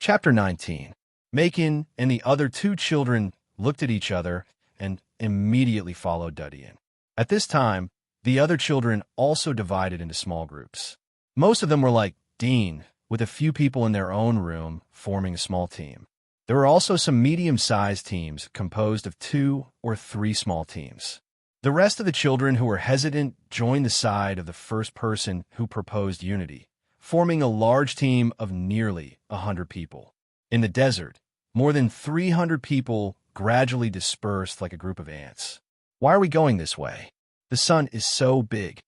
Chapter 19. Macon and the other two children looked at each other and immediately followed Duddy in. At this time, the other children also divided into small groups. Most of them were like Dean, with a few people in their own room forming a small team. There were also some medium-sized teams composed of 2 or 3 small teams. The rest of the children who were hesitant joined the side of the first person who proposed unity, forming a large team of nearly 100 people. In the desert, more than 300 people gradually dispersed like a group of ants. Why are we going this way? The sun is so big.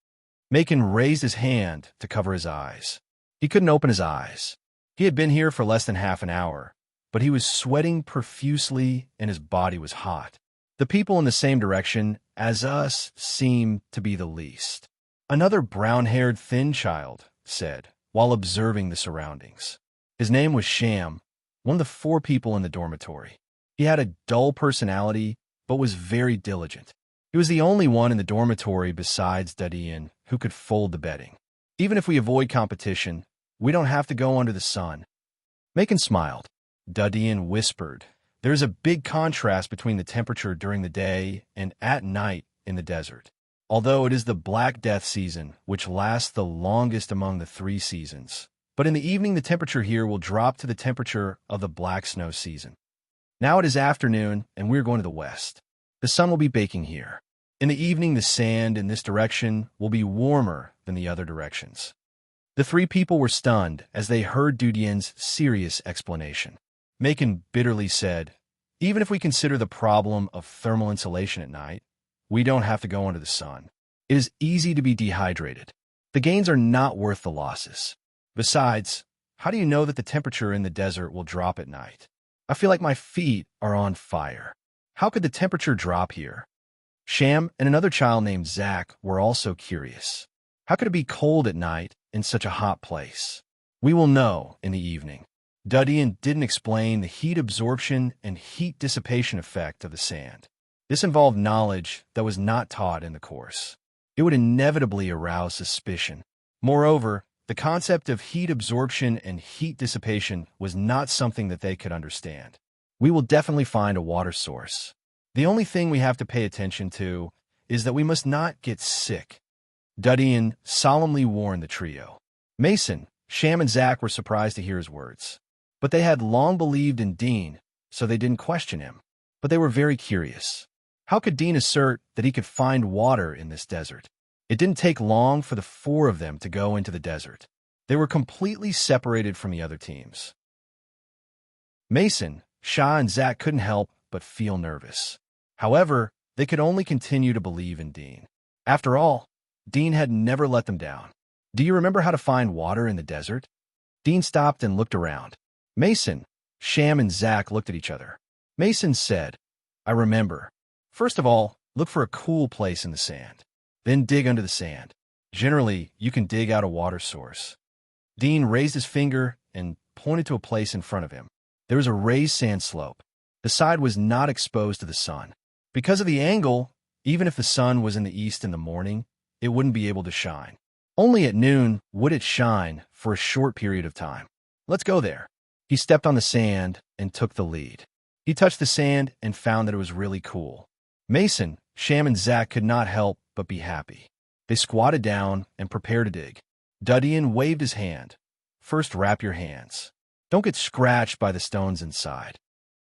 Macon raised his hand to cover his eyes. He couldn't open his eyes. He had been here for less than half an hour, but he was sweating profusely and his body was hot. The people in the same direction as us seemed to be the least. Another brown-haired thin child said, while observing the surroundings. His name was Sham, one of the 4 people in the dormitory. He had a dull personality, but was very diligent. He was the only one in the dormitory besides Dadian who could fold the bedding. Even if we avoid competition, we don't have to go under the sun. Macon smiled. Dadian whispered, "There is a big contrast between the temperature during the day and at night in the desert. Although it is the Black Death season, which lasts the longest among the 3 seasons. But in the evening the temperature here will drop to the temperature of the Black Snow season. Now it is afternoon, and we are going to the west. The sun will be baking here. In the evening the sand in this direction will be warmer than the other directions." The 3 people were stunned as they heard Dudian's serious explanation. Macon bitterly said, "Even if we consider the problem of thermal insulation at night, we don't have to go under the sun. It is easy to be dehydrated. The gains are not worth the losses. Besides, how do you know that the temperature in the desert will drop at night? I feel like my feet are on fire. How could the temperature drop here?" Sham and another child named Zach were also curious. How could it be cold at night in such a hot place? "We will know in the evening." Dudian didn't explain the heat absorption and heat dissipation effect of the sand. This involved knowledge that was not taught in the course. It would inevitably arouse suspicion. Moreover, the concept of heat absorption and heat dissipation was not something that they could understand. "We will definitely find a water source. The only thing we have to pay attention to is that we must not get sick," Dudian solemnly warned the trio. Mason, Sham, and Zach were surprised to hear his words. But they had long believed in Dean, so they didn't question him. But they were very curious. How could Dean assert that he could find water in this desert? It didn't take long for the 4 of them to go into the desert. They were completely separated from the other teams. Mason, Shah, and Zach couldn't help but feel nervous. However, they could only continue to believe in Dean. After all, Dean had never let them down. "Do you remember how to find water in the desert?" Dean stopped and looked around. Mason, Sham, and Zach looked at each other. Mason said, "I remember. First of all, look for a cool place in the sand. Then dig under the sand. Generally, you can dig out a water source." Dean raised his finger and pointed to a place in front of him. There was a raised sand slope. The side was not exposed to the sun. Because of the angle, even if the sun was in the east in the morning, it wouldn't be able to shine. Only at noon would it shine for a short period of time. "Let's go there." He stepped on the sand and took the lead. He touched the sand and found that it was really cool. Mason, Sham, and Zach could not help but be happy. They squatted down and prepared to dig. Dudian waved his hand. "First, wrap your hands. Don't get scratched by the stones inside."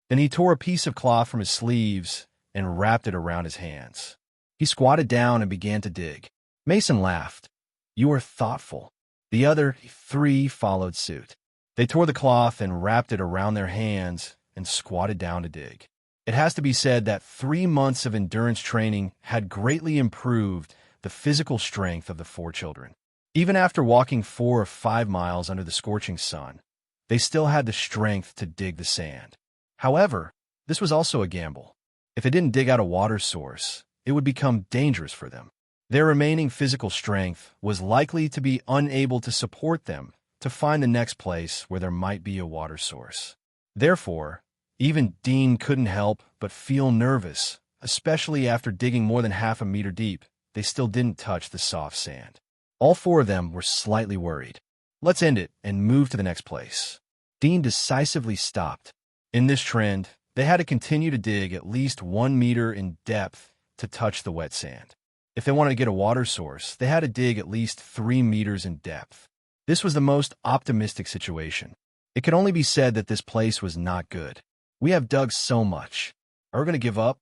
Then he tore a piece of cloth from his sleeves and wrapped it around his hands. He squatted down and began to dig. Mason laughed. "You are thoughtful." The other 3 followed suit. They tore the cloth and wrapped it around their hands and squatted down to dig. It has to be said that 3 months of endurance training had greatly improved the physical strength of the 4 children. Even after walking 4 or 5 miles under the scorching sun, they still had the strength to dig the sand. However, this was also a gamble. If they didn't dig out a water source, it would become dangerous for them. Their remaining physical strength was likely to be unable to support them to find the next place where there might be a water source. Therefore, even Dean couldn't help but feel nervous, especially after digging more than half a meter deep. They still didn't touch the soft sand. All 4 of them were slightly worried. "Let's end it and move to the next place." Dean decisively stopped. In this trend, they had to continue to dig at least 1 meter in depth to touch the wet sand. If they wanted to get a water source, they had to dig at least 3 meters in depth. This was the most optimistic situation. It could only be said that this place was not good. We have dug so much. Are we going to give up?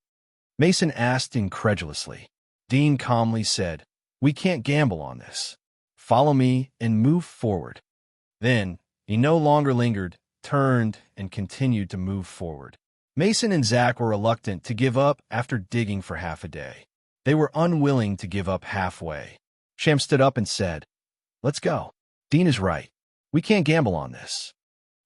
Mason asked incredulously. Dean calmly said, "We can't gamble on this. Follow me and move forward." Then, he no longer lingered, turned, and continued to move forward. Mason and Zach were reluctant to give up after digging for half a day. They were unwilling to give up halfway. Sham stood up and said, "Let's go. Dean is right. We can't gamble on this."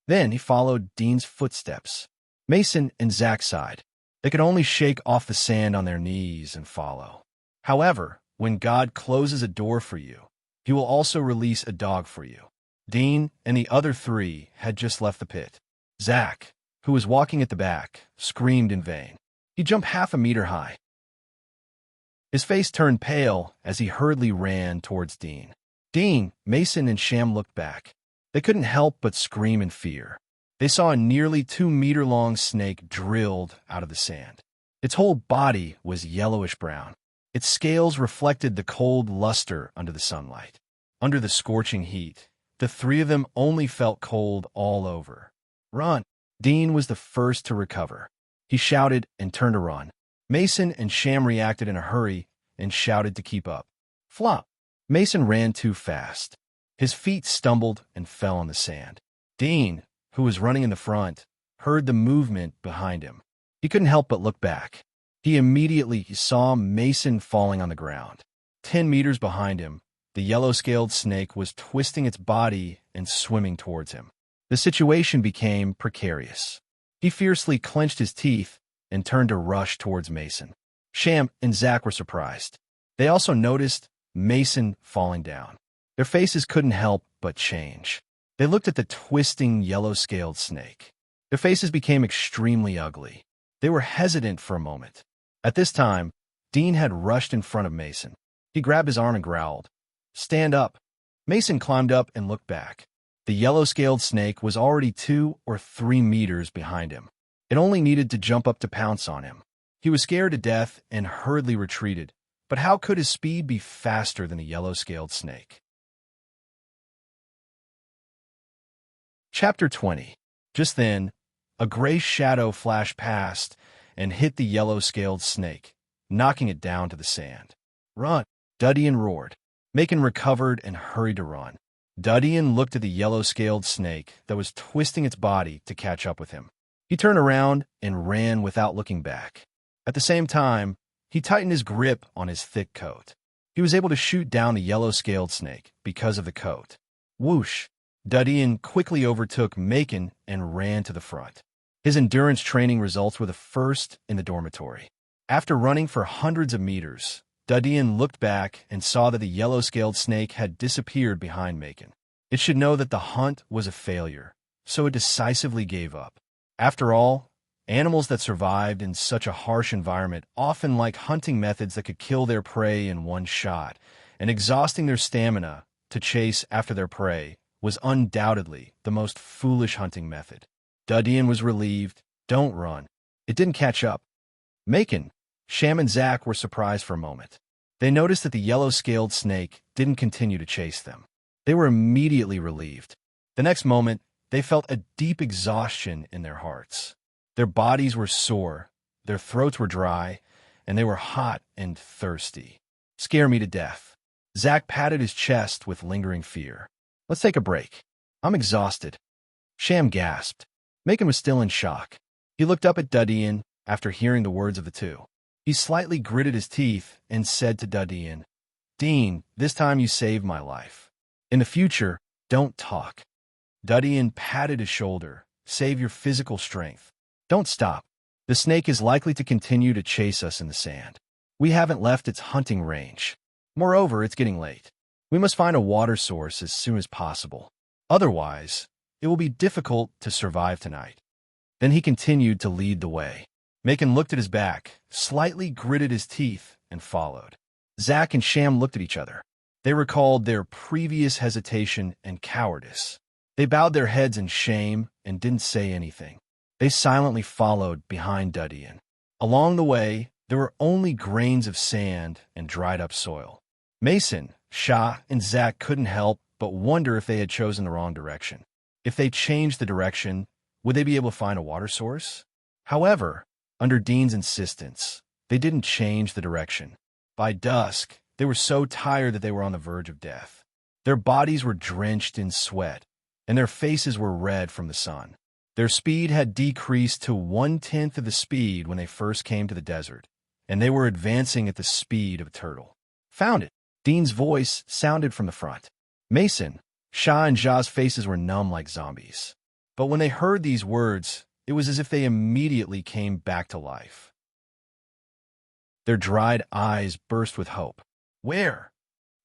Then he followed Dean's footsteps. Mason and Zach sighed. They could only shake off the sand on their knees and follow. However, when God closes a door for you, he will also release a dog for you. Dean and the other 3 had just left the pit. Zach, who was walking at the back, screamed in vain. He jumped half a meter high. His face turned pale as he hurriedly ran towards Dean. Dean, Mason, and Sham looked back. They couldn't help but scream in fear. They saw a nearly 2-meter-long snake drilled out of the sand. Its whole body was yellowish-brown. Its scales reflected the cold luster under the sunlight. Under the scorching heat, the 3 of them only felt cold all over. "Run!" Dean was the first to recover. He shouted and turned to run. Mason and Sham reacted in a hurry and shouted to keep up. Flop! Mason ran too fast. His feet stumbled and fell on the sand. Dean, who was running in the front, heard the movement behind him. He couldn't help but look back. He immediately saw Mason falling on the ground. 10 meters behind him, the yellow-scaled snake was twisting its body and swimming towards him. The situation became precarious. He fiercely clenched his teeth and turned to rush towards Mason. Sham and Zach were surprised. They also noticed Mason falling down. Their faces couldn't help but change. They looked at the twisting yellow-scaled snake. Their faces became extremely ugly. They were hesitant for a moment. At this time, Dean had rushed in front of Mason. He grabbed his arm and growled, "Stand up." Mason climbed up and looked back. The yellow-scaled snake was already 2 or 3 meters behind him. It only needed to jump up to pounce on him. He was scared to death and hurriedly retreated, but how could his speed be faster than a yellow-scaled snake? Chapter 20. Just then, a gray shadow flashed past and hit the yellow-scaled snake, knocking it down to the sand. "Run!" Dudian roared. Macon recovered and hurried to run. Dudian looked at the yellow-scaled snake that was twisting its body to catch up with him. He turned around and ran without looking back. At the same time, he tightened his grip on his thick coat. He was able to shoot down the yellow-scaled snake because of the coat. Whoosh! Dudian quickly overtook Macon and ran to the front. His endurance training results were the first in the dormitory. After running for hundreds of meters, Dudian looked back and saw that the yellow-scaled snake had disappeared behind Macon. It should know that the hunt was a failure, so it decisively gave up. After all, animals that survived in such a harsh environment often like hunting methods that could kill their prey in one shot, and exhausting their stamina to chase after their prey was undoubtedly the most foolish hunting method. Dudian was relieved. Don't run. It didn't catch up. Macon, Sham, and Zach were surprised for a moment. They noticed that the yellow-scaled snake didn't continue to chase them. They were immediately relieved. The next moment, they felt a deep exhaustion in their hearts. Their bodies were sore, their throats were dry, and they were hot and thirsty. "Scare me to death." Zach patted his chest with lingering fear. "Let's take a break. I'm exhausted." Sham gasped. Macon was still in shock. He looked up at Dudian after hearing the words of the two. He slightly gritted his teeth and said to Dudian, "Dean, this time you saved my life. In the future, don't talk." Dudian patted his shoulder. "Save your physical strength. Don't stop. The snake is likely to continue to chase us in the sand. We haven't left its hunting range. Moreover, it's getting late. We must find a water source as soon as possible. Otherwise, it will be difficult to survive tonight." Then he continued to lead the way. Macon looked at his back, slightly gritted his teeth, and followed. Zach and Sham looked at each other. They recalled their previous hesitation and cowardice. They bowed their heads in shame and didn't say anything. They silently followed behind Dudian. Along the way, there were only grains of sand and dried-up soil. Mason, Shah, and Zach couldn't help but wonder if they had chosen the wrong direction. If they changed the direction, would they be able to find a water source? However, under Dean's insistence, they didn't change the direction. By dusk, they were so tired that they were on the verge of death. Their bodies were drenched in sweat, and their faces were red from the sun. Their speed had decreased to 1/10 of the speed when they first came to the desert, and they were advancing at the speed of a turtle. Found it! Dean's voice sounded from the front. Mason, Shah, and Jah's faces were numb like zombies. But when they heard these words, it was as if they immediately came back to life. Their dried eyes burst with hope. Where?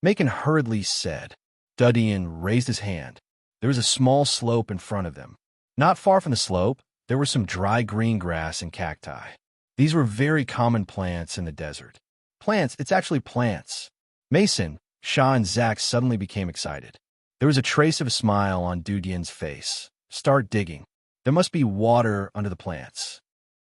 Macon hurriedly said. Dudian raised his hand. There was a small slope in front of them. Not far from the slope, there were some dry green grass and cacti. These were very common plants in the desert. Plants, it's actually plants. Mason, Shah, and Zach suddenly became excited. There was a trace of a smile on Dudian's face. Start digging. There must be water under the plants.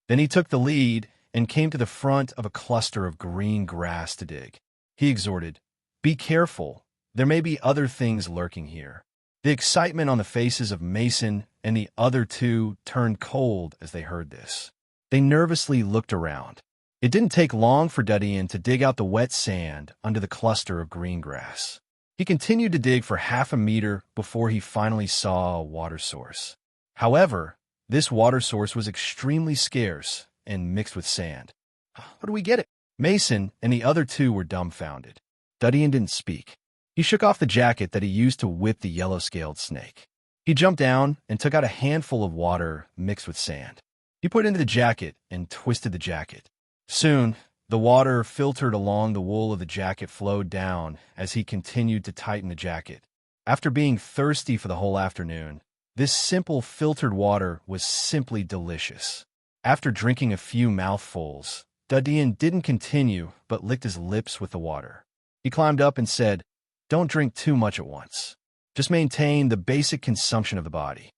Then he took the lead and came to the front of a cluster of green grass to dig. He exhorted, "Be careful. There may be other things lurking here." The excitement on the faces of Mason and the other two turned cold as they heard this. They nervously looked around. It didn't take long for Dudian to dig out the wet sand under the cluster of green grass. He continued to dig for half a meter before he finally saw a water source. However, this water source was extremely scarce and mixed with sand. How do we get it? Mason and the other two were dumbfounded. Dudian didn't speak. He shook off the jacket that he used to whip the yellow-scaled snake. He jumped down and took out a handful of water mixed with sand. He put it into the jacket and twisted the jacket. Soon, the water filtered along the wool of the jacket flowed down as he continued to tighten the jacket. After being thirsty for the whole afternoon, this simple filtered water was simply delicious. After drinking a few mouthfuls, Dudian didn't continue but licked his lips with the water. He climbed up and said, "Don't drink too much at once. Just maintain the basic consumption of the body."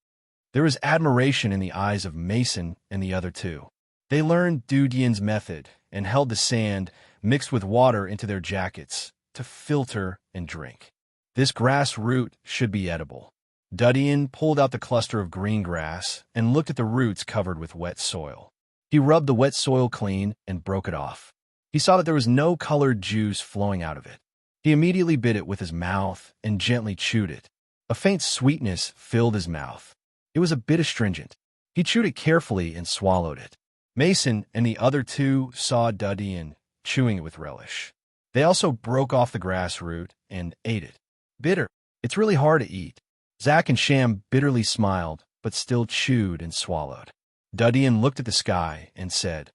There was admiration in the eyes of Mason and the other two. They learned Dudian's method and held the sand mixed with water into their jackets to filter and drink. This grass root should be edible. Dudian pulled out the cluster of green grass and looked at the roots covered with wet soil. He rubbed the wet soil clean and broke it off. He saw that there was no colored juice flowing out of it. He immediately bit it with his mouth and gently chewed it. A faint sweetness filled his mouth. It was a bit astringent. He chewed it carefully and swallowed it. Mason and the other two saw Dudian chewing it with relish. They also broke off the grass root and ate it. Bitter. It's really hard to eat. Zach and Sham bitterly smiled, but still chewed and swallowed. Dudian looked at the sky and said,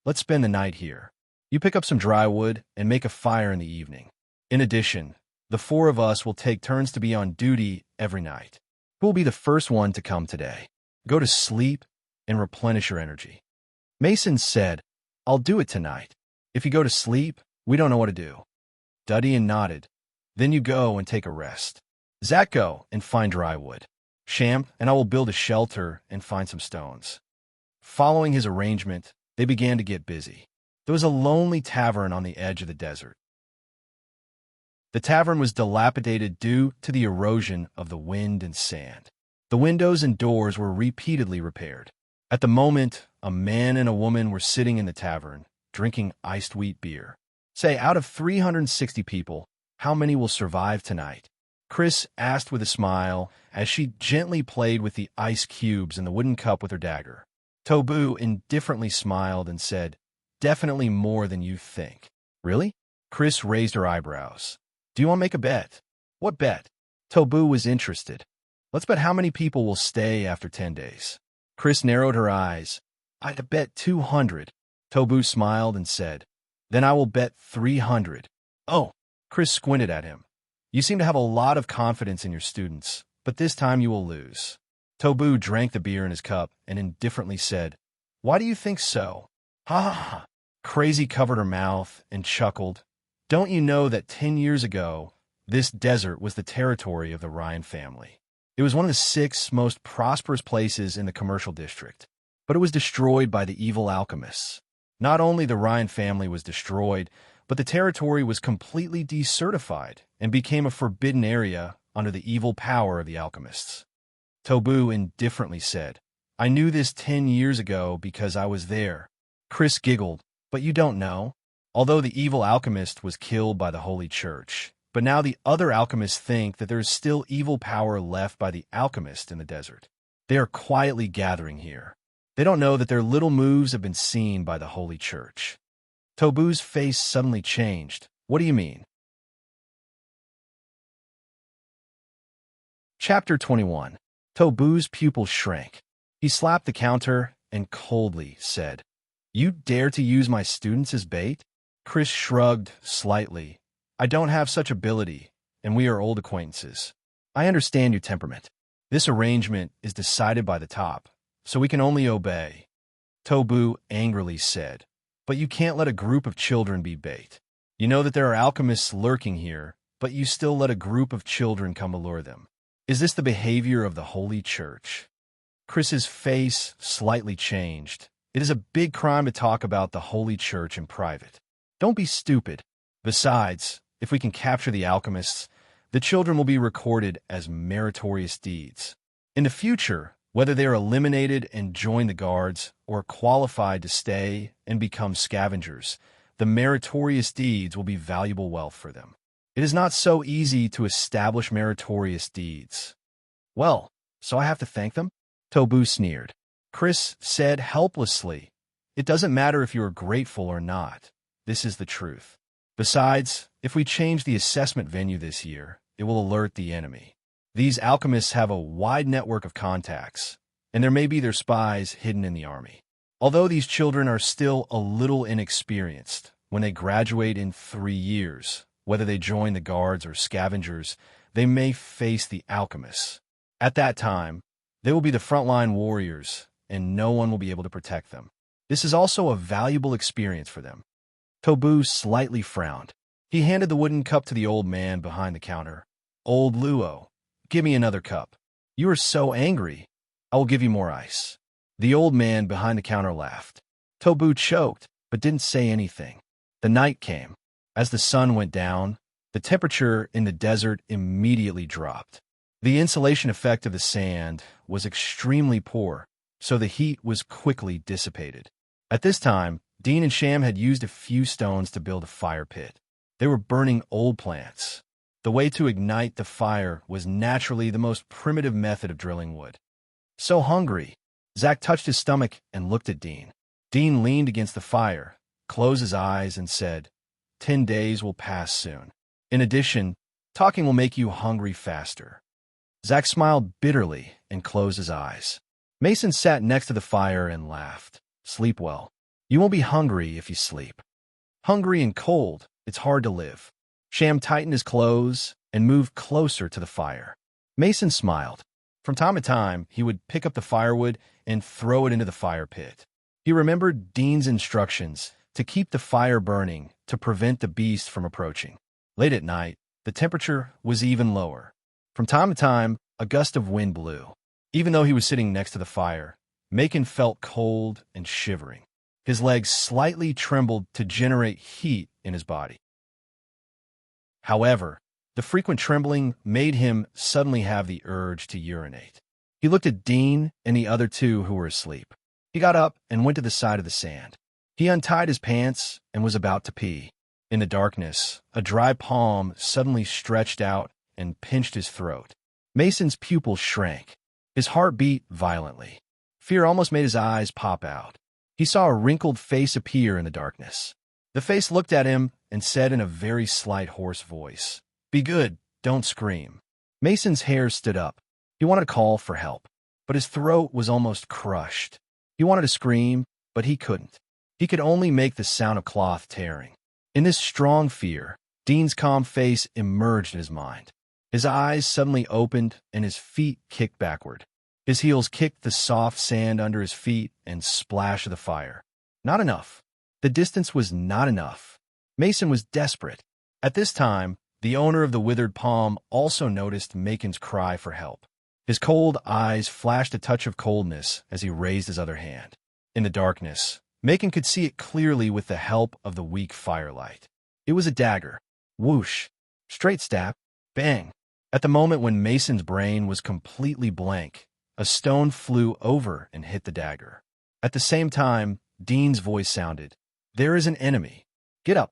"Let's spend the night here. You pick up some dry wood and make a fire in the evening. In addition, the four of us will take turns to be on duty every night. Who will be the first one to come today? Go to sleep and replenish your energy." Mason said, "I'll do it tonight. If you go to sleep, we don't know what to do." Dudian nodded. "Then you go and take a rest. Zach, go and find dry wood. Sham and I will build a shelter and find some stones." Following his arrangement, they began to get busy. There was a lonely tavern on the edge of the desert. The tavern was dilapidated due to the erosion of the wind and sand. The windows and doors were repeatedly repaired. At the moment, a man and a woman were sitting in the tavern, drinking iced wheat beer. Say, out of 360 people, how many will survive tonight? Chris asked with a smile as she gently played with the ice cubes in the wooden cup with her dagger. Tobu indifferently smiled and said, "Definitely more than you think." "Really?" Chris raised her eyebrows. "Do you want to make a bet?" "What bet?" Tobu was interested. "Let's bet how many people will stay after 10 days. Chris narrowed her eyes. "I'd bet 200. Tobu smiled and said, "Then I will bet 300. "Oh," Chris squinted at him. "You seem to have a lot of confidence in your students, but this time you will lose." Tobu drank the beer in his cup and indifferently said, "Why do you think so?" "Ha ha ha." Crazy covered her mouth and chuckled. "Don't you know that 10 years ago, this desert was the territory of the Ryan family? It was one of the 6 most prosperous places in the commercial district, but it was destroyed by the evil alchemists. Not only the Ryan family was destroyed, but the territory was completely decertified and became a forbidden area under the evil power of the alchemists. Tobu indifferently said, "I knew this 10 years ago because I was there." Chris giggled, "But you don't know." Although the evil alchemist was killed by the Holy Church, but now the other alchemists think that there is still evil power left by the alchemist in the desert. They are quietly gathering here. They don't know that their little moves have been seen by the Holy Church. Tobu's face suddenly changed. "What do you mean?" Chapter 21. Tobu's pupil shrank. He slapped the counter and coldly said, "You dare to use my students as bait?" Chris shrugged slightly. "I don't have such ability, and we are old acquaintances. I understand your temperament. This arrangement is decided by the top, so we can only obey." Tobu angrily said, "But you can't let a group of children be bait. You know that there are alchemists lurking here, but you still let a group of children come allure them. Is this the behavior of the Holy Church?" Chris's face slightly changed. "It is a big crime to talk about the Holy Church in private. Don't be stupid. Besides, if we can capture the alchemists, the children will be recorded as meritorious deeds. In the future, whether they are eliminated and join the guards or qualified to stay and become scavengers, the meritorious deeds will be valuable wealth for them. It is not so easy to establish meritorious deeds." "Well, so I have to thank them?" Tobu sneered. Chris said helplessly, "It doesn't matter if you are grateful or not. This is the truth. Besides, if we change the assessment venue this year, it will alert the enemy. These alchemists have a wide network of contacts, and there may be their spies hidden in the army. Although these children are still a little inexperienced, when they graduate in 3 years, whether they join the guards or scavengers, they may face the alchemists. At that time, they will be the frontline warriors, and no one will be able to protect them. This is also a valuable experience for them." Tobu slightly frowned. He handed the wooden cup to the old man behind the counter. "Old Luo, give me another cup. You are so angry. I will give you more ice." The old man behind the counter laughed. Tobu choked, but didn't say anything. The night came. As the sun went down, the temperature in the desert immediately dropped. The insulation effect of the sand was extremely poor, so the heat was quickly dissipated. At this time, Dean and Sham had used a few stones to build a fire pit. They were burning old plants. The way to ignite the fire was naturally the most primitive method of drilling wood. "So hungry." Zach touched his stomach and looked at Dean. Dean leaned against the fire, closed his eyes, and said, 10 days will pass soon. In addition, talking will make you hungry faster." Zach smiled bitterly and closed his eyes. Mason sat next to the fire and laughed. "Sleep well. You won't be hungry if you sleep." Hungry and cold, it's hard to live. Sham tightened his clothes and moved closer to the fire. Mason smiled. From time to time, he would pick up the firewood and throw it into the fire pit. He remembered Dean's instructions to keep the fire burning to prevent the beast from approaching. Late at night, the temperature was even lower. From time to time, a gust of wind blew. Even though he was sitting next to the fire, Macon felt cold and shivering. His legs slightly trembled to generate heat in his body. However, the frequent trembling made him suddenly have the urge to urinate. He looked at Dean and the other 2 who were asleep. He got up and went to the side of the sand. He untied his pants and was about to pee. In the darkness, a dry palm suddenly stretched out and pinched his throat. Mason's pupils shrank. His heart beat violently. Fear almost made his eyes pop out. He saw a wrinkled face appear in the darkness. The face looked at him and said in a very slight, hoarse voice, "Be good, don't scream." Mason's hair stood up. He wanted to call for help, but his throat was almost crushed. He wanted to scream, but he couldn't. He could only make the sound of cloth tearing. In this strong fear, Dean's calm face emerged in his mind. His eyes suddenly opened and his feet kicked backward. His heels kicked the soft sand under his feet and splashed the fire. Not enough. The distance was not enough. Mason was desperate. At this time, the owner of the withered palm also noticed Macon's cry for help. His cold eyes flashed a touch of coldness as he raised his other hand. In the darkness, Macon could see it clearly with the help of the weak firelight. It was a dagger. Whoosh. Straight stab. Bang. At the moment when Mason's brain was completely blank, a stone flew over and hit the dagger. At the same time, Dean's voice sounded, "There is an enemy. Get up."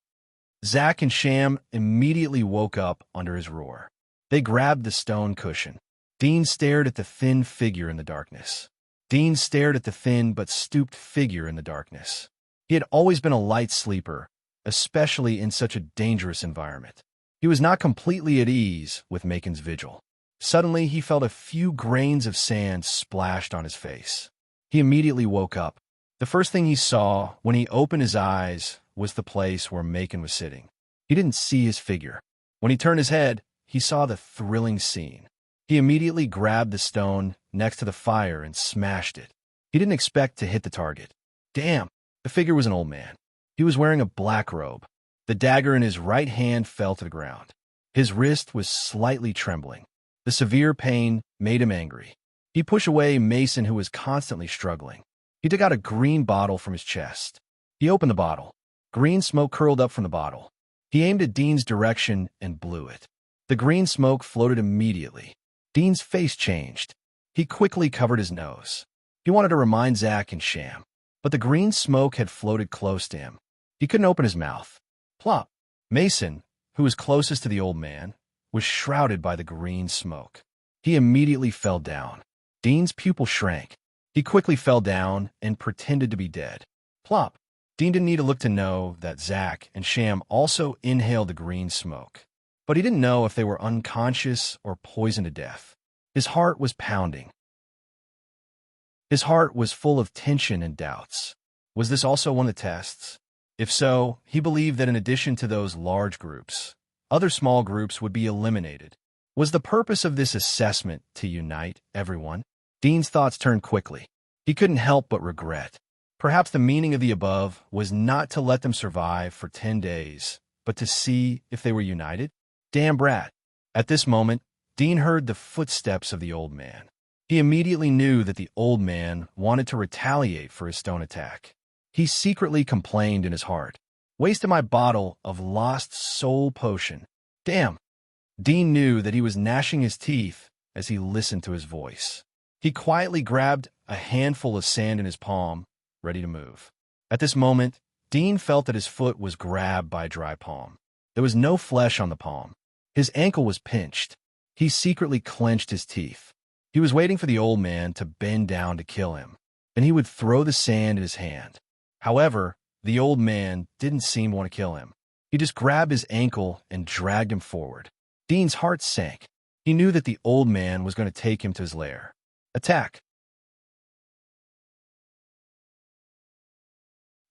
Zack and Sham immediately woke up under his roar. They grabbed the stone cushion. Dean stared at the thin figure in the darkness. Dean stared at the thin but stooped figure in the darkness. He had always been a light sleeper, especially in such a dangerous environment. He was not completely at ease with Macon's vigil. Suddenly, he felt a few grains of sand splashed on his face. He immediately woke up. The first thing he saw when he opened his eyes was the place where Macon was sitting. He didn't see his figure. When he turned his head, he saw the thrilling scene. He immediately grabbed the stone next to the fire and smashed it. He didn't expect to hit the target. Damn! The figure was an old man. He was wearing a black robe. The dagger in his right hand fell to the ground. His wrist was slightly trembling. The severe pain made him angry. He pushed away Mason, who was constantly struggling. He took out a green bottle from his chest. He opened the bottle. Green smoke curled up from the bottle. He aimed at Dean's direction and blew it. The green smoke floated immediately. Dean's face changed. He quickly covered his nose. He wanted to remind Zack and Sham, but the green smoke had floated close to him. He couldn't open his mouth. Plop! Mason, who was closest to the old man, was shrouded by the green smoke. He immediately fell down. Dean's pupil shrank. He quickly fell down and pretended to be dead. Plop! Dean didn't need to look to know that Zack and Sham also inhaled the green smoke. But he didn't know if they were unconscious or poisoned to death. His heart was pounding. His heart was full of tension and doubts. Was this also one of the tests? If so, he believed that in addition to those large groups, other small groups would be eliminated. Was the purpose of this assessment to unite everyone? Dean's thoughts turned quickly. He couldn't help but regret. Perhaps the meaning of the above was not to let them survive for 10 days, but to see if they were united? Damn brat. At this moment, Dean heard the footsteps of the old man. He immediately knew that the old man wanted to retaliate for his stone attack. He secretly complained in his heart. Wasted my bottle of lost soul potion. Damn. Dean knew that he was gnashing his teeth as he listened to his voice. He quietly grabbed a handful of sand in his palm, ready to move. At this moment, Dean felt that his foot was grabbed by a dry palm. There was no flesh on the palm. His ankle was pinched. He secretly clenched his teeth. He was waiting for the old man to bend down to kill him, and he would throw the sand in his hand. However, the old man didn't seem to want to kill him. He just grabbed his ankle and dragged him forward. Dean's heart sank. He knew that the old man was going to take him to his lair. Attack.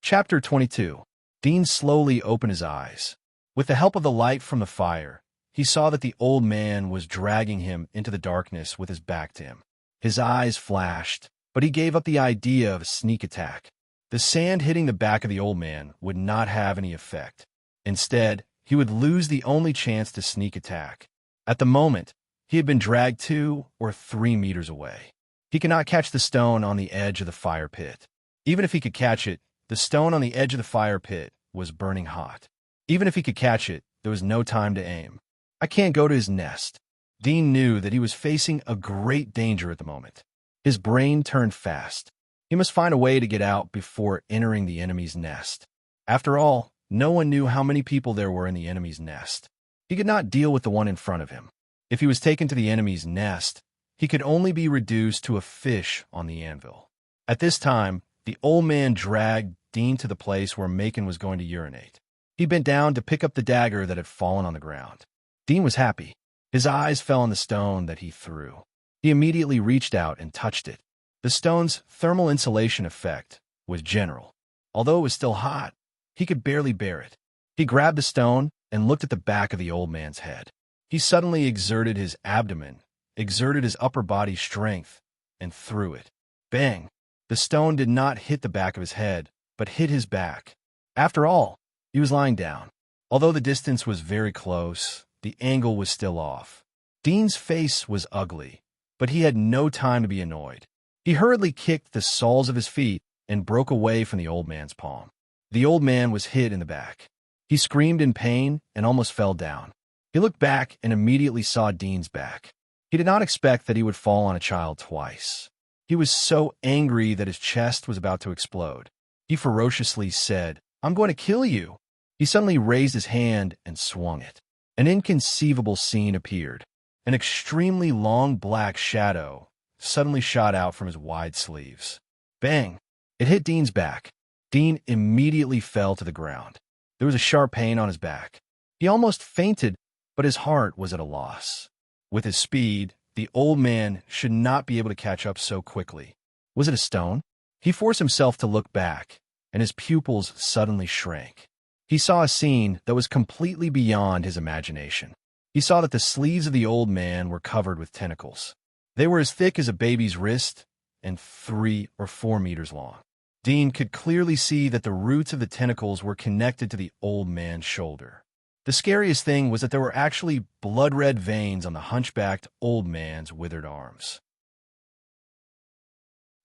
Chapter 22. Dean slowly opened his eyes. With the help of the light from the fire, he saw that the old man was dragging him into the darkness with his back to him. His eyes flashed, but he gave up the idea of a sneak attack. The sand hitting the back of the old man would not have any effect. Instead, he would lose the only chance to sneak attack. At the moment, he had been dragged 2 or 3 meters away. He could not catch the stone on the edge of the fire pit. Even if he could catch it, the stone on the edge of the fire pit was burning hot. Even if he could catch it, there was no time to aim. I can't go to his nest. Dean knew that he was facing a great danger at the moment. His brain turned fast. He must find a way to get out before entering the enemy's nest. After all, no one knew how many people there were in the enemy's nest. He could not deal with the one in front of him. If he was taken to the enemy's nest, he could only be reduced to a fish on the anvil. At this time, the old man dragged Dean to the place where Macon was going to urinate. He bent down to pick up the dagger that had fallen on the ground. Dean was happy. His eyes fell on the stone that he threw. He immediately reached out and touched it. The stone's thermal insulation effect was general. Although it was still hot, he could barely bear it. He grabbed the stone and looked at the back of the old man's head. He suddenly exerted his abdomen, exerted his upper body strength, and threw it. Bang! The stone did not hit the back of his head, but hit his back. After all, he was lying down. Although the distance was very close, the angle was still off. Dean's face was ugly. but he had no time to be annoyed. He hurriedly kicked the soles of his feet and broke away from the old man's palm. The old man was hit in the back. He screamed in pain and almost fell down. He looked back and immediately saw Dean's back. He did not expect that he would fall on a child twice. He was so angry that his chest was about to explode. He ferociously said, "I'm going to kill you." He suddenly raised his hand and swung it. An inconceivable scene appeared. An extremely long black shadow suddenly shot out from his wide sleeves. Bang! It hit Dean's back. Dean immediately fell to the ground. There was a sharp pain on his back. He almost fainted, but his heart was at a loss. With his speed, the old man should not be able to catch up so quickly. Was it a stone? He forced himself to look back, and his pupils suddenly shrank. He saw a scene that was completely beyond his imagination. He saw that the sleeves of the old man were covered with tentacles. They were as thick as a baby's wrist and 3 or 4 meters long. Dean could clearly see that the roots of the tentacles were connected to the old man's shoulder. The scariest thing was that there were actually blood-red veins on the hunchbacked old man's withered arms.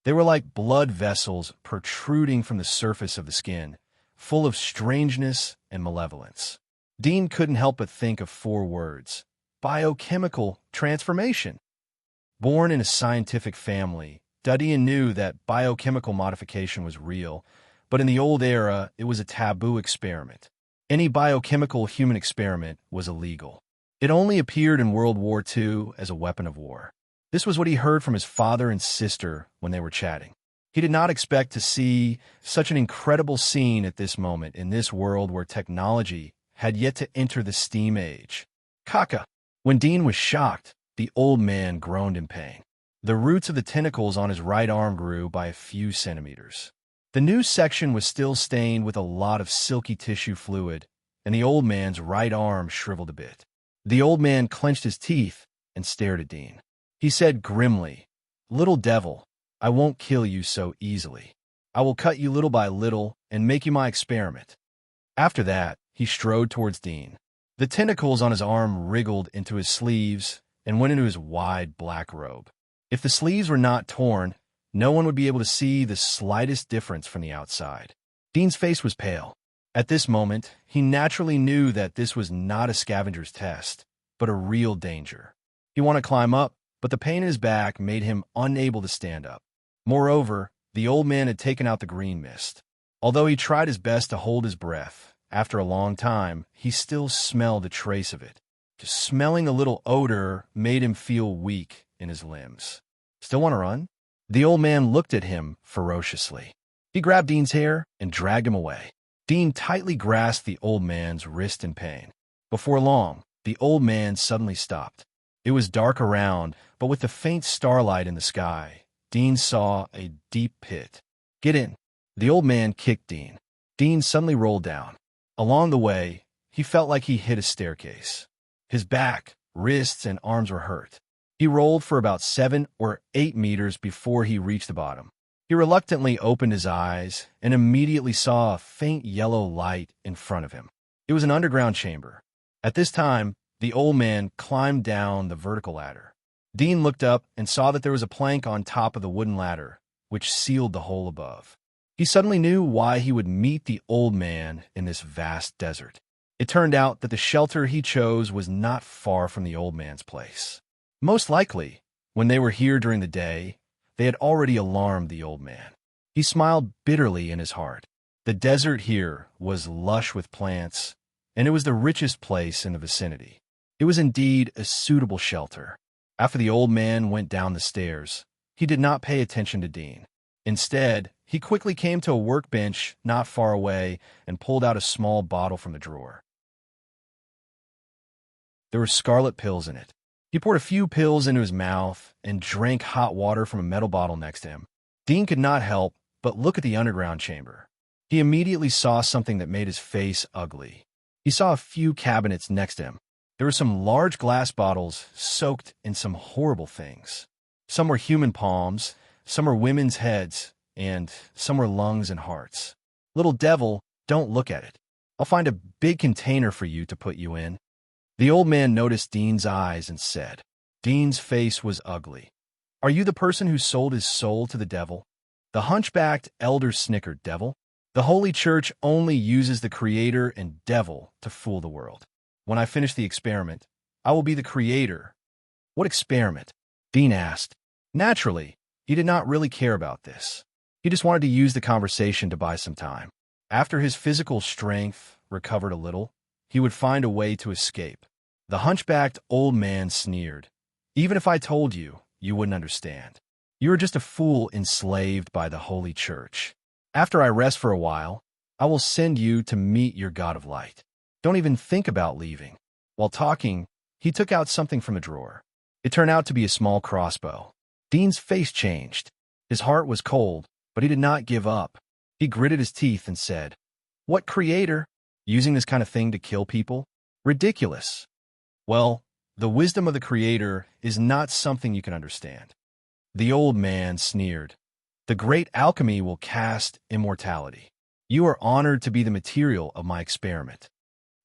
They were like blood vessels protruding from the surface of the skin, full of strangeness and malevolence. Dean couldn't help but think of 4 words: biochemical transformation. Born in a scientific family, Duddian knew that biochemical modification was real, but in the old era, it was a taboo experiment. Any biochemical human experiment was illegal. It only appeared in World War II as a weapon of war. This was what he heard from his father and sister when they were chatting. He did not expect to see such an incredible scene at this moment in this world where technology had yet to enter the steam age. Caca! When Dean was shocked, the old man groaned in pain. The roots of the tentacles on his right arm grew by a few centimeters. The new section was still stained with a lot of silky tissue fluid, and the old man's right arm shriveled a bit. The old man clenched his teeth and stared at Dean. He said grimly, "Little devil, I won't kill you so easily. I will cut you little by little and make you my experiment." After that, he strode towards Dean. The tentacles on his arm wriggled into his sleeves and went into his wide black robe. If the sleeves were not torn, no one would be able to see the slightest difference from the outside. Dean's face was pale. At this moment, he naturally knew that this was not a scavenger's test, but a real danger. He wanted to climb up, but the pain in his back made him unable to stand up. Moreover, the old man had taken out the green mist. Although he tried his best to hold his breath, after a long time, he still smelled a trace of it. Just smelling a little odor made him feel weak in his limbs. Still want to run? The old man looked at him ferociously. He grabbed Dean's hair and dragged him away. Dean tightly grasped the old man's wrist in pain. Before long, the old man suddenly stopped. It was dark around, but with the faint starlight in the sky, Dean saw a deep pit. "Get in." The old man kicked Dean. Dean suddenly rolled down. Along the way, he felt like he hit a staircase. His back, wrists, and arms were hurt. He rolled for about 7 or 8 meters before he reached the bottom. He reluctantly opened his eyes and immediately saw a faint yellow light in front of him. It was an underground chamber. At this time, the old man climbed down the vertical ladder. Dean looked up and saw that there was a plank on top of the wooden ladder, which sealed the hole above. He suddenly knew why he would meet the old man in this vast desert. It turned out that the shelter he chose was not far from the old man's place. Most likely, when they were here during the day, they had already alarmed the old man. He smiled bitterly in his heart. The desert here was lush with plants, and it was the richest place in the vicinity. It was indeed a suitable shelter. After the old man went down the stairs, he did not pay attention to Dean. Instead, he quickly came to a workbench not far away and pulled out a small bottle from the drawer. There were scarlet pills in it. He poured a few pills into his mouth and drank hot water from a metal bottle next to him. Dean could not help but look at the underground chamber. He immediately saw something that made his face ugly. He saw a few cabinets next to him. There were some large glass bottles soaked in some horrible things. Some were human palms, some were women's heads, and some were lungs and hearts. "Little devil, don't look at it. I'll find a big container for you to put you in." The old man noticed Dean's eyes and said. Dean's face was ugly. Are you the person who sold his soul to the devil? The hunchbacked elder snickered. Devil? The Holy Church only uses the creator and devil to fool the world. When I finish the experiment, I will be the creator. What experiment? Dean asked. Naturally, he did not really care about this. He just wanted to use the conversation to buy some time. After his physical strength recovered a little, he would find a way to escape. The hunchbacked old man sneered. Even if I told you, you wouldn't understand. You are just a fool enslaved by the Holy Church. After I rest for a while, I will send you to meet your God of light. Don't even think about leaving. While talking, he took out something from a drawer. It turned out to be a small crossbow. Dean's face changed. His heart was cold, but he did not give up. He gritted his teeth and said, "What creator? Using this kind of thing to kill people? Ridiculous." Well, the wisdom of the creator is not something you can understand. The old man sneered. The great alchemy will cast immortality. You are honored to be the material of my experiment.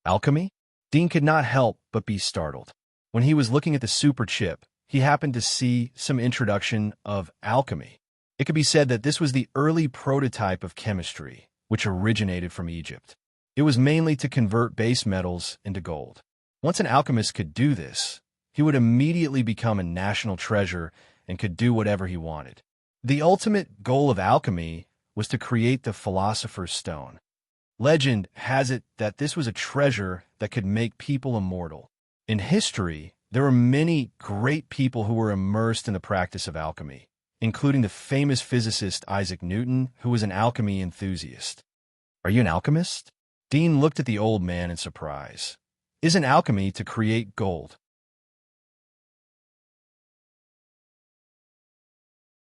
Alchemy? Dean could not help but be startled. When he was looking at the super chip, he happened to see some introduction of alchemy. It could be said that this was the early prototype of chemistry, which originated from Egypt. It was mainly to convert base metals into gold. Once an alchemist could do this, he would immediately become a national treasure and could do whatever he wanted. The ultimate goal of alchemy was to create the philosopher's stone. Legend has it that this was a treasure that could make people immortal. In history, there were many great people who were immersed in the practice of alchemy, including the famous physicist Isaac Newton, who was an alchemy enthusiast. Are you an alchemist? Dean looked at the old man in surprise. Isn't alchemy to create gold?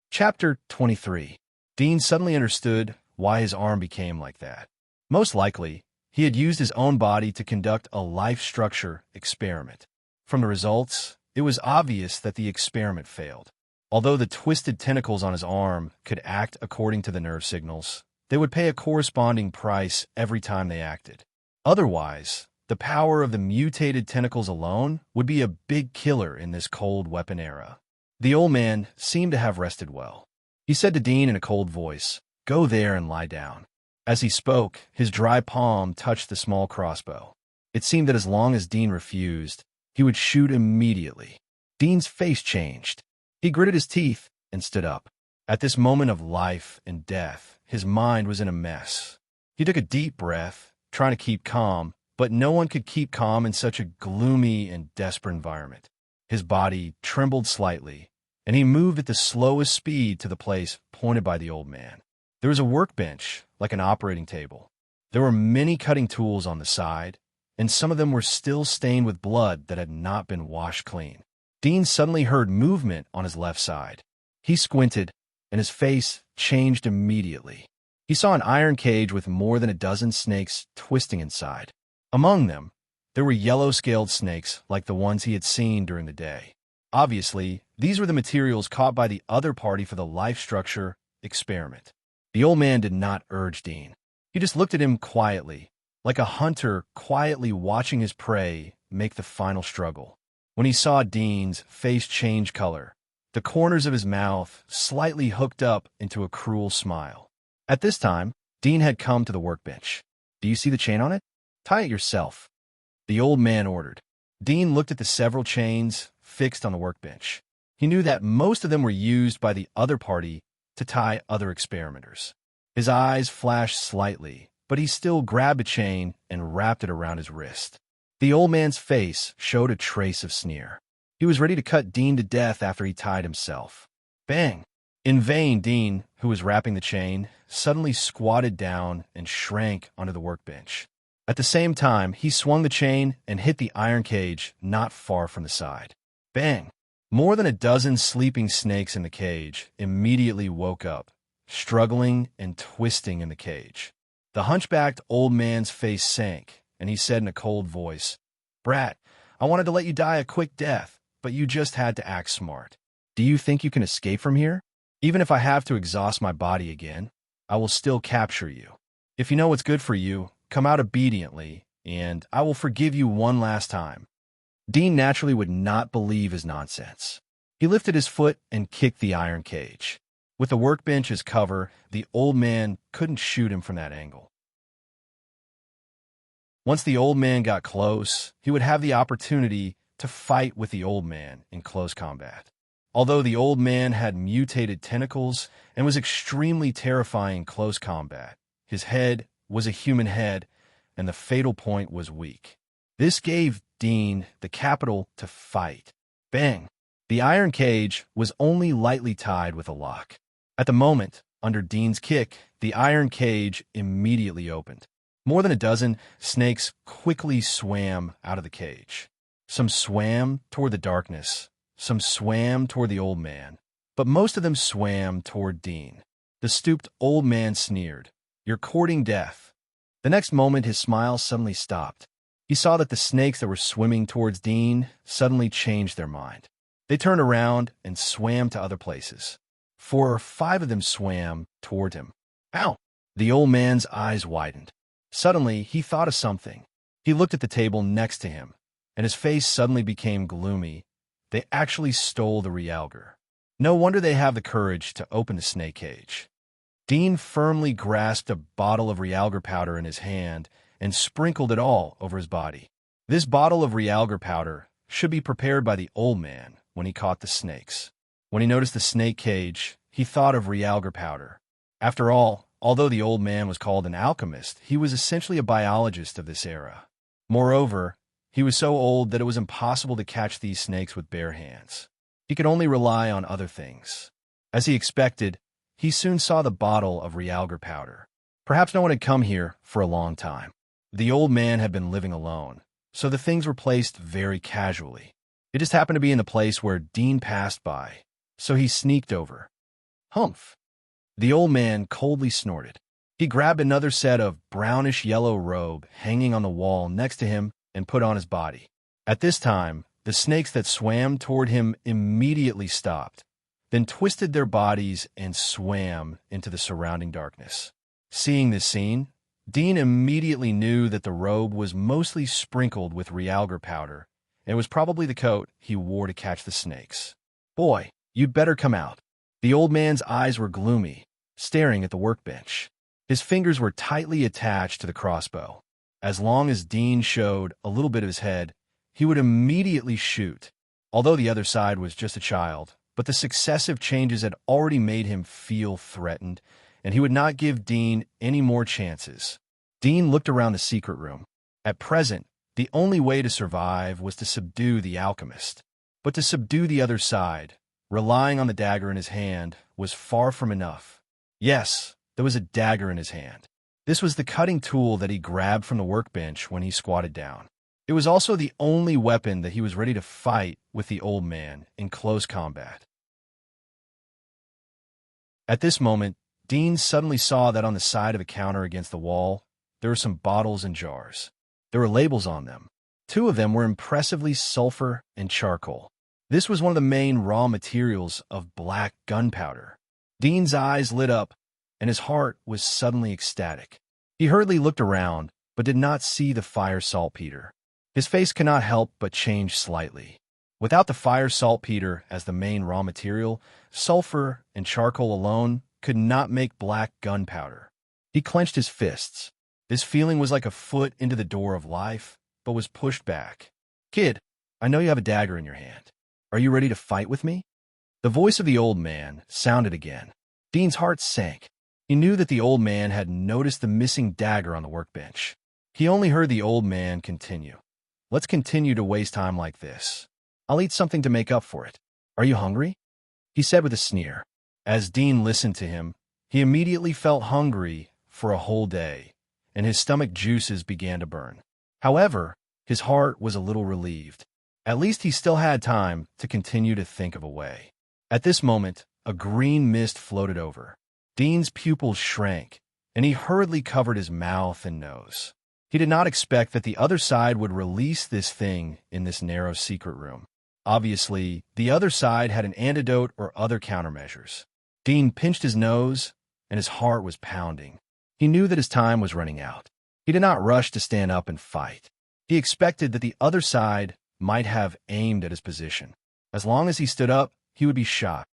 Chapter 23. Dean suddenly understood why his arm became like that. Most likely, he had used his own body to conduct a life structure experiment. From the results, it was obvious that the experiment failed. Although the twisted tentacles on his arm could act according to the nerve signals, they would pay a corresponding price every time they acted. Otherwise, the power of the mutated tentacles alone would be a big killer in this cold weapon era. The old man seemed to have rested well. He said to Dean in a cold voice, "Go there and lie down." As he spoke, his dry palm touched the small crossbow. It seemed that as long as Dean refused, he would shoot immediately. Dean's face changed. He gritted his teeth and stood up. At this moment of life and death, his mind was in a mess. He took a deep breath, trying to keep calm, but no one could keep calm in such a gloomy and desperate environment. His body trembled slightly, and he moved at the slowest speed to the place pointed by the old man. There was a workbench, like an operating table. There were many cutting tools on the side, and some of them were still stained with blood that had not been washed clean. Dean suddenly heard movement on his left side. He squinted, and his face changed immediately. He saw an iron cage with more than a dozen snakes twisting inside. Among them, there were yellow-scaled snakes like the ones he had seen during the day. Obviously, these were the materials caught by the other party for the life structure experiment. The old man did not urge Dean. He just looked at him quietly, like a hunter quietly watching his prey make the final struggle. When he saw Dean's face change color, the corners of his mouth slightly hooked up into a cruel smile. At this time, Dean had come to the workbench. "Do you see the chain on it? Tie it yourself," the old man ordered. Dean looked at the several chains fixed on the workbench. He knew that most of them were used by the other party to tie other experimenters. His eyes flashed slightly, but he still grabbed a chain and wrapped it around his wrist. The old man's face showed a trace of sneer. He was ready to cut Dean to death after he tied himself. Bang! In vain, Dean, who was wrapping the chain, suddenly squatted down and shrank onto the workbench. At the same time, he swung the chain and hit the iron cage not far from the side. Bang! More than a dozen sleeping snakes in the cage immediately woke up, struggling and twisting in the cage. The hunchbacked old man's face sank, and he said in a cold voice, "Brat, I wanted to let you die a quick death, but you just had to act smart. Do you think you can escape from here? Even if I have to exhaust my body again, I will still capture you. If you know what's good for you, come out obediently, and I will forgive you one last time." Dean naturally would not believe his nonsense. He lifted his foot and kicked the iron cage. With the workbench as cover, the old man couldn't shoot him from that angle. Once the old man got close, he would have the opportunity to fight with the old man in close combat. Although the old man had mutated tentacles and was extremely terrifying in close combat, his head was a human head, and the fatal point was weak. This gave Dean the capital to fight. Bang! The iron cage was only lightly tied with a lock. At the moment, under Dean's kick, the iron cage immediately opened. More than a dozen snakes quickly swam out of the cage. Some swam toward the darkness, some swam toward the old man, but most of them swam toward Dean. The stooped old man sneered, "You're courting death." The next moment his smile suddenly stopped. He saw that the snakes that were swimming towards Dean suddenly changed their mind. They turned around and swam to other places. 4 or 5 of them swam toward him. Ow! The old man's eyes widened. Suddenly, he thought of something. He looked at the table next to him, and his face suddenly became gloomy. They actually stole the realgar. No wonder they have the courage to open the snake cage. Dean firmly grasped a bottle of realgar powder in his hand and sprinkled it all over his body. This bottle of realgar powder should be prepared by the old man when he caught the snakes. When he noticed the snake cage, he thought of realgar powder. After all, although the old man was called an alchemist, he was essentially a biologist of this era. Moreover, he was so old that it was impossible to catch these snakes with bare hands. He could only rely on other things. As he expected, he soon saw the bottle of realgar powder. Perhaps no one had come here for a long time. The old man had been living alone, so the things were placed very casually. It just happened to be in the place where Dean passed by, so he sneaked over. Humph! The old man coldly snorted. He grabbed another set of brownish-yellow robe hanging on the wall next to him and put on his body. At this time, the snakes that swam toward him immediately stopped, then twisted their bodies and swam into the surrounding darkness. Seeing this scene, Dean immediately knew that the robe was mostly sprinkled with realgar powder, and it was probably the coat he wore to catch the snakes. Boy, you'd better come out. The old man's eyes were gloomy, staring at the workbench. His fingers were tightly attached to the crossbow. As long as Dean showed a little bit of his head, he would immediately shoot, although the other side was just a child. But the successive changes had already made him feel threatened, and he would not give Dean any more chances. Dean looked around the secret room. At present, the only way to survive was to subdue the alchemist. But to subdue the other side, relying on the dagger in his hand, was far from enough. Yes, there was a dagger in his hand. This was the cutting tool that he grabbed from the workbench when he squatted down. It was also the only weapon that he was ready to fight with the old man in close combat. At this moment, Dean suddenly saw that on the side of a counter against the wall, there were some bottles and jars. There were labels on them. 2 of them were impressively sulfur and charcoal. This was one of the main raw materials of black gunpowder. Dean's eyes lit up, and his heart was suddenly ecstatic. He hurriedly looked around, but did not see the fire saltpeter. His face could not help but change slightly. Without the fire saltpeter as the main raw material, sulfur and charcoal alone could not make black gunpowder. He clenched his fists. This feeling was like a foot into the door of life, but was pushed back. "Kid, I know you have a dagger in your hand. Are you ready to fight with me?" The voice of the old man sounded again. Dean's heart sank. He knew that the old man had noticed the missing dagger on the workbench. He only heard the old man continue. "Let's continue to waste time like this. I'll eat something to make up for it. Are you hungry?" he said with a sneer. As Dean listened to him, he immediately felt hungry for a whole day, and his stomach juices began to burn. However, his heart was a little relieved. At least he still had time to continue to think of a way. At this moment, a green mist floated over. Dean's pupils shrank, and he hurriedly covered his mouth and nose. He did not expect that the other side would release this thing in this narrow secret room. Obviously, the other side had an antidote or other countermeasures. Dean pinched his nose, and his heart was pounding. He knew that his time was running out. He did not rush to stand up and fight. He expected that the other side might have aimed at his position. As long as he stood up, he would be shot.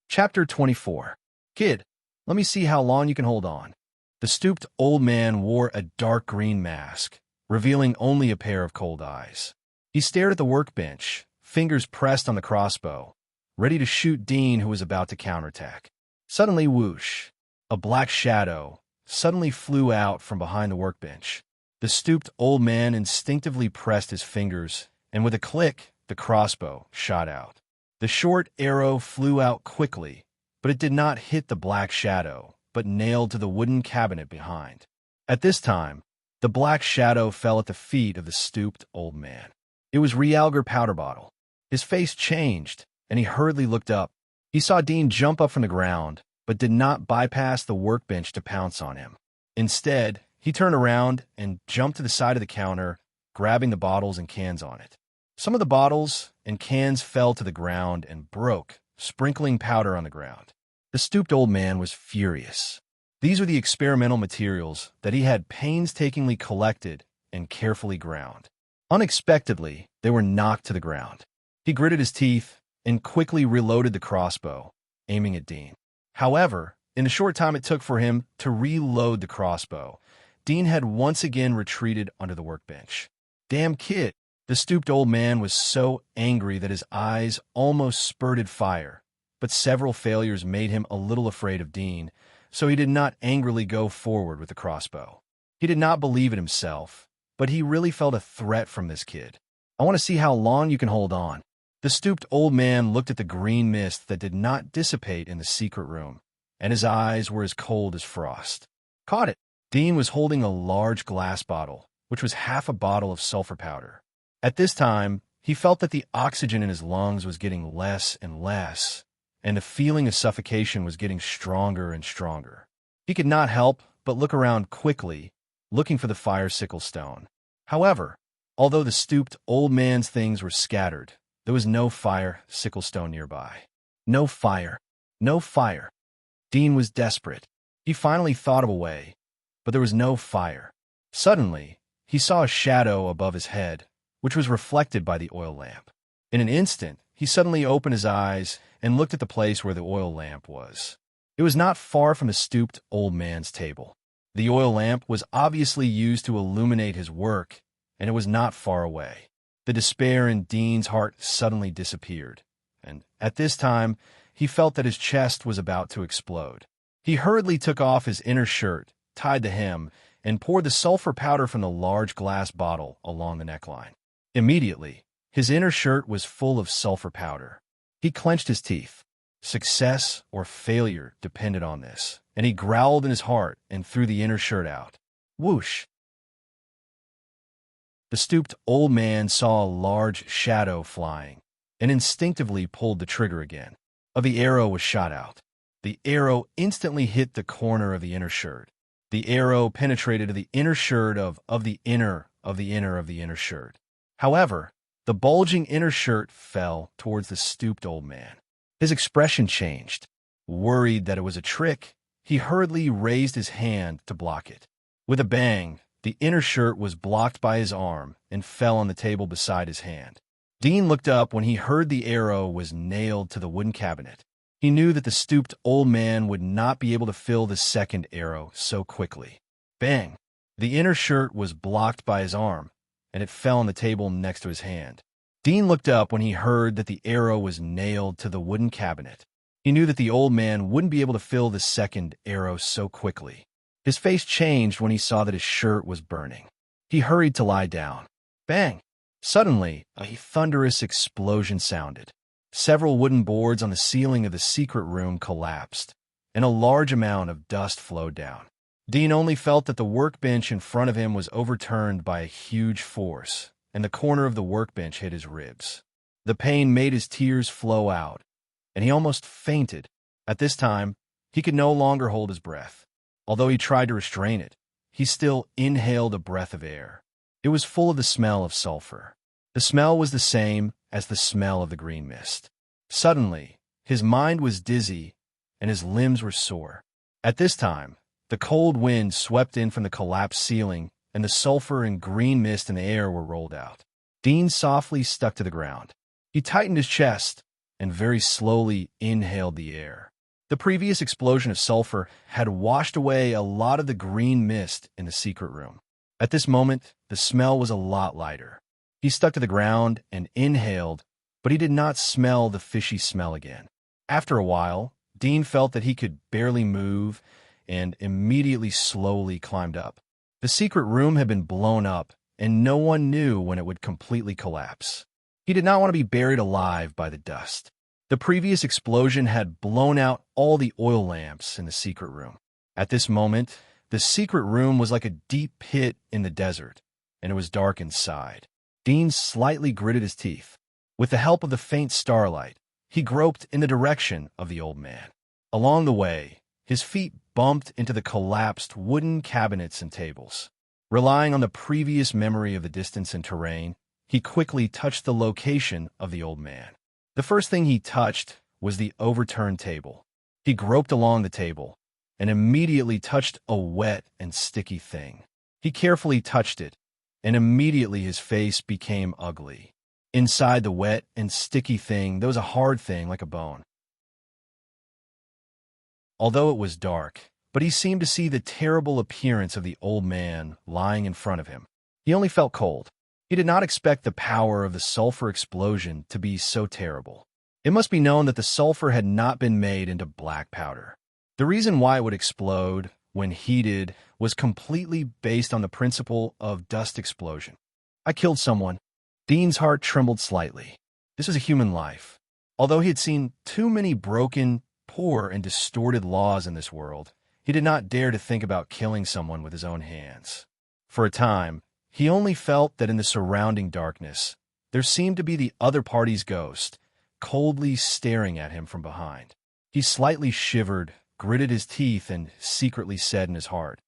Chapter 24. Kid, let me see how long you can hold on. The stooped old man wore a dark green mask, revealing only a pair of cold eyes. He stared at the workbench, fingers pressed on the crossbow, ready to shoot Dean, who was about to counterattack. Suddenly, whoosh, a black shadow suddenly flew out from behind the workbench. The stooped old man instinctively pressed his fingers, and with a click, the crossbow shot out. The short arrow flew out quickly, but it did not hit the black shadow, but nailed to the wooden cabinet behind. At this time, the black shadow fell at the feet of the stooped old man. It was Realgar Powder Bottle. His face changed, and he hurriedly looked up. He saw Dean jump up from the ground, but did not bypass the workbench to pounce on him. Instead, he turned around and jumped to the side of the counter, grabbing the bottles and cans on it. Some of the bottles and cans fell to the ground and broke, sprinkling powder on the ground. The stooped old man was furious. These were the experimental materials that he had painstakingly collected and carefully ground. Unexpectedly, they were knocked to the ground. He gritted his teeth and quickly reloaded the crossbow, aiming at Dean. However, in the short time it took for him to reload the crossbow, Dean had once again retreated under the workbench. Damn kid! The stooped old man was so angry that his eyes almost spurted fire, but several failures made him a little afraid of Dean, so he did not angrily go forward with the crossbow. He did not believe in himself, but he really felt a threat from this kid. I want to see how long you can hold on. The stooped old man looked at the green mist that did not dissipate in the secret room, and his eyes were as cold as frost. Caught it! Dean was holding a large glass bottle, which was half a bottle of sulfur powder. At this time, he felt that the oxygen in his lungs was getting less and less, and the feeling of suffocation was getting stronger and stronger. He could not help but look around quickly, looking for the fire sickle stone. However, although the stooped old man's things were scattered, there was no fire sickle stone nearby. No fire. No fire. Dean was desperate. He finally thought of a way, but there was no fire. Suddenly, he saw a shadow above his head, which was reflected by the oil lamp. In an instant, he suddenly opened his eyes and looked at the place where the oil lamp was. It was not far from the stooped old man's table. The oil lamp was obviously used to illuminate his work, and it was not far away. The despair in Dean's heart suddenly disappeared, and at this time, he felt that his chest was about to explode. He hurriedly took off his inner shirt, tied the hem, and poured the sulfur powder from the large glass bottle along the neckline. Immediately, his inner shirt was full of sulfur powder. He clenched his teeth. Success or failure depended on this, and he growled in his heart and threw the inner shirt out. Whoosh! The stooped old man saw a large shadow flying, and instinctively pulled the trigger again. The arrow was shot out. The arrow instantly hit the corner of the inner shirt. The arrow penetrated the inner shirt of the inner shirt. However, the bulging inner shirt fell towards the stooped old man. His expression changed. Worried that it was a trick, he hurriedly raised his hand to block it. With a bang, the inner shirt was blocked by his arm and fell on the table beside his hand. Dean looked up when he heard the arrow was nailed to the wooden cabinet. He knew that the stooped old man would not be able to fill the second arrow so quickly. Bang! The inner shirt was blocked by his arm, and it fell on the table next to his hand. Dean looked up when he heard that the arrow was nailed to the wooden cabinet. He knew that the old man wouldn't be able to fill the second arrow so quickly. His face changed when he saw that his shirt was burning. He hurried to lie down. Bang! Suddenly, a thunderous explosion sounded. Several wooden boards on the ceiling of the secret room collapsed, and a large amount of dust flowed down. Dean only felt that the workbench in front of him was overturned by a huge force, and the corner of the workbench hit his ribs. The pain made his tears flow out, and he almost fainted. At this time, he could no longer hold his breath. Although he tried to restrain it, he still inhaled a breath of air. It was full of the smell of sulfur. The smell was the same as the smell of the green mist. Suddenly, his mind was dizzy, and his limbs were sore. At this time, the cold wind swept in from the collapsed ceiling, and the sulfur and green mist in the air were rolled out. Dean softly stuck to the ground. He tightened his chest and very slowly inhaled the air. The previous explosion of sulfur had washed away a lot of the green mist in the secret room. At this moment, the smell was a lot lighter. He stuck to the ground and inhaled, but he did not smell the fishy smell again. After a while, Dean felt that he could barely move and immediately slowly climbed up. The secret room had been blown up, and no one knew when it would completely collapse. He did not want to be buried alive by the dust. The previous explosion had blown out all the oil lamps in the secret room. At this moment, the secret room was like a deep pit in the desert, and it was dark inside. Dean slightly gritted his teeth. With the help of the faint starlight, he groped in the direction of the old man. Along the way, his feet bumped into the collapsed wooden cabinets and tables. Relying on the previous memory of the distance and terrain, he quickly touched the location of the old man. The first thing he touched was the overturned table. He groped along the table and immediately touched a wet and sticky thing. He carefully touched it, and immediately his face became ugly. Inside the wet and sticky thing, there was a hard thing like a bone. Although it was dark, but he seemed to see the terrible appearance of the old man lying in front of him. He only felt cold. He did not expect the power of the sulfur explosion to be so terrible. It must be known that the sulfur had not been made into black powder. The reason why it would explode when heated was completely based on the principle of dust explosion. I killed someone. Dean's heart trembled slightly. This was a human life. Although he had seen too many broken, poor, and distorted laws in this world, he did not dare to think about killing someone with his own hands. For a time, he only felt that in the surrounding darkness, there seemed to be the other party's ghost, coldly staring at him from behind. He slightly shivered, gritted his teeth, and secretly said in his heart,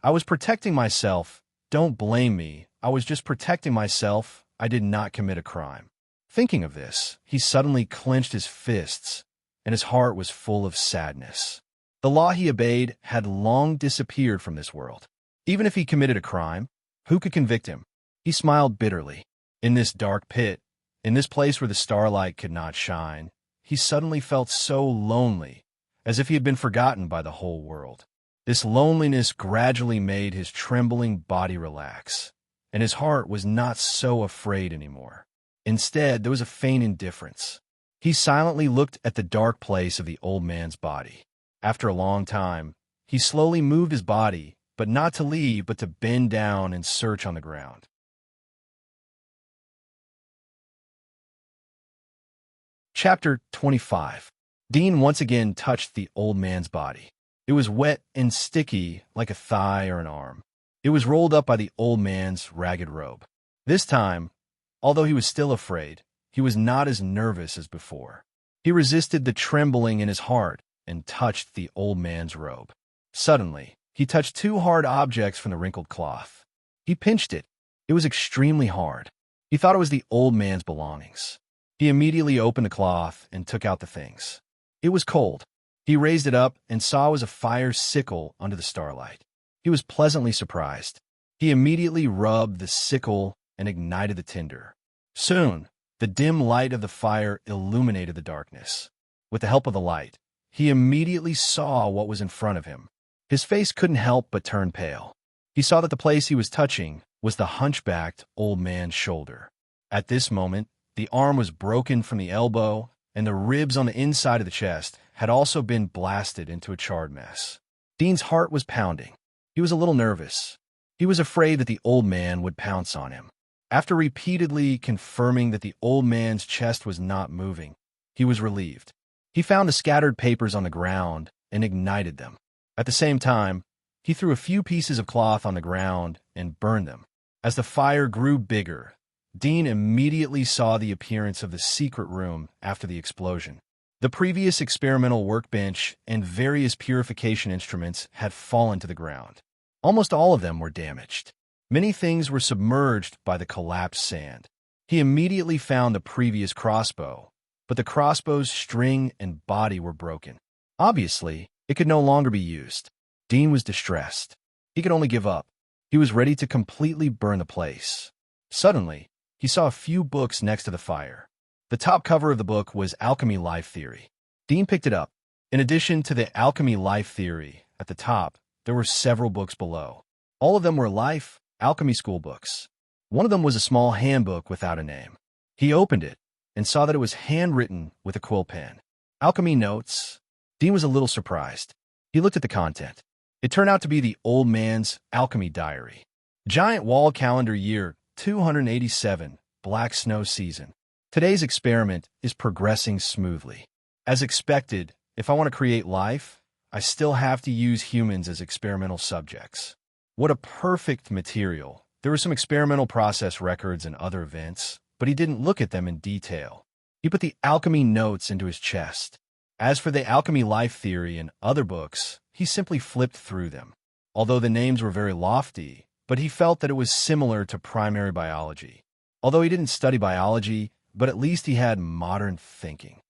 "I was protecting myself. Don't blame me. I was just protecting myself. I did not commit a crime." Thinking of this, he suddenly clenched his fists, and his heart was full of sadness. The law he obeyed had long disappeared from this world. Even if he committed a crime, who could convict him? He smiled bitterly. In this dark pit, in this place where the starlight could not shine, he suddenly felt so lonely, as if he had been forgotten by the whole world. This loneliness gradually made his trembling body relax, and his heart was not so afraid anymore. Instead, there was a faint indifference. He silently looked at the dark place of the old man's body. After a long time, he slowly moved his body, but not to leave, but to bend down and search on the ground. Chapter 25. Dean once again touched the old man's body. It was wet and sticky like a thigh or an arm. It was rolled up by the old man's ragged robe. This time, although he was still afraid, he was not as nervous as before. He resisted the trembling in his heart and touched the old man's robe. Suddenly, he touched two hard objects from the wrinkled cloth. He pinched it. It was extremely hard. He thought it was the old man's belongings. He immediately opened the cloth and took out the things. It was cold. He raised it up and saw it was a fire sickle under the starlight. He was pleasantly surprised. He immediately rubbed the sickle and ignited the tinder. Soon, the dim light of the fire illuminated the darkness. With the help of the light, he immediately saw what was in front of him. His face couldn't help but turn pale. He saw that the place he was touching was the hunchbacked old man's shoulder. At this moment, the arm was broken from the elbow, and the ribs on the inside of the chest had also been blasted into a charred mess. Dean's heart was pounding. He was a little nervous. He was afraid that the old man would pounce on him. After repeatedly confirming that the old man's chest was not moving, he was relieved. He found the scattered papers on the ground and ignited them. At the same time, he threw a few pieces of cloth on the ground and burned them. As the fire grew bigger, Dean immediately saw the appearance of the secret room after the explosion. The previous experimental workbench and various purification instruments had fallen to the ground. Almost all of them were damaged. Many things were submerged by the collapsed sand. He immediately found the previous crossbow, but the crossbow's string and body were broken. Obviously, it could no longer be used. Dean was distressed. He could only give up. He was ready to completely burn the place. Suddenly, he saw a few books next to the fire. The top cover of the book was Alchemy Life Theory. Dean picked it up. In addition to the Alchemy Life Theory at the top, there were several books below. All of them were life, alchemy school books. One of them was a small handbook without a name. He opened it and saw that it was handwritten with a quill pen. Alchemy Notes. Dean was a little surprised. He looked at the content. It turned out to be the old man's alchemy diary. Giant wall calendar year 287, black snow season. Today's experiment is progressing smoothly. As expected, if I want to create life, I still have to use humans as experimental subjects. What a perfect material. There were some experimental process records and other events, but he didn't look at them in detail. He put the alchemy notes into his chest. As for the alchemy life theory and other books, he simply flipped through them. Although the names were very lofty, but he felt that it was similar to primary biology. Although he didn't study biology, but at least he had modern thinking.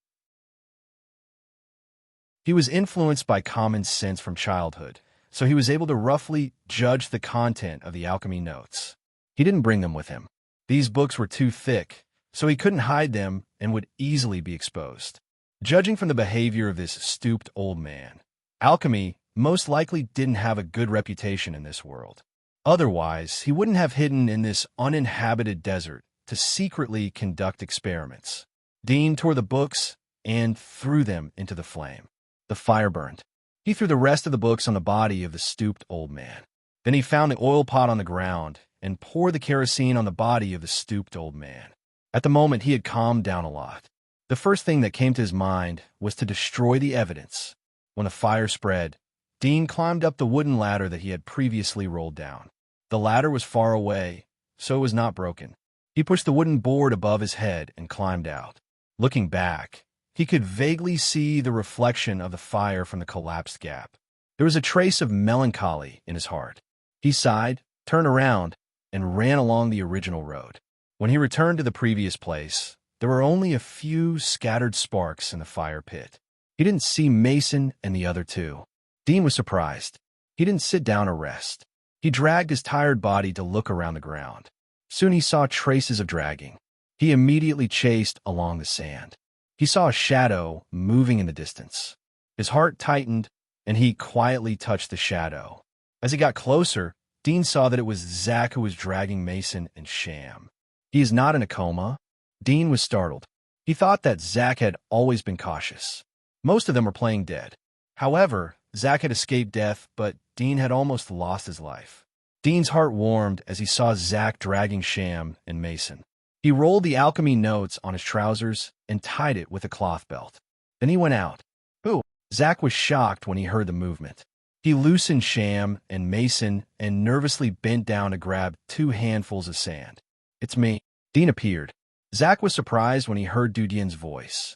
He was influenced by common sense from childhood, so he was able to roughly judge the content of the alchemy notes. He didn't bring them with him. These books were too thick, so he couldn't hide them and would easily be exposed. Judging from the behavior of this stooped old man, alchemy most likely didn't have a good reputation in this world. Otherwise, he wouldn't have hidden in this uninhabited desert to secretly conduct experiments. Dean tore the books and threw them into the flame. The fire burned. He threw the rest of the books on the body of the stooped old man. Then he found the oil pot on the ground and poured the kerosene on the body of the stooped old man. At the moment, he had calmed down a lot. The first thing that came to his mind was to destroy the evidence. When the fire spread, Dean climbed up the wooden ladder that he had previously rolled down. The ladder was far away, so it was not broken. He pushed the wooden board above his head and climbed out. Looking back, he could vaguely see the reflection of the fire from the collapsed gap. There was a trace of melancholy in his heart. He sighed, turned around, and ran along the original road. When he returned to the previous place, there were only a few scattered sparks in the fire pit. He didn't see Mason and the other two. Dean was surprised. He didn't sit down or rest. He dragged his tired body to look around the ground. Soon he saw traces of dragging. He immediately chased along the sand. He saw a shadow moving in the distance. His heart tightened, and he quietly touched the shadow. As he got closer, Dean saw that it was Zach who was dragging Mason and Sham. He is not in a coma. Dean was startled. He thought that Zach had always been cautious. Most of them were playing dead. However, Zach had escaped death, but Dean had almost lost his life. Dean's heart warmed as he saw Zach dragging Sham and Mason. He rolled the alchemy notes on his trousers and tied it with a cloth belt. Then he went out. Ooh! Zach was shocked when he heard the movement. He loosened Sham and Mason and nervously bent down to grab 2 handfuls of sand. It's me. Dean appeared. Zach was surprised when he heard Dudian's voice.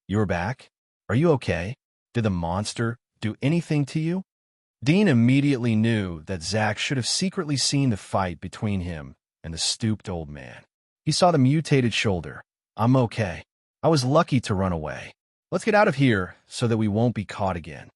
You're back? Are you okay? Did the monster do anything to you? Dean immediately knew that Zach should have secretly seen the fight between him and the stooped old man. He saw the mutated shoulder. I'm okay. I was lucky to run away. Let's get out of here so that we won't be caught again.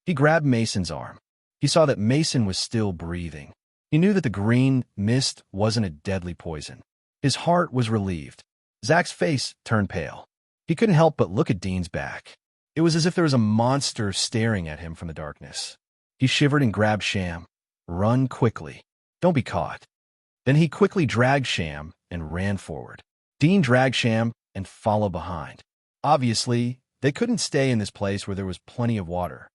He grabbed Mason's arm. He saw that Mason was still breathing. He knew that the green mist wasn't a deadly poison. His heart was relieved. Zach's face turned pale. He couldn't help but look at Dean's back. It was as if there was a monster staring at him from the darkness. He shivered and grabbed Sham. Run quickly. Don't be caught. Then he quickly dragged Sham and ran forward. Dean dragged Sham and followed behind. Obviously, they couldn't stay in this place where there was plenty of water.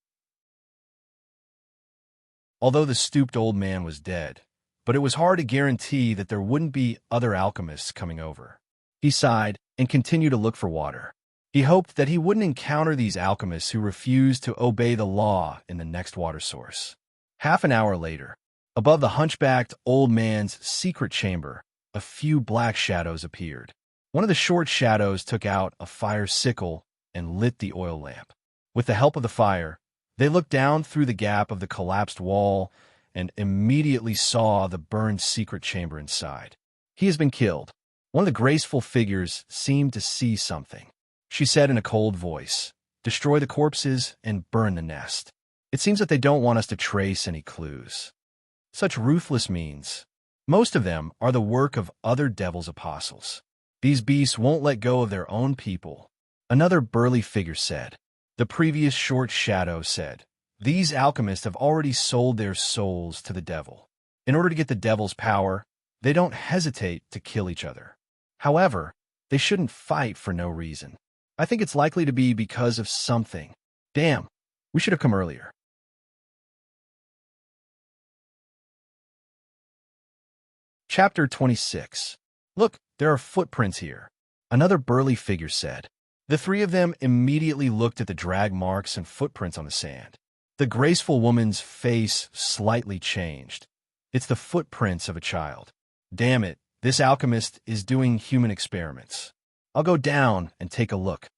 Although the stooped old man was dead, but it was hard to guarantee that there wouldn't be other alchemists coming over. He sighed and continued to look for water. He hoped that he wouldn't encounter these alchemists who refused to obey the law in the next water source. Half an hour later, above the hunchbacked old man's secret chamber, a few black shadows appeared. One of the short shadows took out a fire sickle and lit the oil lamp. With the help of the fire, they looked down through the gap of the collapsed wall and immediately saw the burned secret chamber inside. He has been killed. One of the graceful figures seemed to see something. She said in a cold voice, destroy the corpses and burn the nest. It seems that they don't want us to trace any clues. Such ruthless means. Most of them are the work of other devil's apostles. These beasts won't let go of their own people. Another burly figure said. The previous short shadow said, these alchemists have already sold their souls to the devil. In order to get the devil's power, they don't hesitate to kill each other. However, they shouldn't fight for no reason. I think it's likely to be because of something. Damn, we should have come earlier. Chapter 26. Look, there are footprints here. Another burly figure said. The three of them immediately looked at the drag marks and footprints on the sand. The graceful woman's face slightly changed. It's the footprints of a child. Damn it, this alchemist is doing human experiments. I'll go down and take a look.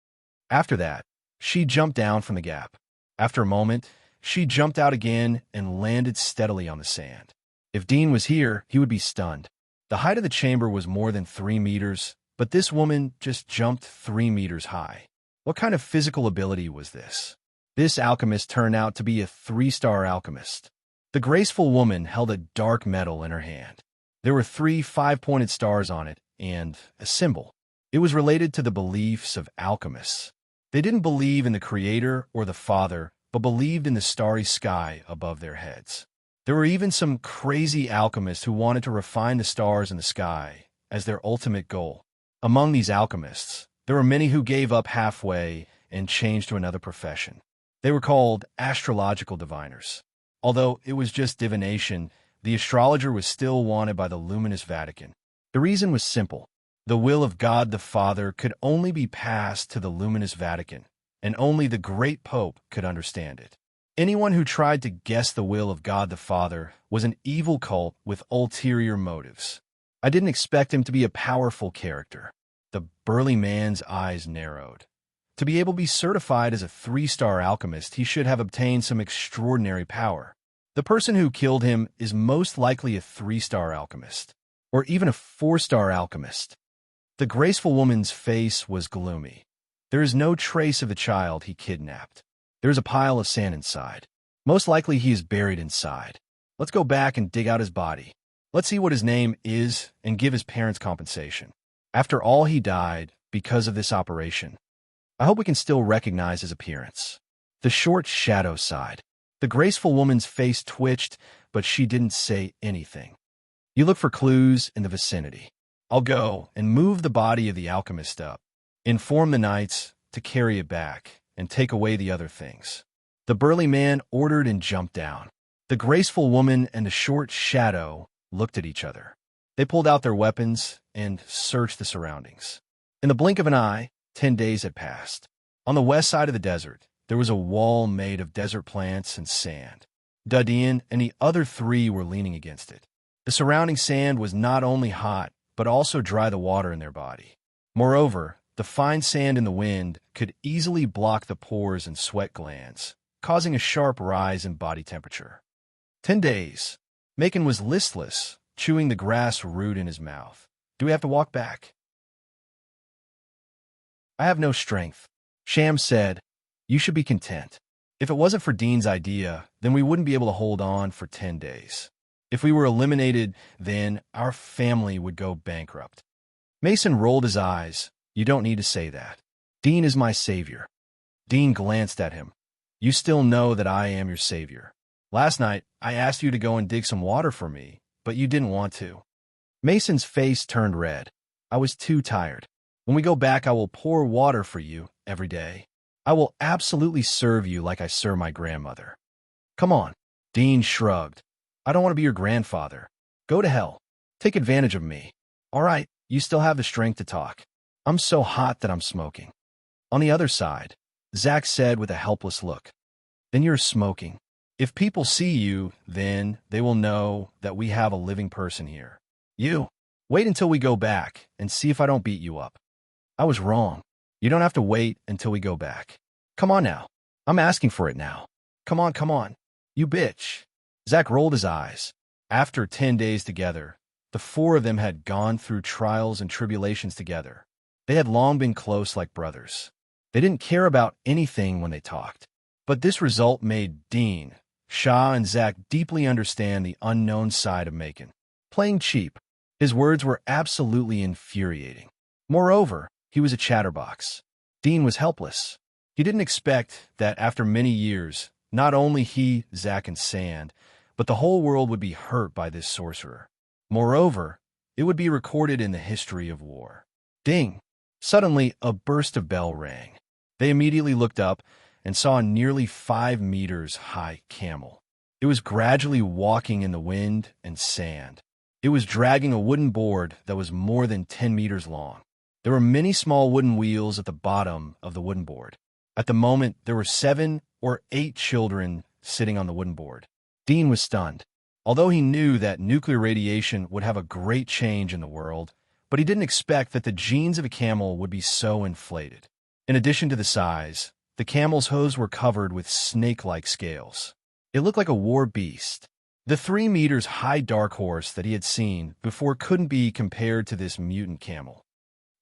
After that, she jumped down from the gap. After a moment, she jumped out again and landed steadily on the sand. If Dean was here, he would be stunned. The height of the chamber was more than 3 meters, but this woman just jumped 3 meters high. What kind of physical ability was this? This alchemist turned out to be a 3-star alchemist. The graceful woman held a dark metal in her hand. There were 3 5-pointed stars on it and a symbol. It was related to the beliefs of alchemists. They didn't believe in the Creator or the Father, but believed in the starry sky above their heads. There were even some crazy alchemists who wanted to refine the stars in the sky as their ultimate goal. Among these alchemists, there were many who gave up halfway and changed to another profession. They were called astrological diviners. Although it was just divination, the astrologer was still wanted by the luminous Vatican. The reason was simple. The will of God the Father could only be passed to the luminous Vatican, and only the great Pope could understand it. Anyone who tried to guess the will of God the Father was an evil cult with ulterior motives. I didn't expect him to be a powerful character. The burly man's eyes narrowed. To be able to be certified as a 3-star alchemist, he should have obtained some extraordinary power. The person who killed him is most likely a 3-star alchemist, or even a 4-star alchemist. The graceful woman's face was gloomy. There is no trace of the child he kidnapped. There is a pile of sand inside. Most likely he is buried inside. Let's go back and dig out his body. Let's see what his name is and give his parents compensation. After all, he died because of this operation. I hope we can still recognize his appearance. The short shadow sighed. The graceful woman's face twitched, but she didn't say anything. You look for clues in the vicinity. I'll go and move the body of the alchemist up. Inform the knights to carry it back and take away the other things. The burly man ordered and jumped down. The graceful woman and the short shadow looked at each other. They pulled out their weapons and searched the surroundings. In the blink of an eye, 10 days had passed. On the west side of the desert, there was a wall made of desert plants and sand. Dudeen and the other 3 were leaning against it. The surrounding sand was not only hot, but also dry the water in their body. Moreover, the fine sand in the wind could easily block the pores and sweat glands, causing a sharp rise in body temperature. 10 days. Macon was listless, chewing the grass root in his mouth. Do we have to walk back? I have no strength. Sham said, you should be content. If it wasn't for Dean's idea, then we wouldn't be able to hold on for 10 days. If we were eliminated, then our family would go bankrupt. Mason rolled his eyes. You don't need to say that. Dean is my savior. Dean glanced at him. You still know that I am your savior. Last night, I asked you to go and dig some water for me, but you didn't want to. Mason's face turned red. I was too tired. When we go back, I will pour water for you every day. I will absolutely serve you like I serve my grandmother. Come on. Dean shrugged. I don't want to be your grandfather. Go to hell. Take advantage of me. All right, you still have the strength to talk. I'm so hot that I'm smoking. On the other side, Zach said with a helpless look. Then you're smoking. If people see you, then they will know that we have a living person here. You. Wait until we go back and see if I don't beat you up. I was wrong. You don't have to wait until we go back. Come on now. I'm asking for it now. Come on, come on. You bitch. Zach rolled his eyes. After 10 days together, the 4 of them had gone through trials and tribulations together. They had long been close like brothers. They didn't care about anything when they talked. But this result made Dean, Shah, and Zach deeply understand the unknown side of Macon. playing cheap. His words were absolutely infuriating. Moreover, he was a chatterbox. Dean was helpless. He didn't expect that after many years, not only he, Zack, and Sand, but the whole world would be hurt by this sorcerer. Moreover, it would be recorded in the history of war. Ding! Suddenly, a burst of bell rang. They immediately looked up and saw a nearly 5 meters high camel. It was gradually walking in the wind and sand. It was dragging a wooden board that was more than 10 meters long. There were many small wooden wheels at the bottom of the wooden board. At the moment, there were 7 or 8 children sitting on the wooden board. Dean was stunned. Although he knew that nuclear radiation would have a great change in the world, but he didn't expect that the genes of a camel would be so inflated. In addition to the size, the camel's hooves were covered with snake-like scales. It looked like a war beast. The 3 meters high dark horse that he had seen before couldn't be compared to this mutant camel.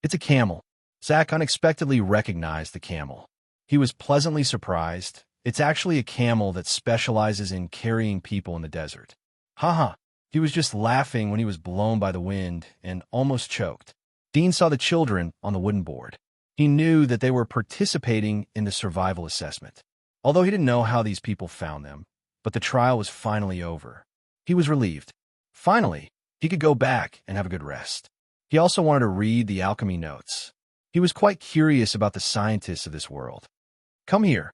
It's a camel. Zack unexpectedly recognized the camel. He was pleasantly surprised. It's actually a camel that specializes in carrying people in the desert. Haha. He was just laughing when he was blown by the wind and almost choked. Dean saw the children on the wooden board. He knew that they were participating in the survival assessment. Although he didn't know how these people found them, but the trial was finally over. He was relieved. Finally, he could go back and have a good rest. He also wanted to read the alchemy notes. He was quite curious about the scientists of this world. Come here.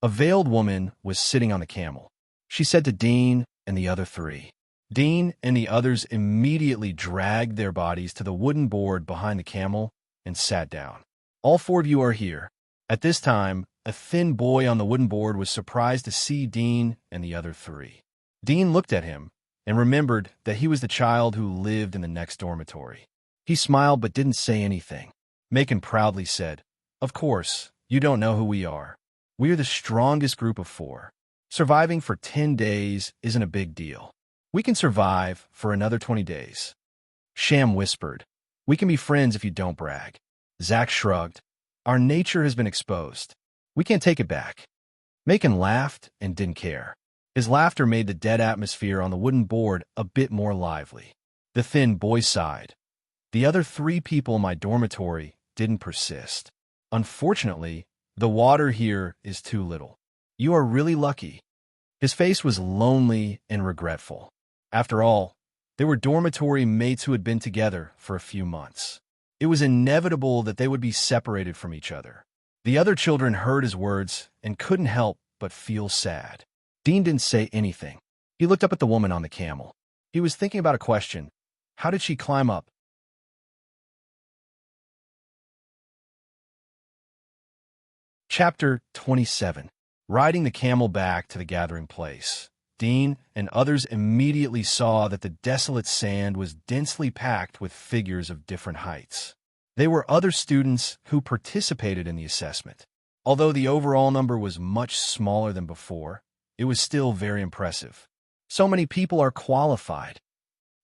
A veiled woman was sitting on the camel. She said to Dean and the other 3. Dean and the others immediately dragged their bodies to the wooden board behind the camel and sat down. All 4 of you are here. At this time, a thin boy on the wooden board was surprised to see Dean and the other 3. Dean looked at him and remembered that he was the child who lived in the next dormitory. He smiled but didn't say anything. Macon proudly said, "Of course, you don't know who we are. We are the strongest group of 4. Surviving for 10 days isn't a big deal. We can survive for another 20 days. Sham whispered, "We can be friends if you don't brag." Zack shrugged. "Our nature has been exposed. We can't take it back." Macon laughed and didn't care. His laughter made the dead atmosphere on the wooden board a bit more lively. The thin boy sighed. "The other 3 people in my dormitory didn't persist. Unfortunately, the water here is too little. You are really lucky." His face was lonely and regretful. After all, they were dormitory mates who had been together for a few months. It was inevitable that they would be separated from each other. The other children heard his words and couldn't help but feel sad. Dean didn't say anything. He looked up at the woman on the camel. He was thinking about a question. How did she climb up? Chapter 27. Riding the camel back to the gathering place. Dean and others immediately saw that the desolate sand was densely packed with figures of different heights. They were other students who participated in the assessment. Although the overall number was much smaller than before, it was still very impressive. So many people are qualified.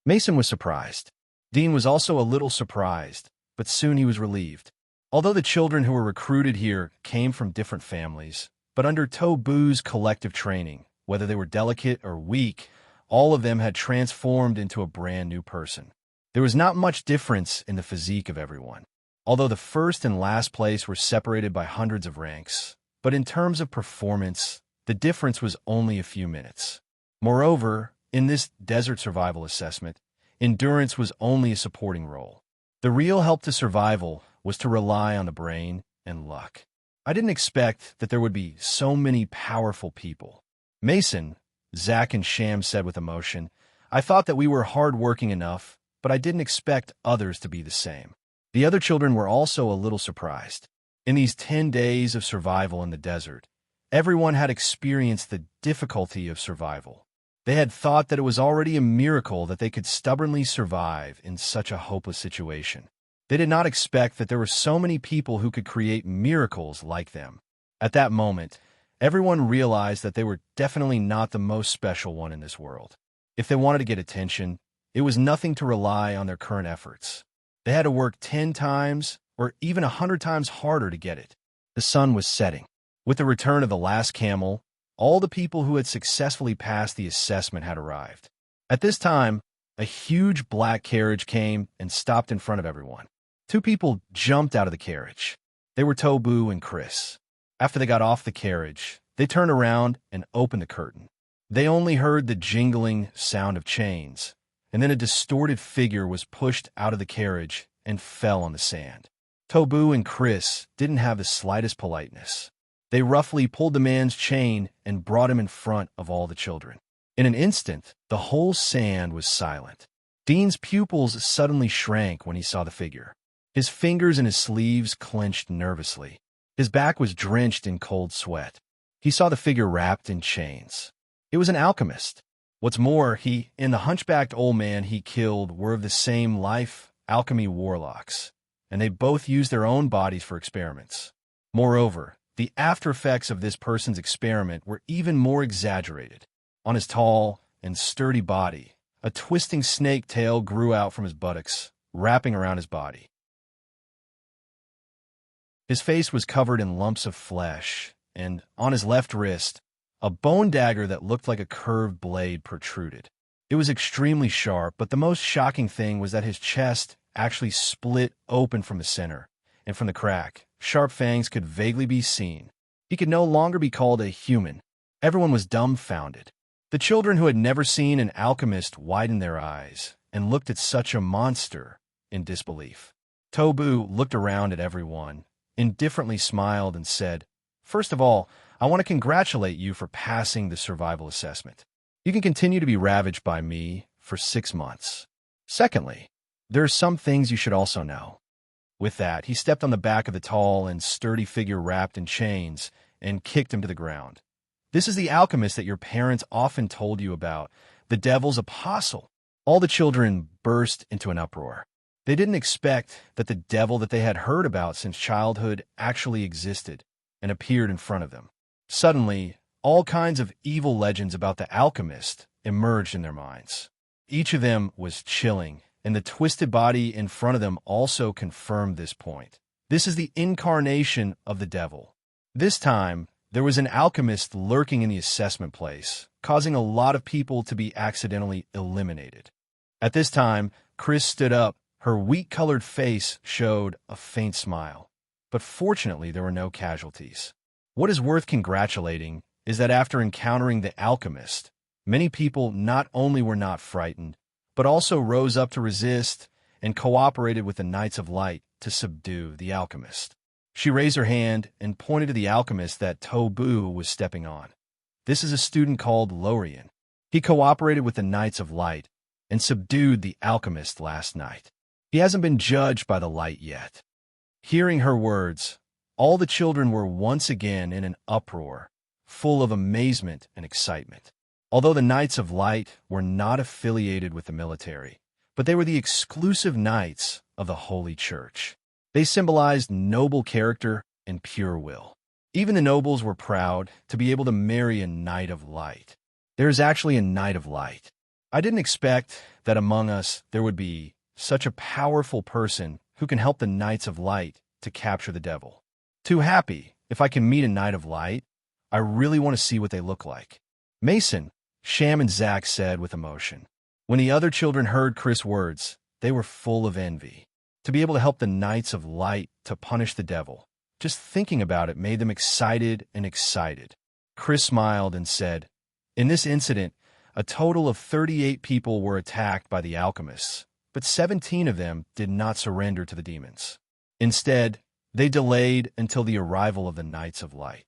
Mason was surprised. Dean was also a little surprised, but soon he was relieved. Although the children who were recruited here came from different families, but under Tobu's collective training, whether they were delicate or weak, all of them had transformed into a brand new person. There was not much difference in the physique of everyone. Although the first and last place were separated by hundreds of ranks, but in terms of performance, the difference was only a few minutes. Moreover, in this desert survival assessment, endurance was only a supporting role. The real help to survival was to rely on the brain and luck. I didn't expect that there would be so many powerful people. Mason, Zack and Sham said with emotion, "I thought that we were hard-working enough, but I didn't expect others to be the same." The other children were also a little surprised. In these 10 days of survival in the desert, everyone had experienced the difficulty of survival. They had thought that it was already a miracle that they could stubbornly survive in such a hopeless situation. They did not expect that there were so many people who could create miracles like them. At that moment, everyone realized that they were definitely not the most special one in this world. If they wanted to get attention, it was nothing to rely on their current efforts. They had to work 10 times or even 100 times harder to get it. The sun was setting. With the return of the last camel, all the people who had successfully passed the assessment had arrived. At this time, a huge black carriage came and stopped in front of everyone. Two people jumped out of the carriage. They were Tobu and Chris. After they got off the carriage, they turned around and opened the curtain. They only heard the jingling sound of chains, and then a distorted figure was pushed out of the carriage and fell on the sand. Tobu and Chris didn't have the slightest politeness. They roughly pulled the man's chain and brought him in front of all the children. In an instant, the whole sand was silent. Dean's pupils suddenly shrank when he saw the figure. His fingers and his sleeves clenched nervously. His back was drenched in cold sweat. He saw the figure wrapped in chains. It was an alchemist. What's more, he and the hunchbacked old man he killed were of the same life alchemy warlocks, and they both used their own bodies for experiments. Moreover, the after effects of this person's experiment were even more exaggerated. On his tall and sturdy body, a twisting snake tail grew out from his buttocks, wrapping around his body. His face was covered in lumps of flesh, and on his left wrist, a bone dagger that looked like a curved blade protruded. It was extremely sharp, but the most shocking thing was that his chest actually split open from the center, and from the crack, sharp fangs could vaguely be seen. He could no longer be called a human. Everyone was dumbfounded. The children who had never seen an alchemist widened their eyes and looked at such a monster in disbelief. Tobu looked around at everyone, indifferently smiled and said, "First of all, I want to congratulate you for passing the survival assessment. You can continue to be ravaged by me for 6 months. Secondly, there are some things you should also know." With that, he stepped on the back of the tall and sturdy figure wrapped in chains and kicked him to the ground. "This is the alchemist that your parents often told you about, the devil's apostle." All the children burst into an uproar. They didn't expect that the devil that they had heard about since childhood actually existed and appeared in front of them. Suddenly, all kinds of evil legends about the alchemist emerged in their minds. Each of them was chilling, and the twisted body in front of them also confirmed this point. This is the incarnation of the devil. This time, there was an alchemist lurking in the assessment place, causing a lot of people to be accidentally eliminated. At this time, Chris stood up. Her wheat-colored face showed a faint smile, but fortunately there were no casualties. What is worth congratulating is that after encountering the alchemist, many people not only were not frightened, but also rose up to resist and cooperated with the Knights of Light to subdue the alchemist. She raised her hand and pointed to the alchemist that Tobu was stepping on. "This is a student called Lorian. He cooperated with the Knights of Light and subdued the alchemist last night. He hasn't been judged by the light yet." Hearing her words, all the children were once again in an uproar, full of amazement and excitement. Although the Knights of Light were not affiliated with the military, but they were the exclusive knights of the Holy Church. They symbolized noble character and pure will. Even the nobles were proud to be able to marry a Knight of Light. There is actually a Knight of Light. I didn't expect that among us there would be such a powerful person who can help the Knights of Light to capture the devil. Too happy if I can meet a Knight of Light. I really want to see what they look like. "Mason," Sham and Zach said with emotion. When the other children heard Chris' words, they were full of envy. To be able to help the Knights of Light to punish the devil, just thinking about it made them excited and excited. Chris smiled and said, "In this incident, a total of 38 people were attacked by the alchemists, but 17 of them did not surrender to the demons. Instead, they delayed until the arrival of the Knights of Light.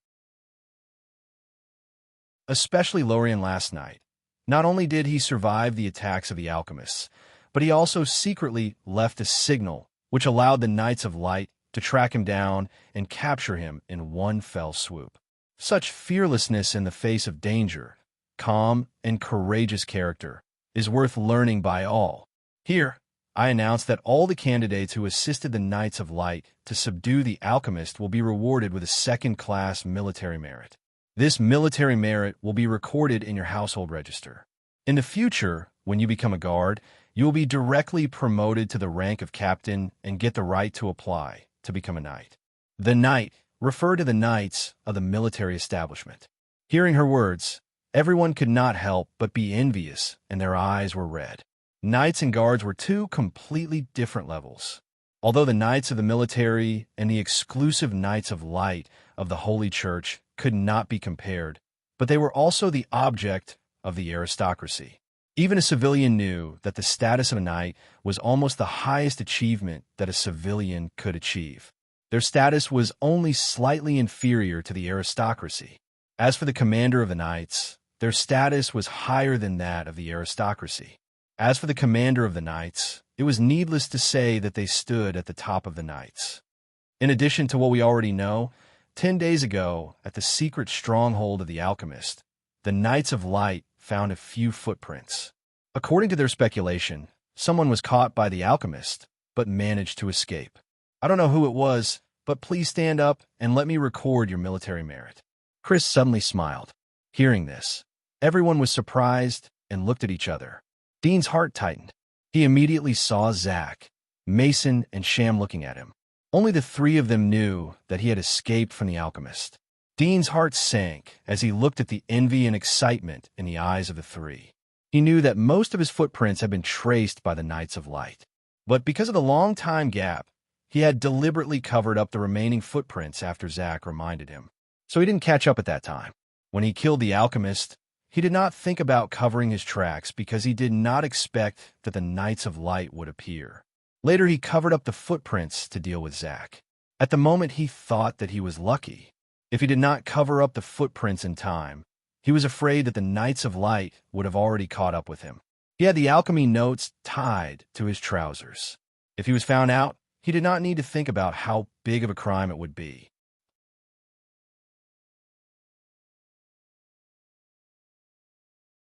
Especially Lorian last night. Not only did he survive the attacks of the alchemists, but he also secretly left a signal which allowed the Knights of Light to track him down and capture him in one fell swoop. Such fearlessness in the face of danger, calm and courageous character, is worth learning by all. Here, I announce that all the candidates who assisted the Knights of Light to subdue the alchemist will be rewarded with a second-class military merit. This military merit will be recorded in your household register. In the future, when you become a guard, you will be directly promoted to the rank of captain and get the right to apply to become a knight. The knight refer to the knights of the military establishment. Hearing her words, everyone could not help but be envious, and their eyes were red. Knights and guards were two completely different levels. Although the knights of the military and the exclusive knights of light of the Holy Church could not be compared, but they were also the object of the aristocracy. Even a civilian knew that the status of a knight was almost the highest achievement that a civilian could achieve. Their status was only slightly inferior to the aristocracy. As for the commander of the knights, their status was higher than that of the aristocracy. As for the commander of the knights, it was needless to say that they stood at the top of the knights. In addition to what we already know, 10 days ago, at the secret stronghold of the alchemist, the Knights of Light found a few footprints. According to their speculation, someone was caught by the alchemist, but managed to escape. I don't know who it was, but please stand up and let me record your military merit. Chris suddenly smiled. Hearing this, everyone was surprised and looked at each other. Dean's heart tightened. He immediately saw Zach, Mason, and Sham looking at him. Only the three of them knew that he had escaped from the alchemist. Dean's heart sank as he looked at the envy and excitement in the eyes of the three. He knew that most of his footprints had been traced by the Knights of Light. But because of the long time gap, he had deliberately covered up the remaining footprints after Zach reminded him. So he didn't catch up at that time. When he killed the alchemist, he did not think about covering his tracks because he did not expect that the Knights of Light would appear. Later, he covered up the footprints to deal with Zach. At the moment, he thought that he was lucky. If he did not cover up the footprints in time, he was afraid that the Knights of Light would have already caught up with him. He had the alchemy notes tied to his trousers. If he was found out, he did not need to think about how big of a crime it would be.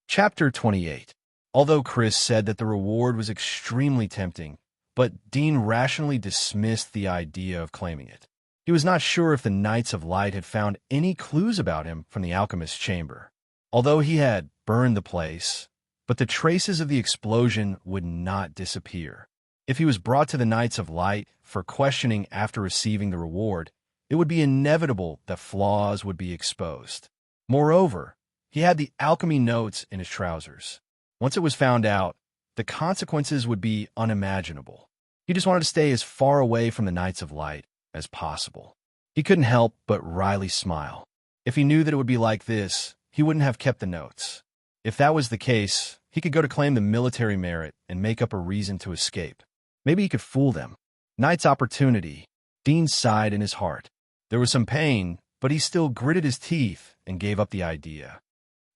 Chapter 28. Although Chris said that the reward was extremely tempting, but Dean rationally dismissed the idea of claiming it. He was not sure if the Knights of Light had found any clues about him from the alchemist's chamber. Although he had burned the place, but the traces of the explosion would not disappear. If he was brought to the Knights of Light for questioning after receiving the reward, it would be inevitable that flaws would be exposed. Moreover, he had the alchemy notes in his trousers. Once it was found out, the consequences would be unimaginable. He just wanted to stay as far away from the Knights of Light as possible. He couldn't help but wryly smile. If he knew that it would be like this, he wouldn't have kept the notes. If that was the case, he could go to claim the military merit and make up a reason to escape. Maybe he could fool them. Knight's opportunity. Dean sighed in his heart. There was some pain, but he still gritted his teeth and gave up the idea.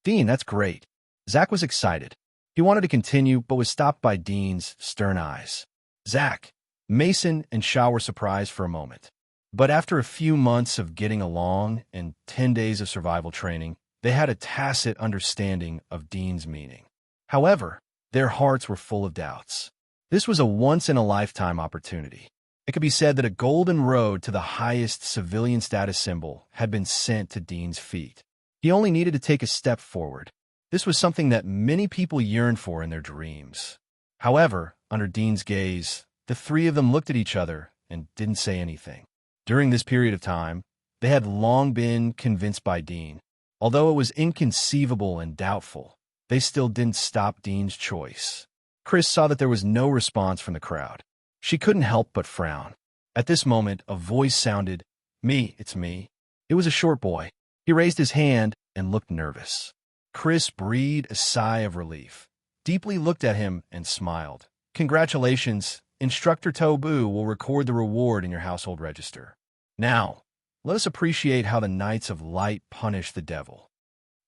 Dean, that's great. Zach was excited. He wanted to continue, but was stopped by Dean's stern eyes. Zach, Mason, and Shaw were surprised for a moment. But after a few months of getting along and 10 days of survival training, they had a tacit understanding of Dean's meaning. However, their hearts were full of doubts. This was a once-in-a-lifetime opportunity. It could be said that a golden road to the highest civilian status symbol had been sent to Dean's feet. He only needed to take a step forward. This was something that many people yearned for in their dreams. However, under Dean's gaze, the three of them looked at each other and didn't say anything. During this period of time, they had long been convinced by Dean. Although it was inconceivable and doubtful, they still didn't stop Dean's choice. Chris saw that there was no response from the crowd. She couldn't help but frown. At this moment, a voice sounded, "Me, it's me." It was a short boy. He raised his hand and looked nervous. Chris breathed a sigh of relief, deeply looked at him, and smiled. "Congratulations. Instructor Tobu will record the reward in your household register. Now, let us appreciate how the Knights of Light punish the devil."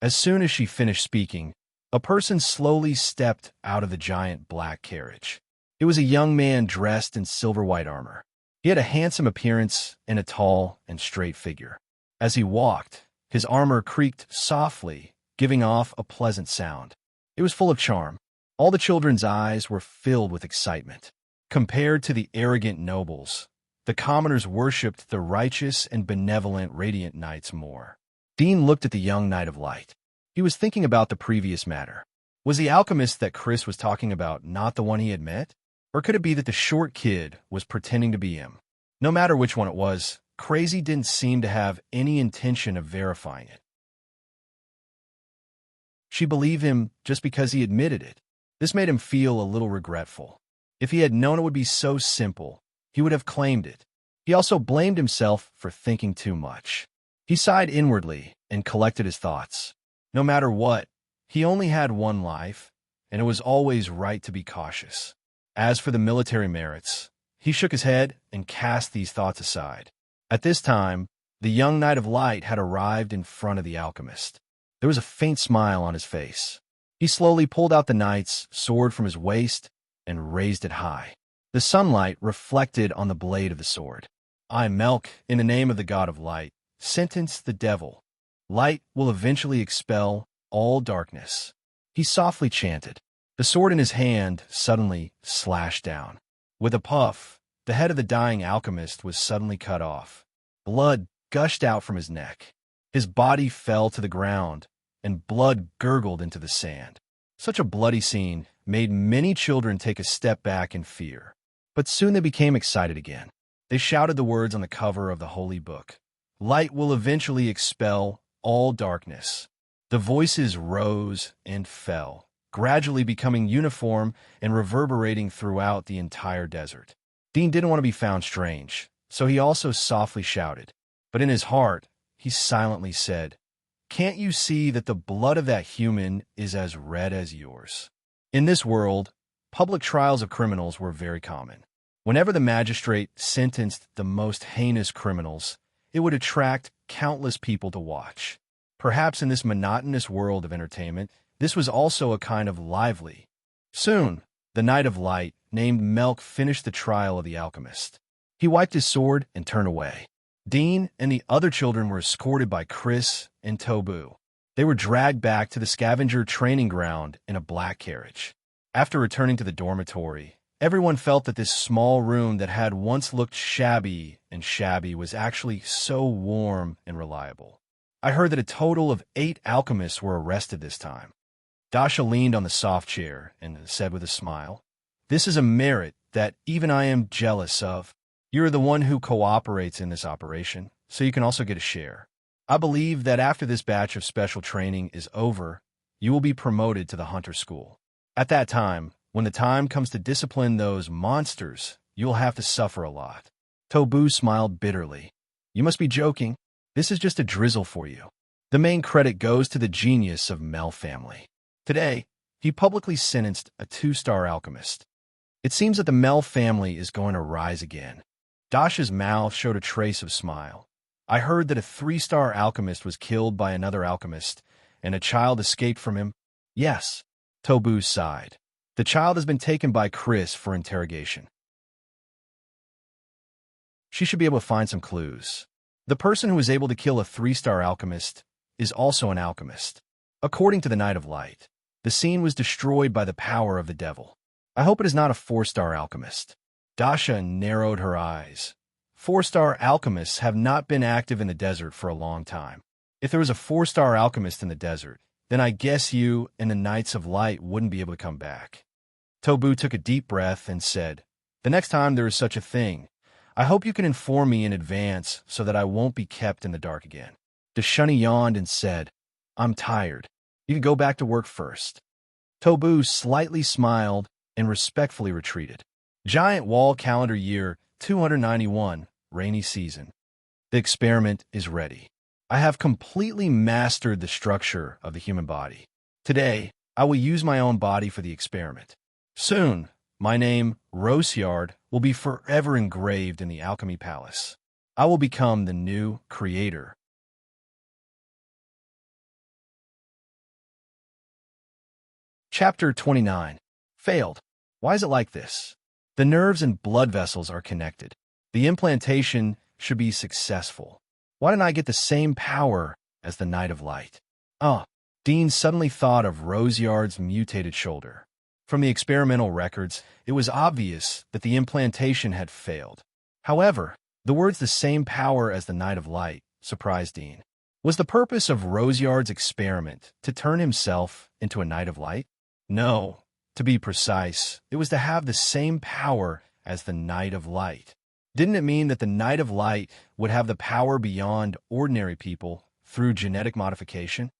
As soon as she finished speaking, a person slowly stepped out of the giant black carriage. It was a young man dressed in silver-white armor. He had a handsome appearance and a tall and straight figure. As he walked, his armor creaked softly, giving off a pleasant sound. It was full of charm. All the children's eyes were filled with excitement. Compared to the arrogant nobles, the commoners worshipped the righteous and benevolent Radiant Knights more. Dean looked at the young Knight of Light. He was thinking about the previous matter. Was the alchemist that Chris was talking about not the one he had met? Or could it be that the short kid was pretending to be him? No matter which one it was, Crazy didn't seem to have any intention of verifying it. she believe him just because he admitted it? This made him feel a little regretful. If he had known it would be so simple, he would have claimed it. He also blamed himself for thinking too much. He sighed inwardly and collected his thoughts. No matter what, he only had one life, and it was always right to be cautious. As for the military merits, he shook his head and cast these thoughts aside. At this time, the young Knight of Light had arrived in front of the alchemist. There was a faint smile on his face. He slowly pulled out the knight's sword from his waist and raised it high. The sunlight reflected on the blade of the sword. I, Melk, in the name of the God of Light, sentence the devil. Light will eventually expel all darkness. He softly chanted. The sword in his hand suddenly slashed down. With a puff, the head of the dying alchemist was suddenly cut off. Blood gushed out from his neck. His body fell to the ground, and blood gurgled into the sand. Such a bloody scene made many children take a step back in fear. But soon they became excited again. They shouted the words on the cover of the holy book. Light will eventually expel all darkness. The voices rose and fell, gradually becoming uniform and reverberating throughout the entire desert. Dean didn't want to be found strange, so he also softly shouted. But in his heart, he silently said, "Can't you see that the blood of that human is as red as yours?" In this world, public trials of criminals were very common. Whenever the magistrate sentenced the most heinous criminals, it would attract countless people to watch. Perhaps in this monotonous world of entertainment, this was also a kind of lively. Soon, the Knight of Light, named Melk, finished the trial of the alchemist. He wiped his sword and turned away. Dean and the other children were escorted by Chris and Tobu. They were dragged back to the scavenger training ground in a black carriage. After returning to the dormitory, everyone felt that this small room that had once looked shabby was actually so warm and reliable. I heard that a total of 8 alchemists were arrested this time. Dasha leaned on the soft chair and said with a smile, "This is a merit that even I am jealous of. You're the one who cooperates in this operation, so you can also get a share. I believe that after this batch of special training is over, you will be promoted to the Hunter School. At that time, when the time comes to discipline those monsters, you'll have to suffer a lot." Tobu smiled bitterly. "You must be joking. This is just a drizzle for you." The main credit goes to the genius of Mel family. Today, he publicly sentenced a 2-star alchemist. It seems that the Mel family is going to rise again. Dasha's mouth showed a trace of smile. I heard that a 3-star alchemist was killed by another alchemist, and a child escaped from him. Yes, Tobu sighed. The child has been taken by Chris for interrogation. She should be able to find some clues. The person who was able to kill a 3-star alchemist is also an alchemist. According to the Knight of Light, the scene was destroyed by the power of the devil. I hope it is not a 4-star alchemist. Dasha narrowed her eyes. 4-star alchemists have not been active in the desert for a long time. If there was a 4-star alchemist in the desert, then I guess you and the Knights of Light wouldn't be able to come back. Tobu took a deep breath and said, "The next time there is such a thing, I hope you can inform me in advance so that I won't be kept in the dark again." Dashuni yawned and said, "I'm tired. You can go back to work first." Tobu slightly smiled and respectfully retreated. Giant Wall Calendar Year 291, Rainy Season. The experiment is ready. I have completely mastered the structure of the human body. Today, I will use my own body for the experiment. Soon, my name, Rosyard, will be forever engraved in the Alchemy Palace. I will become the new creator. Chapter 29. Failed. Why is it like this? The nerves and blood vessels are connected. The implantation should be successful. Why didn't I get the same power as the Knight of Light? Dean suddenly thought of Rosyard's mutated shoulder. From the experimental records, it was obvious that the implantation had failed. However, the words "the same power as the Knight of Light" surprised Dean. Was the purpose of Rosyard's experiment to turn himself into a Knight of Light? No. To be precise, it was to have the same power as the Knight of Light. Didn't it mean that the Knight of Light would have the power beyond ordinary people through genetic modification?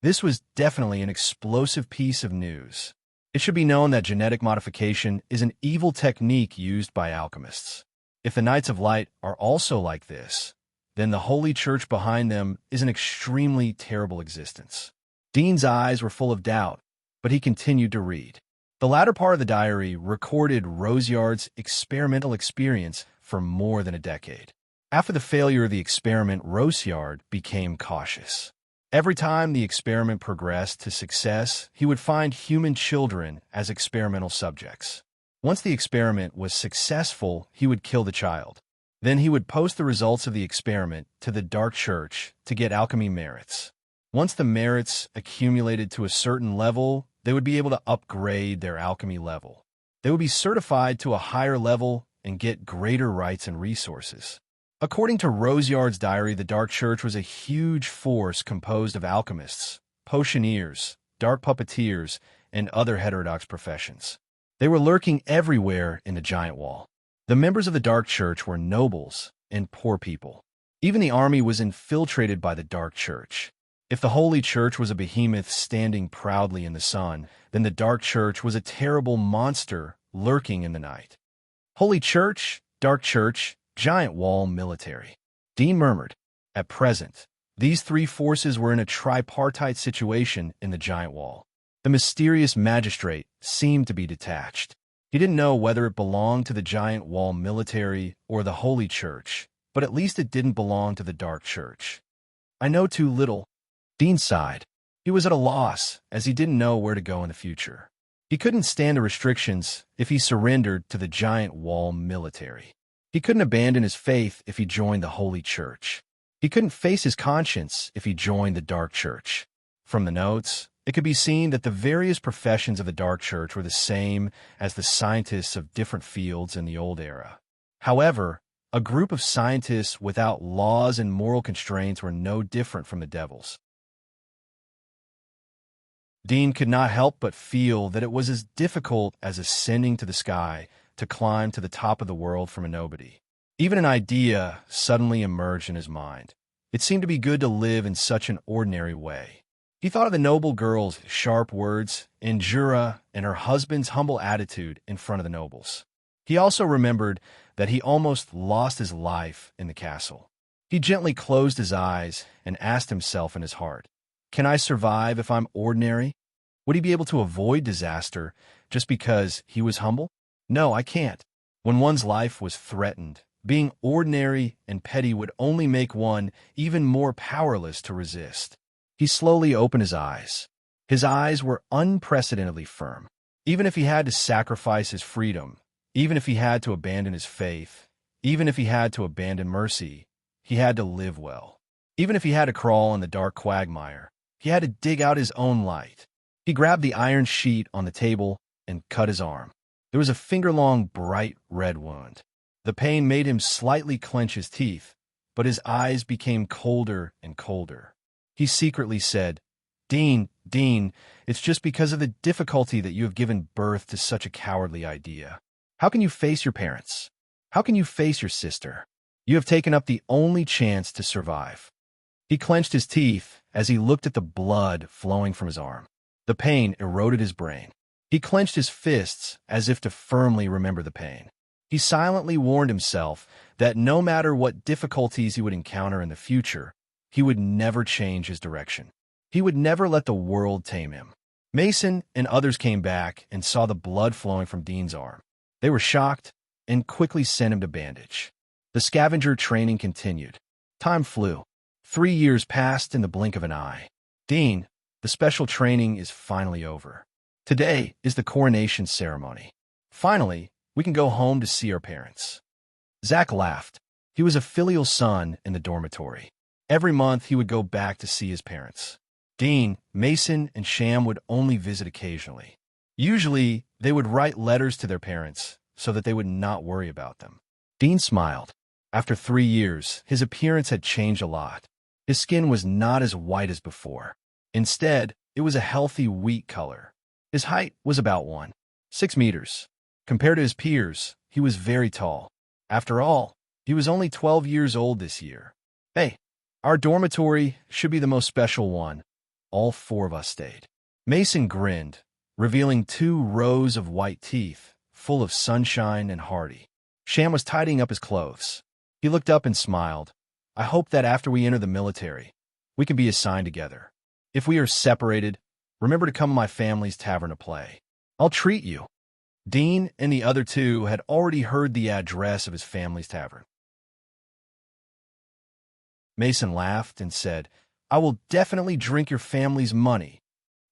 This was definitely an explosive piece of news. It should be known that genetic modification is an evil technique used by alchemists. If the Knights of Light are also like this, then the holy church behind them is an extremely terrible existence. Dean's eyes were full of doubt, but he continued to read. The latter part of the diary recorded Roseyard's experimental experience for more than a decade. After the failure of the experiment, Roseyard became cautious. Every time the experiment progressed to success, he would find human children as experimental subjects. Once the experiment was successful, he would kill the child. Then he would post the results of the experiment to the Dark Church to get alchemy merits. Once the merits accumulated to a certain level, they would be able to upgrade their alchemy level. They would be certified to a higher level and get greater rights and resources. According to Roseyard's diary, the Dark Church was a huge force composed of alchemists, potioneers, dark puppeteers, and other heterodox professions. They were lurking everywhere in the giant wall. The members of the Dark Church were nobles and poor people. Even the army was infiltrated by the Dark Church. If the Holy Church was a behemoth standing proudly in the sun, then the Dark Church was a terrible monster lurking in the night. Holy Church, Dark Church, giant wall, military. Dean murmured. At present, these three forces were in a tripartite situation in the giant wall. The mysterious magistrate seemed to be detached. He didn't know whether it belonged to the giant wall military or the Holy Church, but at least it didn't belong to the Dark Church. I know too little. Dean sighed. He was at a loss, as he didn't know where to go in the future. He couldn't stand the restrictions if he surrendered to the giant wall military. He couldn't abandon his faith if he joined the Holy Church. He couldn't face his conscience if he joined the Dark Church. From the notes, it could be seen that the various professions of the Dark Church were the same as the scientists of different fields in the old era. However, a group of scientists without laws and moral constraints were no different from the devils. Dean could not help but feel that it was as difficult as ascending to the sky to climb to the top of the world from a nobody. Even an idea suddenly emerged in his mind. It seemed to be good to live in such an ordinary way. He thought of the noble girl's sharp words, Injura, and her husband's humble attitude in front of the nobles. He also remembered that he almost lost his life in the castle. He gently closed his eyes and asked himself in his heart, "Can I survive if I'm ordinary? Would he be able to avoid disaster just because he was humble? No, I can't." When one's life was threatened, being ordinary and petty would only make one even more powerless to resist. He slowly opened his eyes. His eyes were unprecedentedly firm. Even if he had to sacrifice his freedom, even if he had to abandon his faith, even if he had to abandon mercy, he had to live well. Even if he had to crawl in the dark quagmire, he had to dig out his own light. He grabbed the iron sheet on the table and cut his arm. There was a finger-long, bright red wound. The pain made him slightly clench his teeth, but his eyes became colder and colder. He secretly said, Dean, it's just because of the difficulty that you have given birth to such a cowardly idea. How can you face your parents? How can you face your sister? You have taken up the only chance to survive." He clenched his teeth as he looked at the blood flowing from his arm. The pain eroded his brain. He clenched his fists as if to firmly remember the pain. He silently warned himself that no matter what difficulties he would encounter in the future, he would never change his direction. He would never let the world tame him. Mason and others came back and saw the blood flowing from Dean's arm. They were shocked and quickly sent him to bandage. The scavenger training continued. Time flew. 3 years passed in the blink of an eye. Dean, the special training is finally over. Today is the coronation ceremony. Finally, we can go home to see our parents. Zach laughed. He was a filial son in the dormitory. Every month he would go back to see his parents. Dean, Mason, and Sham would only visit occasionally. Usually, they would write letters to their parents so that they would not worry about them. Dean smiled. After 3 years, his appearance had changed a lot. His skin was not as white as before. Instead, it was a healthy wheat color. His height was about 1.6 meters. Compared to his peers, he was very tall. After all, he was only 12 years old this year. Hey, our dormitory should be the most special one. all four of us stayed. Mason grinned, revealing 2 rows of white teeth, full of sunshine and hearty. Sham was tidying up his clothes. He looked up and smiled. I hope that after we enter the military, we can be assigned together. If we are separated, remember to come to my family's tavern to play. I'll treat you. Dean and the other 2 had already heard the address of his family's tavern. Mason laughed and said, I will definitely drink your family's money.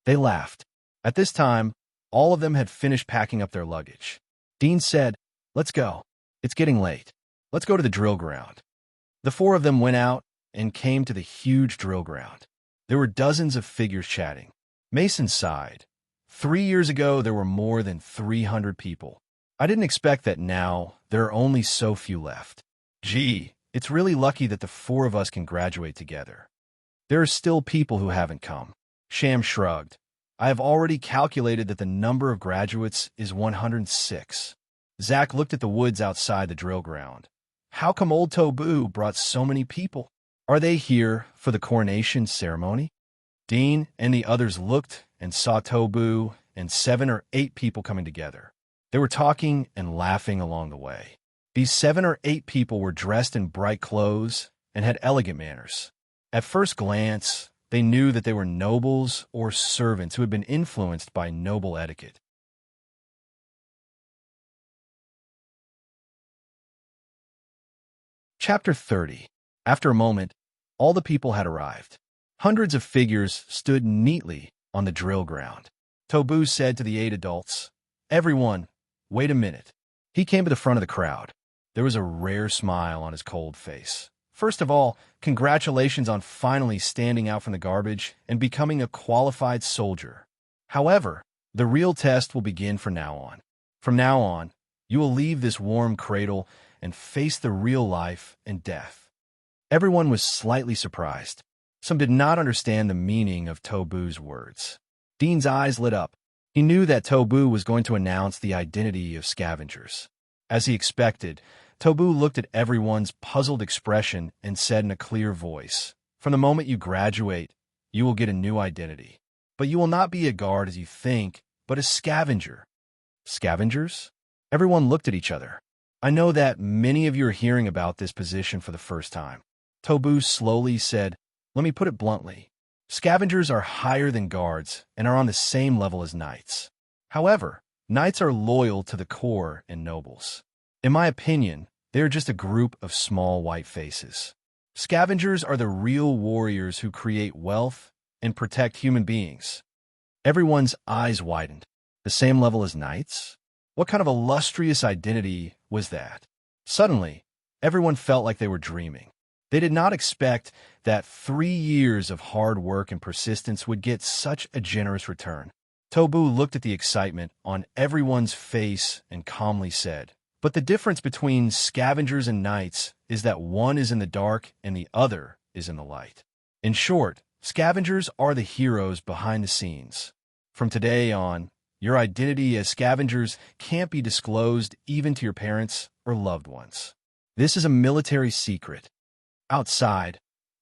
They laughed. At this time, all of them had finished packing up their luggage. Dean said, let's go. It's getting late. Let's go to the drill ground. The 4 of them went out and came to the huge drill ground. There were dozens of figures chatting. Mason sighed. 3 years ago, there were more than 300 people. I didn't expect that now there are only so few left. Gee, it's really lucky that the 4 of us can graduate together. There are still people who haven't come. Sham shrugged. I have already calculated that the number of graduates is 106. Zach looked at the woods outside the drill ground. How come old Tobu brought so many people? Are they here for the coronation ceremony? Dean and the others looked and saw Tobu and 7 or 8 people coming together. They were talking and laughing along the way. These 7 or 8 people were dressed in bright clothes and had elegant manners. At first glance, they knew that they were nobles or servants who had been influenced by noble etiquette. Chapter 30. After a moment, all the people had arrived. Hundreds of figures stood neatly on the drill ground. Tobu said to the 8 adults, Everyone, wait a minute. He came to the front of the crowd. There was a rare smile on his cold face. First of all, congratulations on finally standing out from the garbage and becoming a qualified soldier. However, the real test will begin from now on. From now on, you will leave this warm cradle and face the real life and death. Everyone was slightly surprised. Some did not understand the meaning of Tobu's words. Dean's eyes lit up. He knew that Tobu was going to announce the identity of scavengers. As he expected, Tobu looked at everyone's puzzled expression and said in a clear voice, From the moment you graduate, you will get a new identity. But you will not be a guard as you think, but a scavenger. Scavengers? Everyone looked at each other. I know that many of you are hearing about this position for the first time. Tobu slowly said, Let me put it bluntly. Scavengers are higher than guards and are on the same level as knights. However, knights are loyal to the core and nobles. In my opinion, they are just a group of small white faces. Scavengers are the real warriors who create wealth and protect human beings. Everyone's eyes widened. The same level as knights? What kind of illustrious identity was that? Suddenly, everyone felt like they were dreaming. They did not expect that 3 years of hard work and persistence would get such a generous return. Tobu looked at the excitement on everyone's face and calmly said, But the difference between scavengers and knights is that one is in the dark and the other is in the light. In short, scavengers are the heroes behind the scenes. From today on, your identity as scavengers can't be disclosed even to your parents or loved ones. This is a military secret. Outside,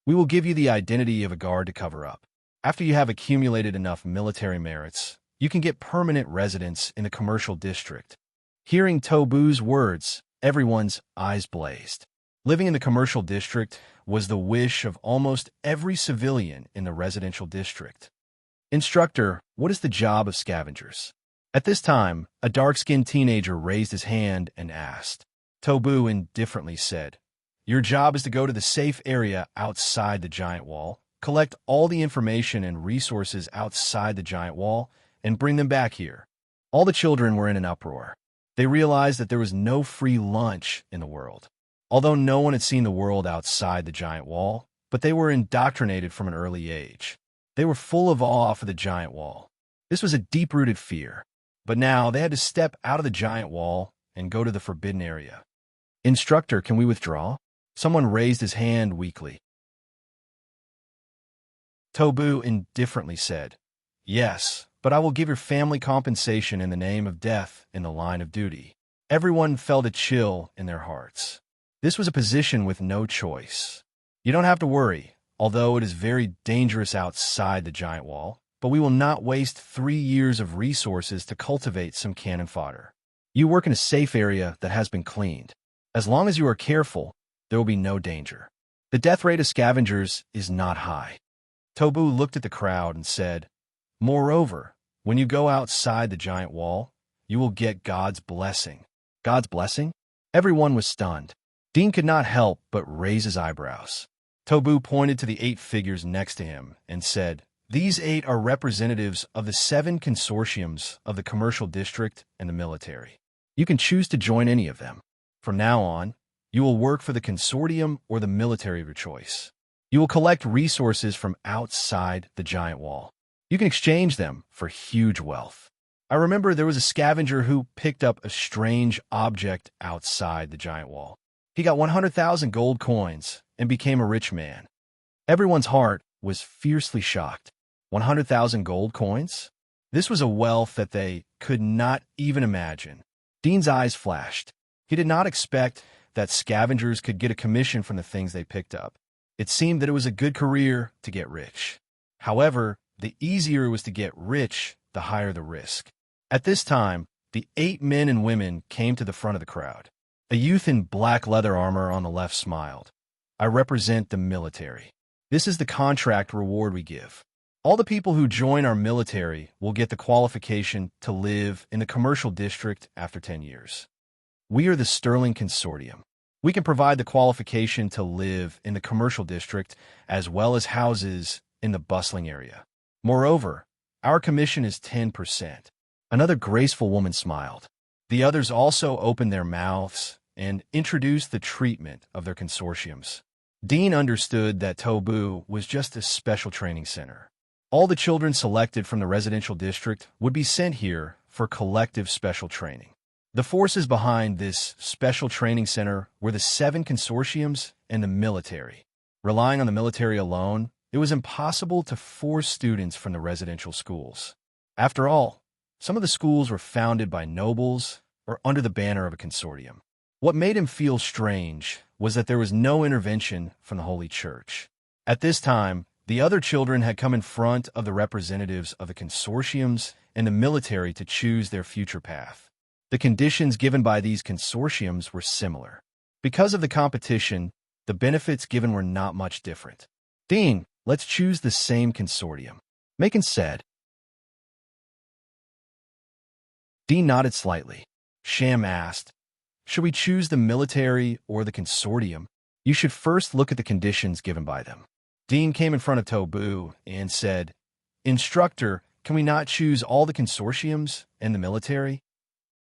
we will give you the identity of a guard to cover up. After you have accumulated enough military merits, you can get permanent residence in the commercial district. Hearing Tobu's words, everyone's eyes blazed. Living in the commercial district was the wish of almost every civilian in the residential district. Instructor, what is the job of scavengers? At this time, a dark-skinned teenager raised his hand and asked. Tobu indifferently said, Your job is to go to the safe area outside the giant wall, collect all the information and resources outside the giant wall, and bring them back here. All the children were in an uproar. They realized that there was no free lunch in the world. Although no one had seen the world outside the giant wall, but they were indoctrinated from an early age. They were full of awe for the giant wall. This was a deep-rooted fear. But now they had to step out of the giant wall and go to the forbidden area. Instructor, can we withdraw? Someone raised his hand weakly. Tobu indifferently said, Yes, but I will give your family compensation in the name of death in the line of duty. Everyone felt a chill in their hearts. This was a position with no choice. You don't have to worry. although it is very dangerous outside the giant wall, but we will not waste 3 years of resources to cultivate some cannon fodder. You work in a safe area that has been cleaned. As long as you are careful, there will be no danger. The death rate of scavengers is not high. Tobu looked at the crowd and said, "Moreover, when you go outside the giant wall, you will get God's blessing." God's blessing? Everyone was stunned. Dean could not help but raise his eyebrows. Tobu pointed to the 8 figures next to him and said, "These 8 are representatives of the 7 consortiums of the commercial district and the military. You can choose to join any of them. From now on, you will work for the consortium or the military of your choice. You will collect resources from outside the giant wall. You can exchange them for huge wealth." I remember there was a scavenger who picked up a strange object outside the giant wall. He got 100,000 gold coins and became a rich man. Everyone's heart was fiercely shocked. 100,000 gold coins? This was a wealth that they could not even imagine. Dean's eyes flashed. He did not expect that scavengers could get a commission from the things they picked up. It seemed that it was a good career to get rich. However, the easier it was to get rich, the higher the risk. At this time, the 8 men and women came to the front of the crowd. A youth in black leather armor on the left smiled. "I represent the military. This is the contract reward we give. All the people who join our military will get the qualification to live in the commercial district after 10 years. We are the Sterling Consortium. We can provide the qualification to live in the commercial district as well as houses in the bustling area. Moreover, our commission is 10%. Another graceful woman smiled. The others also opened their mouths and introduced the treatment of their consortiums. Dean understood that Tobu was just a special training center. All the children selected from the residential district would be sent here for collective special training. The forces behind this special training center were the 7 consortiums and the military. Relying on the military alone, it was impossible to force students from the residential schools. After all, some of the schools were founded by nobles or under the banner of a consortium. What made him feel strange was that there was no intervention from the Holy Church. At this time, the other children had come in front of the representatives of the consortiums and the military to choose their future path. The conditions given by these consortiums were similar. Because of the competition, the benefits given were not much different. "Dean, let's choose the same consortium," Macon said. Dean nodded slightly. Sham asked, "Should we choose the military or the consortium? You should first look at the conditions given by them." Dean came in front of Tobu and said, "Instructor, can we not choose all the consortiums and the military?"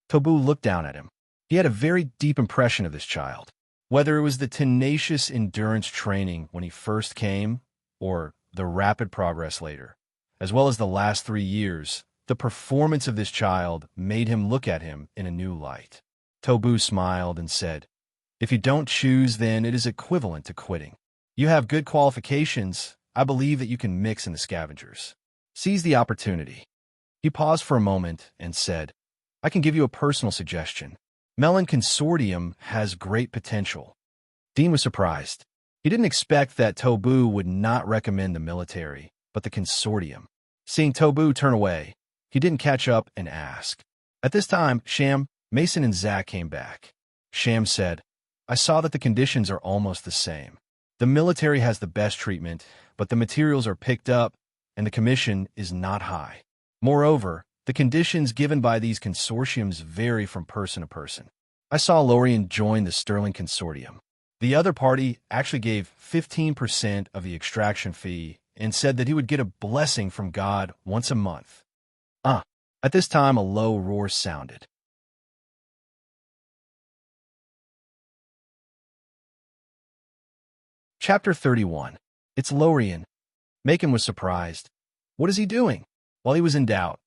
Tobu looked down at him. He had a very deep impression of this child. Whether it was the tenacious endurance training when he first came, or the rapid progress later, as well as the last 3 years, the performance of this child made him look at him in a new light. Tobu smiled and said, "If you don't choose, then it is equivalent to quitting. You have good qualifications. I believe that you can mix in the scavengers. Seize the opportunity." He paused for a moment and said, "I can give you a personal suggestion. Melon Consortium has great potential." Dean was surprised. He didn't expect that Tobu would not recommend the military, but the consortium. Seeing Tobu turn away, he didn't catch up and ask. At this time, Sham, Mason, and Zach came back. Sham said, "I saw that the conditions are almost the same. The military has the best treatment, but the materials are picked up, and the commission is not high. Moreover, the conditions given by these consortiums vary from person to person. I saw Lorian join the Sterling Consortium. The other party actually gave 15% of the extraction fee and said that he would get a blessing from God once a month." At this time, a low roar sounded. Chapter 31. It's Lorian. Macon was surprised. What is he doing? While he was in doubt,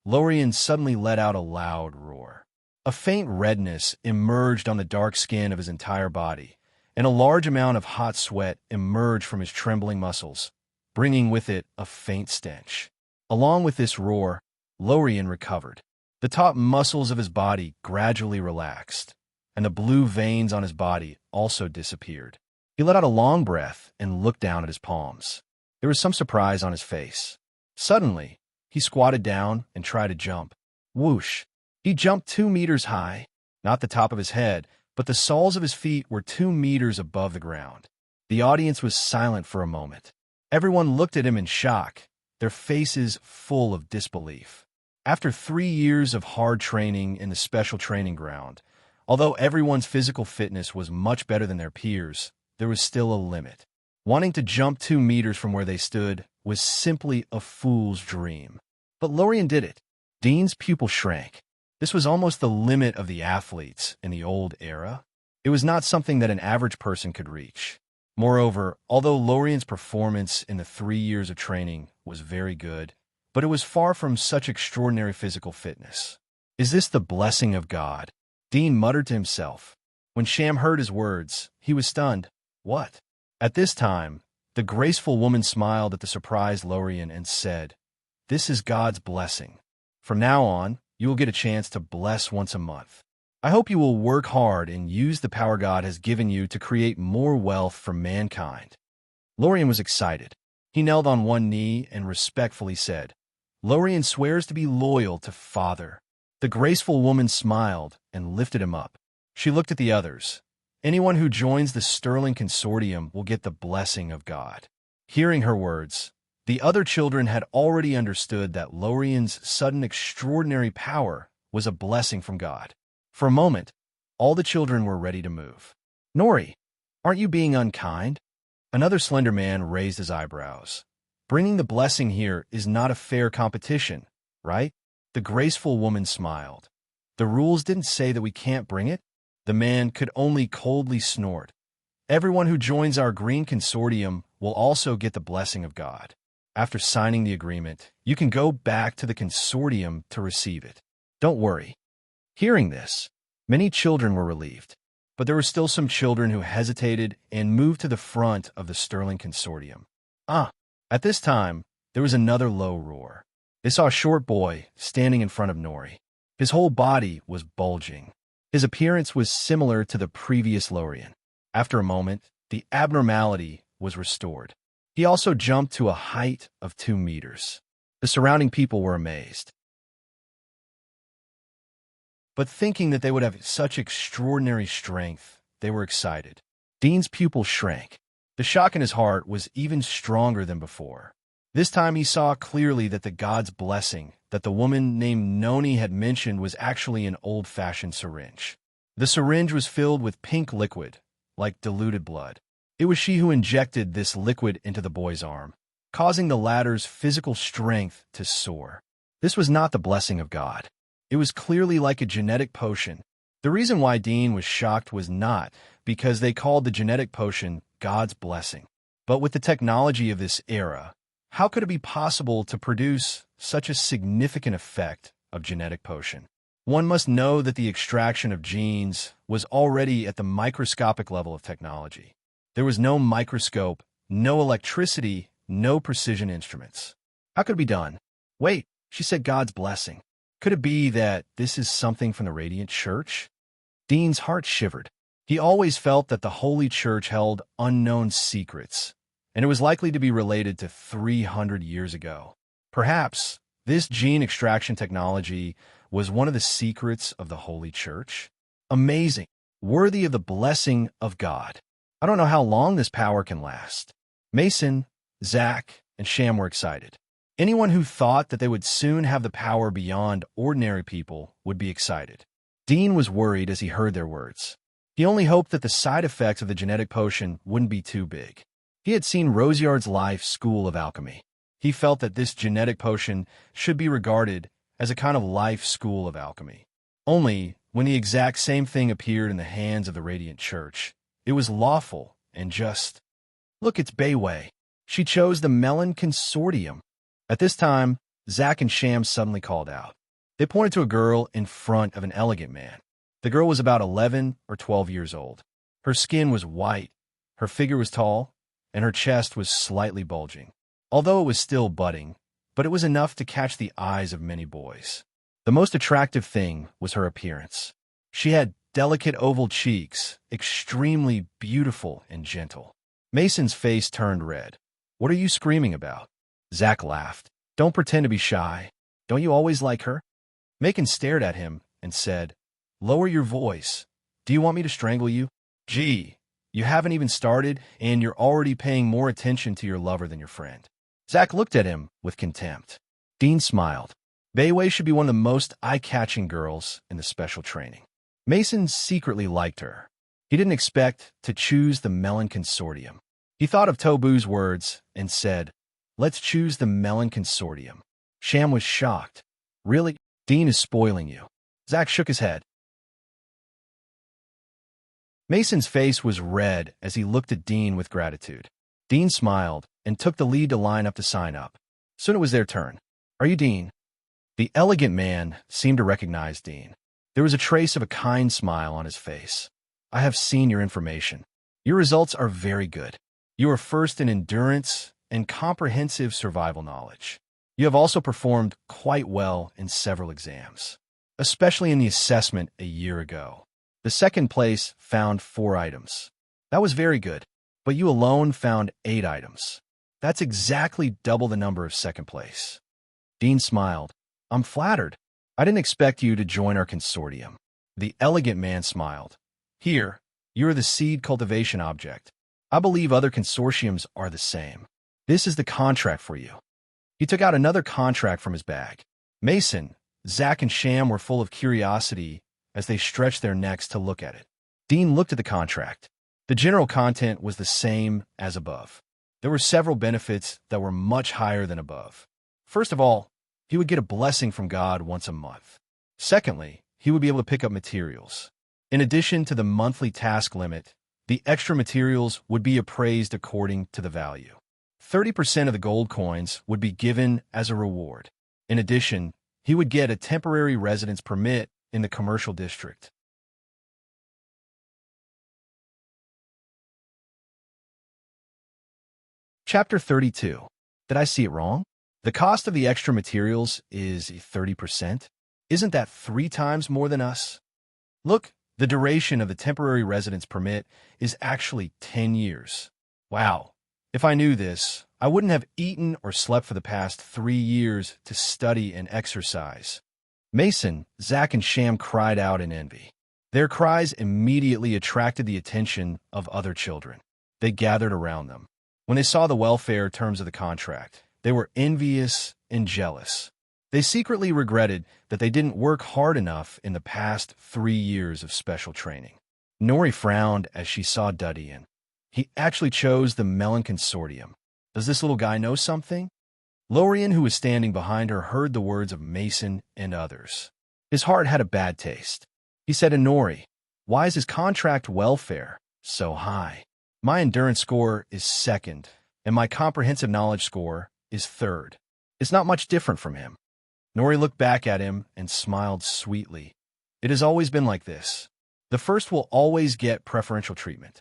Lorian suddenly let out a loud roar. A faint redness emerged on the dark skin of his entire body, and a large amount of hot sweat emerged from his trembling muscles, bringing with it a faint stench. Along with this roar, Lorian recovered. The top muscles of his body gradually relaxed, and the blue veins on his body also disappeared. He let out a long breath and looked down at his palms. There was some surprise on his face. Suddenly, he squatted down and tried to jump. Whoosh! He jumped 2 meters high. Not the top of his head, but the soles of his feet were 2 meters above the ground. The audience was silent for a moment. Everyone looked at him in shock, their faces full of disbelief. After 3 years of hard training in the special training ground, although everyone's physical fitness was much better than their peers, there was still a limit. Wanting to jump 2 meters from where they stood was simply a fool's dream. But Lorien did it. Dean's pupil shrank. This was almost the limit of the athletes in the old era. It was not something that an average person could reach. Moreover, although Lorien's performance in the 3 years of training was very good, but it was far from such extraordinary physical fitness. Is this the blessing of God? Dean muttered to himself. When Sham heard his words, he was stunned. What? At this time, the graceful woman smiled at the surprised Lorien and said, "This is God's blessing. From now on, you will get a chance to bless once a month. I hope you will work hard and use the power God has given you to create more wealth for mankind." Lorien was excited. He knelt on one knee and respectfully said, "Lorien swears to be loyal to Father." The graceful woman smiled and lifted him up. She looked at the others. Anyone who joins the Sterling Consortium will get the blessing of God. Hearing her words, the other children had already understood that Lorien's sudden extraordinary power was a blessing from God. For a moment, all the children were ready to move. "Nori, aren't you being unkind?" Another slender man raised his eyebrows. "Bringing the blessing here is not a fair competition, right?" The graceful woman smiled. "The rules didn't say that we can't bring it." The man could only coldly snort. "Everyone who joins our green consortium will also get the blessing of God. After signing the agreement, you can go back to the consortium to receive it. Don't worry." Hearing this, many children were relieved, but there were still some children who hesitated and moved to the front of the Sterling Consortium. At this time, there was another low roar. They saw a short boy standing in front of Nori. His whole body was bulging. His appearance was similar to the previous Lorien. After a moment, the abnormality was restored. He also jumped to a height of 2 meters. The surrounding people were amazed. But thinking that they would have such extraordinary strength, they were excited. Dean's pupil shrank. The shock in his heart was even stronger than before. This time he saw clearly that the God's blessing that the woman named Noni had mentioned was actually an old-fashioned syringe. The syringe was filled with pink liquid, like diluted blood. It was she who injected this liquid into the boy's arm, causing the latter's physical strength to soar. This was not the blessing of God. It was clearly like a genetic potion. The reason why Dean was shocked was not because they called the genetic potion God's blessing, but with the technology of this era, how could it be possible to produce such a significant effect of genetic potion? One must know that the extraction of genes was already at the microscopic level of technology. There was no microscope, no electricity, no precision instruments. How could it be done? Wait, she said God's blessing. Could it be that this is something from the Radiant Church? Dean's heart shivered. He always felt that the Holy Church held unknown secrets, and it was likely to be related to 300 years ago. Perhaps this gene extraction technology was one of the secrets of the Holy Church. Amazing, worthy of the blessing of God. I don't know how long this power can last. Mason, Zach, and Sham were excited. Anyone who thought that they would soon have the power beyond ordinary people would be excited. Dean was worried as he heard their words. He only hoped that the side effects of the genetic potion wouldn't be too big. He had seen Rosiard's Life School of Alchemy. He felt that this genetic potion should be regarded as a kind of life school of alchemy. Only, when the exact same thing appeared in the hands of the Radiant Church, it was lawful and just. Look, it's Bayway. She chose the Melon Consortium. At this time, Zach and Sham suddenly called out. They pointed to a girl in front of an elegant man. The girl was about 11 or 12 years old. Her skin was white, her figure was tall, and her chest was slightly bulging. Although it was still budding, but it was enough to catch the eyes of many boys. The most attractive thing was her appearance. She had delicate oval cheeks, extremely beautiful and gentle. Mason's face turned red. What are you screaming about? Zach laughed. Don't pretend to be shy. Don't you always like her? Macon stared at him and said, Lower your voice. Do you want me to strangle you? Gee, you haven't even started, and you're already paying more attention to your lover than your friend. Zach looked at him with contempt. Dean smiled. Bayway should be one of the most eye-catching girls in the special training. Mason secretly liked her. He didn't expect to choose the Melon Consortium. He thought of Tobu's words and said, Let's choose the Melon Consortium. Sham was shocked. Really? Dean is spoiling you. Zach shook his head. Mason's face was red as he looked at Dean with gratitude. Dean smiled and took the lead to line up to sign up. Soon it was their turn. Are you Dean? The elegant man seemed to recognize Dean. There was a trace of a kind smile on his face. I have seen your information. Your results are very good. You are first in endurance and comprehensive survival knowledge. You have also performed quite well in several exams, especially in the assessment a year ago. The second place found 4 items. That was very good, but you alone found 8 items. That's exactly double the number of second place. Dean smiled. I'm flattered. I didn't expect you to join our consortium. The elegant man smiled. Here, you're the seed cultivation object. I believe other consortiums are the same. This is the contract for you. He took out another contract from his bag. Mason, Zach, and Sham were full of curiosity as they stretched their necks to look at it. Dean looked at the contract. The general content was the same as above. There were several benefits that were much higher than above. First of all, he would get a blessing from God once a month. Secondly, he would be able to pick up materials. In addition to the monthly task limit, the extra materials would be appraised according to the value. 30% of the gold coins would be given as a reward. In addition, he would get a temporary residence permit in the commercial district. Chapter 32. Did I see it wrong? The cost of the extra materials is 30%. Isn't that 3 times more than us? Look, the duration of the temporary residence permit is actually 10 years. Wow. If I knew this, I wouldn't have eaten or slept for the past 3 years to study and exercise. Mason, Zach, and Sham cried out in envy. Their cries immediately attracted the attention of other children. They gathered around them. When they saw the welfare terms of the contract, they were envious and jealous. They secretly regretted that they didn't work hard enough in the past 3 years of special training. Nori frowned as she saw Dudian. He actually chose the Melon Consortium. Does this little guy know something? Lorian, who was standing behind her, heard the words of Mason and others. His heart had a bad taste. He said to Nori, Why is his contract welfare so high? My endurance score is 2nd, and my comprehensive knowledge score is 3rd. It's not much different from him. Nori looked back at him and smiled sweetly. It has always been like this. The first will always get preferential treatment.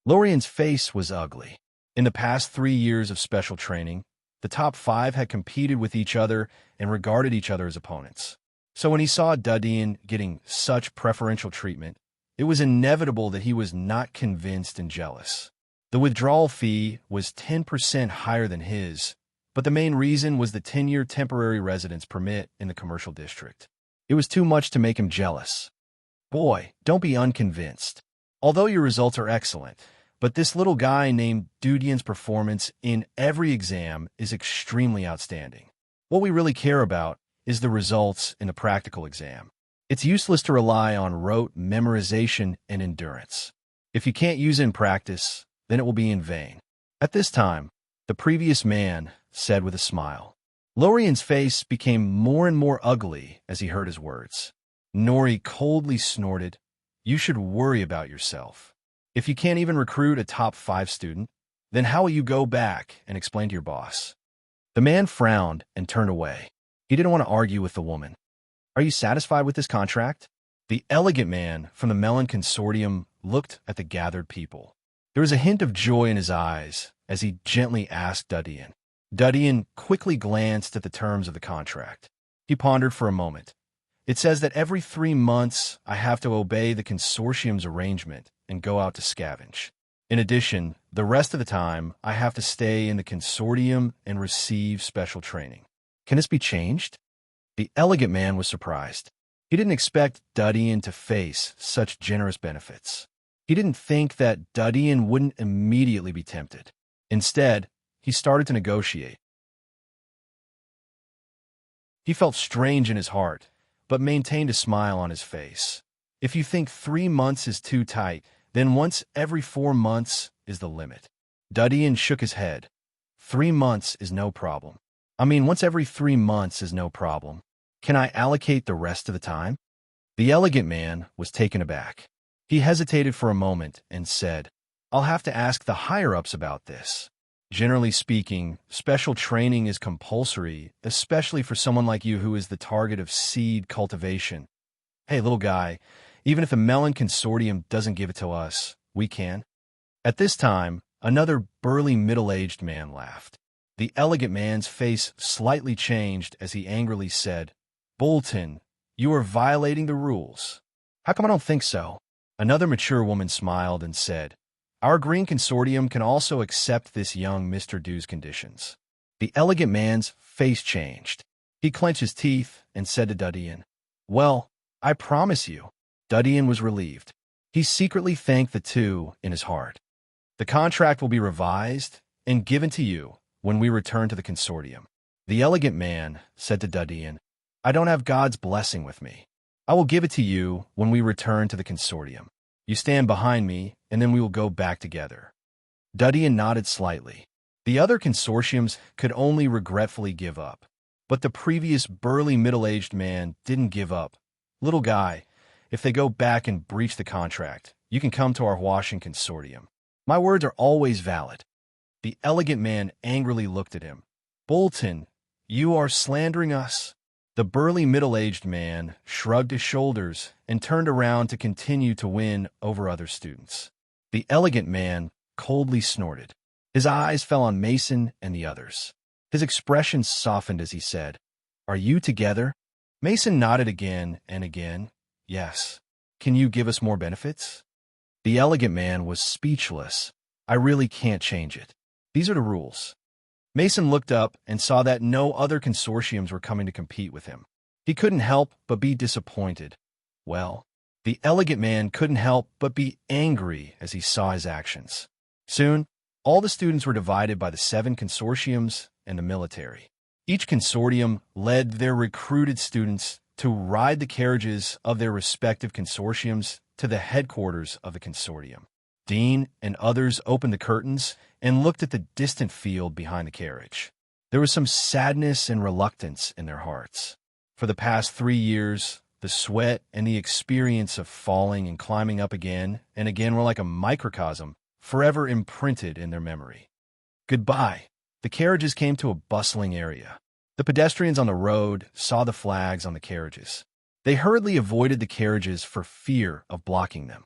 Lorian's face was ugly. In the past 3 years of special training, the top 5 had competed with each other and regarded each other as opponents. So when he saw Dudian getting such preferential treatment, it was inevitable that he was not convinced and jealous. The withdrawal fee was 10% higher than his, but the main reason was the 10-year temporary residence permit in the commercial district. It was too much to make him jealous. Boy, don't be unconvinced. Although your results are excellent, but this little guy named Dudian's performance in every exam is extremely outstanding. What we really care about is the results in the practical exam. It's useless to rely on rote memorization and endurance. If you can't use it in practice, then it will be in vain. At this time, the previous man said with a smile. Lorian's face became more and more ugly as he heard his words. Nori coldly snorted, You should worry about yourself. If you can't even recruit a top 5 student, then how will you go back and explain to your boss? The man frowned and turned away. He didn't want to argue with the woman. Are you satisfied with this contract? The elegant man from the Melon Consortium looked at the gathered people. There was a hint of joy in his eyes as he gently asked Dudian. Dudian quickly glanced at the terms of the contract. He pondered for a moment. It says that every 3 months I have to obey the consortium's arrangement and go out to scavenge. In addition, the rest of the time I have to stay in the consortium and receive special training. Can this be changed? The elegant man was surprised. He didn't expect Dudian to face such generous benefits. He didn't think that Dudian wouldn't immediately be tempted. Instead, he started to negotiate. He felt strange in his heart, but maintained a smile on his face. If you think 3 months is too tight, then once every 4 months is the limit. Dudian shook his head. 3 months is no problem. Once every 3 months is no problem. Can I allocate the rest of the time? The elegant man was taken aback. He hesitated for a moment and said, I'll have to ask the higher-ups about this. Generally speaking, special training is compulsory, especially for someone like you who is the target of seed cultivation. Hey, little guy, even if the melon consortium doesn't give it to us, we can. At this time, another burly middle-aged man laughed. The elegant man's face slightly changed as he angrily said, Bolton, you are violating the rules. How come I don't think so? Another mature woman smiled and said, Our green consortium can also accept this young Mr. Dew's conditions. The elegant man's face changed. He clenched his teeth and said to Dudian, Well, I promise you. Dudian was relieved. He secretly thanked the two in his heart. The contract will be revised and given to you when we return to the consortium. The elegant man said to Dudian, I don't have God's blessing with me. I will give it to you when we return to the consortium. You stand behind me, and then we will go back together. Dudian nodded slightly. The other consortiums could only regretfully give up. But the previous burly middle-aged man didn't give up. Little guy, if they go back and breach the contract, you can come to our Washington consortium. My words are always valid. The elegant man angrily looked at him. Bolton, you are slandering us. The burly middle-aged man shrugged his shoulders and turned around to continue to win over other students. The elegant man coldly snorted. His eyes fell on Mason and the others. His expression softened as he said, Are you together? Mason nodded again and again. Yes. Can you give us more benefits? The elegant man was speechless. I really can't change it. These are the rules. Mason looked up and saw that no other consortiums were coming to compete with him. He couldn't help but be disappointed. Well, the elegant man couldn't help but be angry as he saw his actions. Soon, all the students were divided by the 7 consortiums and the military. Each consortium led their recruited students to ride the carriages of their respective consortiums to the headquarters of the consortium. Dean and others opened the curtains and looked at the distant field behind the carriage. There was some sadness and reluctance in their hearts. For the past 3 years, the sweat and the experience of falling and climbing up again and again were like a microcosm, forever imprinted in their memory. Goodbye. The carriages came to a bustling area. The pedestrians on the road saw the flags on the carriages. They hurriedly avoided the carriages for fear of blocking them.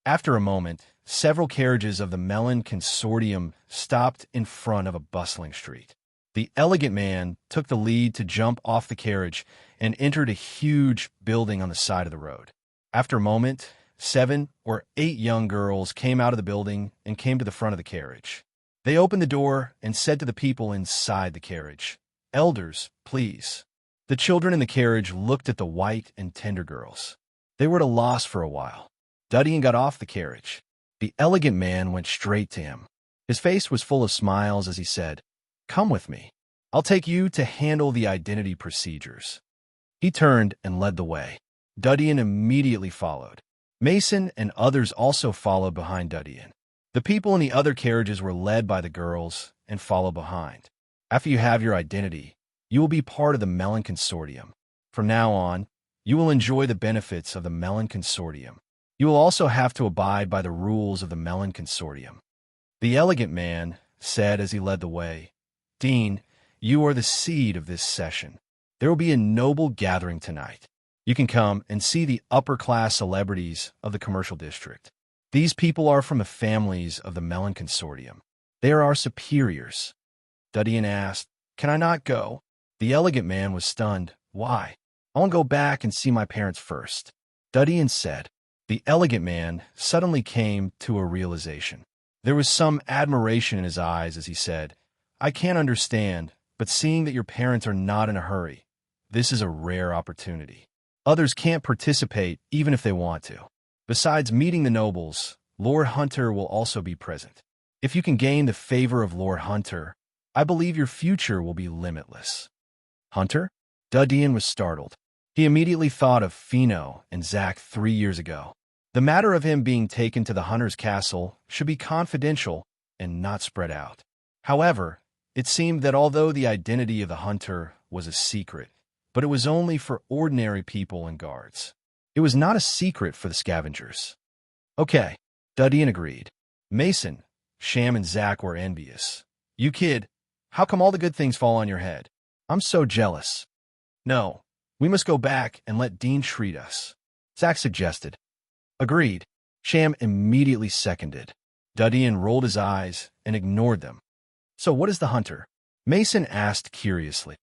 After a moment, several carriages of the Melon Consortium stopped in front of a bustling street. The elegant man took the lead to jump off the carriage and entered a huge building on the side of the road. After a moment, 7 or 8 young girls came out of the building and came to the front of the carriage. They opened the door and said to the people inside the carriage, Elders, please. The children in the carriage looked at the white and tender girls. They were at a loss for a while. Dudian got off the carriage. The elegant man went straight to him. His face was full of smiles as he said, Come with me. I'll take you to handle the identity procedures. He turned and led the way. Dudian immediately followed. Mason and others also followed behind Dudian. The people in the other carriages were led by the girls and followed behind. After you have your identity, you will be part of the Melon Consortium. From now on, you will enjoy the benefits of the Melon Consortium. You will also have to abide by the rules of the Melon Consortium. The elegant man said as he led the way, Dean, you are the seed of this session. There will be a noble gathering tonight. You can come and see the upper-class celebrities of the commercial district. These people are from the families of the Melon Consortium. They are our superiors. Dudian asked, Can I not go? The elegant man was stunned. Why? I want to go back and see my parents first, Dudian said. The elegant man suddenly came to a realization. There was some admiration in his eyes as he said, I can't understand, but seeing that your parents are not in a hurry, this is a rare opportunity. Others can't participate even if they want to. Besides meeting the nobles, Lord Hunter will also be present. If you can gain the favor of Lord Hunter, I believe your future will be limitless. Hunter? Dudian was startled. He immediately thought of Fino and Zack 3 years ago. The matter of him being taken to the Hunter's castle should be confidential and not spread out. However, it seemed that although the identity of the Hunter was a secret, but it was only for ordinary people and guards. It was not a secret for the scavengers. Okay, Dudian agreed. Mason, Sham and Zack were envious. You kid, how come all the good things fall on your head? I'm so jealous. No, we must go back and let Dean treat us, Zack suggested. Agreed. Sham immediately seconded. Dudian rolled his eyes and ignored them. So what is the Hunter? Mason asked curiously.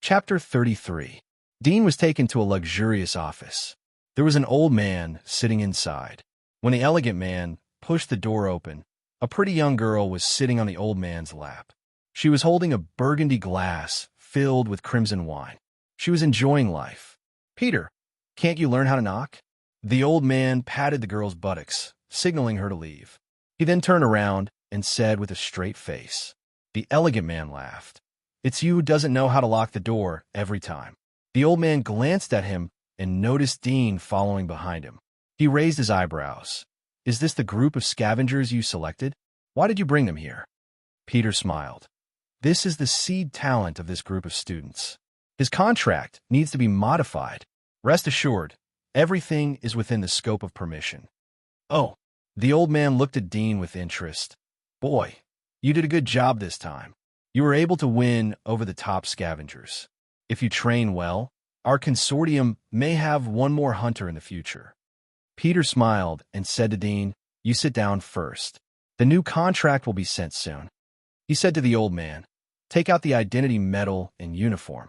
Chapter 33. Dean was taken to a luxurious office. There was an old man sitting inside. When the elegant man pushed the door open, a pretty young girl was sitting on the old man's lap. She was holding a burgundy glass filled with crimson wine. She was enjoying life. Peter, can't you learn how to knock? The old man patted the girl's buttocks, signaling her to leave. He then turned around and said with a straight face. The elegant man laughed. It's you who doesn't know how to lock the door every time. The old man glanced at him and noticed Dean following behind him. He raised his eyebrows. Is this the group of scavengers you selected? Why did you bring them here? Peter smiled. This is the seed talent of this group of students. His contract needs to be modified. Rest assured, everything is within the scope of permission. Oh, the old man looked at Dean with interest. Boy, you did a good job this time. You were able to win over the top scavengers. If you train well, our consortium may have one more hunter in the future. Peter smiled and said to Dean, You sit down first. The new contract will be sent soon. He said to the old man, Take out the identity medal and uniform.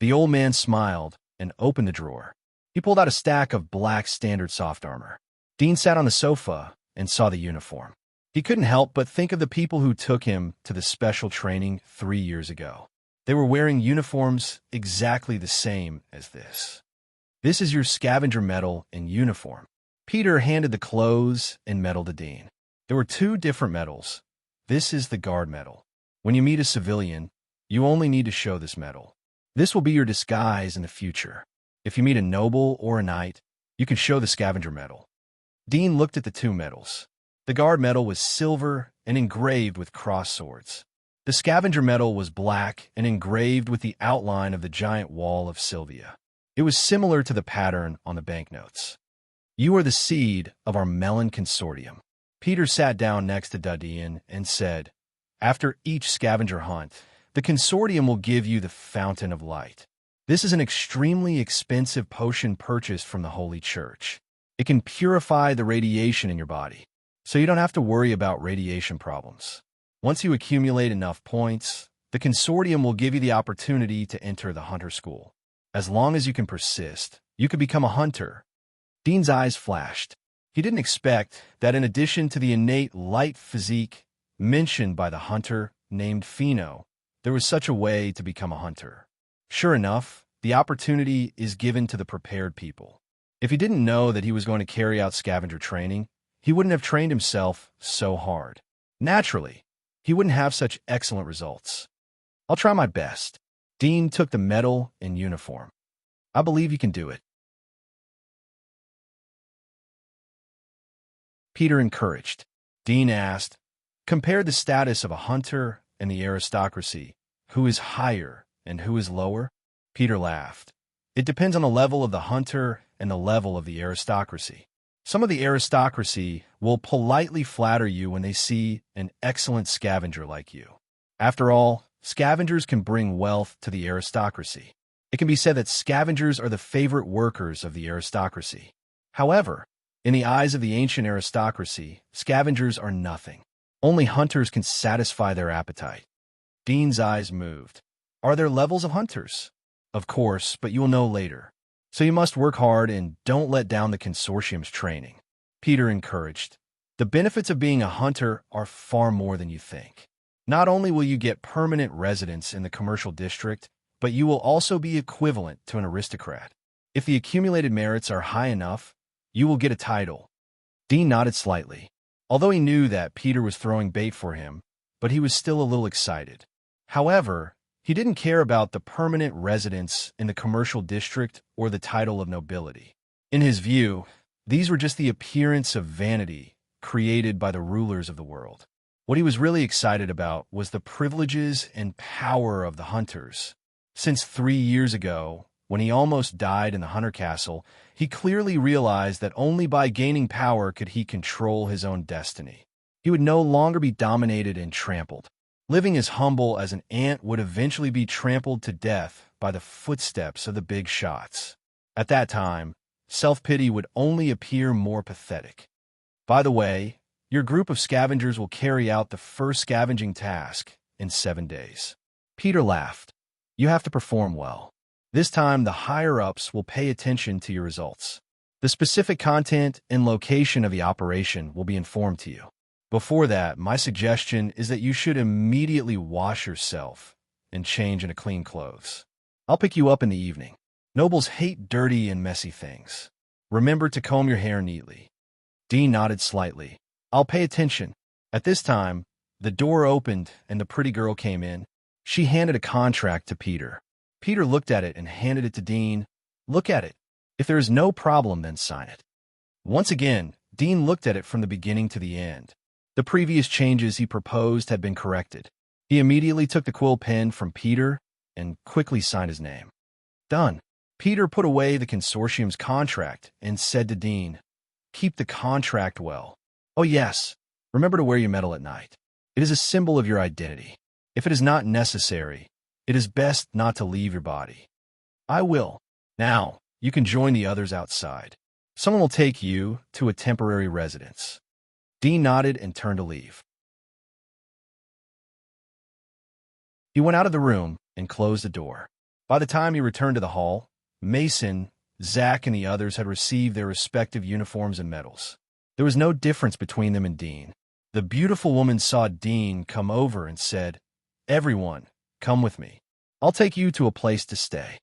The old man smiled and opened the drawer. He pulled out a stack of black standard soft armor. Dean sat on the sofa and saw the uniform. He couldn't help but think of the people who took him to the special training 3 years ago. They were wearing uniforms exactly the same as this. This is your scavenger medal and uniform. Peter handed the clothes and medal to Dean. There were 2 different medals. This is the guard medal. When you meet a civilian, you only need to show this medal. This will be your disguise in the future. If you meet a noble or a knight, you can show the scavenger medal. Dean looked at the 2 medals. The guard medal was silver and engraved with cross swords. The scavenger medal was black and engraved with the outline of the giant wall of Sylvia. It was similar to the pattern on the banknotes. You are the seed of our melon consortium. Peter sat down next to Dudian and said, After each scavenger hunt, the consortium will give you the Fountain of Light. This is an extremely expensive potion purchased from the Holy Church. It can purify the radiation in your body, so you don't have to worry about radiation problems. Once you accumulate enough points, the consortium will give you the opportunity to enter the hunter school. As long as you can persist, you could become a hunter. Dean's eyes flashed. He didn't expect that in addition to the innate light physique mentioned by the hunter named Fino, there was such a way to become a hunter. Sure enough, the opportunity is given to the prepared people. If he didn't know that he was going to carry out scavenger training, he wouldn't have trained himself so hard. Naturally, he wouldn't have such excellent results. I'll try my best. Dean took the medal and uniform. I believe you can do it. Peter encouraged. Dean asked, Compare the status of a hunter and the aristocracy. Who is higher and who is lower? Peter laughed. It depends on the level of the hunter and the level of the aristocracy. Some of the aristocracy will politely flatter you when they see an excellent scavenger like you. After all, scavengers can bring wealth to the aristocracy. It can be said that scavengers are the favorite workers of the aristocracy. However, in the eyes of the ancient aristocracy, scavengers are nothing. Only hunters can satisfy their appetite. Dean's eyes moved. Are there levels of hunters? Of course, but you will know later. So you must work hard and don't let down the consortium's training. Peter encouraged. The benefits of being a hunter are far more than you think. Not only will you get permanent residence in the commercial district, but you will also be equivalent to an aristocrat. If the accumulated merits are high enough, you will get a title. Dean nodded slightly. Although he knew that Peter was throwing bait for him, but he was still a little excited. However, he didn't care about the permanent residence in the commercial district or the title of nobility. In his view, these were just the appearance of vanity created by the rulers of the world. What he was really excited about was the privileges and power of the hunters. Since 3 years ago, when he almost died in the hunter castle, he clearly realized that only by gaining power could he control his own destiny. He would no longer be dominated and trampled. Living as humble as an ant would eventually be trampled to death by the footsteps of the big shots. At that time, self-pity would only appear more pathetic. By the way, your group of scavengers will carry out the first scavenging task in 7 days. Peter laughed. You have to perform well. This time, the higher-ups will pay attention to your results. The specific content and location of the operation will be informed to you. Before that, my suggestion is that you should immediately wash yourself and change into clean clothes. I'll pick you up in the evening. Nobles hate dirty and messy things. Remember to comb your hair neatly. Dean nodded slightly. I'll pay attention. At this time, the door opened and the pretty girl came in. She handed a contract to Peter. Peter looked at it and handed it to Dean. Look at it. If there is no problem, then sign it. Once again, Dean looked at it from the beginning to the end. The previous changes he proposed had been corrected. He immediately took the quill pen from Peter and quickly signed his name. Done. Peter put away the consortium's contract and said to Dean, Keep the contract well. Oh yes, remember to wear your medal at night. It is a symbol of your identity. If it is not necessary, it is best not to leave your body. I will. Now, you can join the others outside. Someone will take you to a temporary residence. Dean nodded and turned to leave. He went out of the room and closed the door. By the time he returned to the hall, Mason, Zach, and the others had received their respective uniforms and medals. There was no difference between them and Dean. The beautiful woman saw Dean come over and said, Everyone, come with me. I'll take you to a place to stay.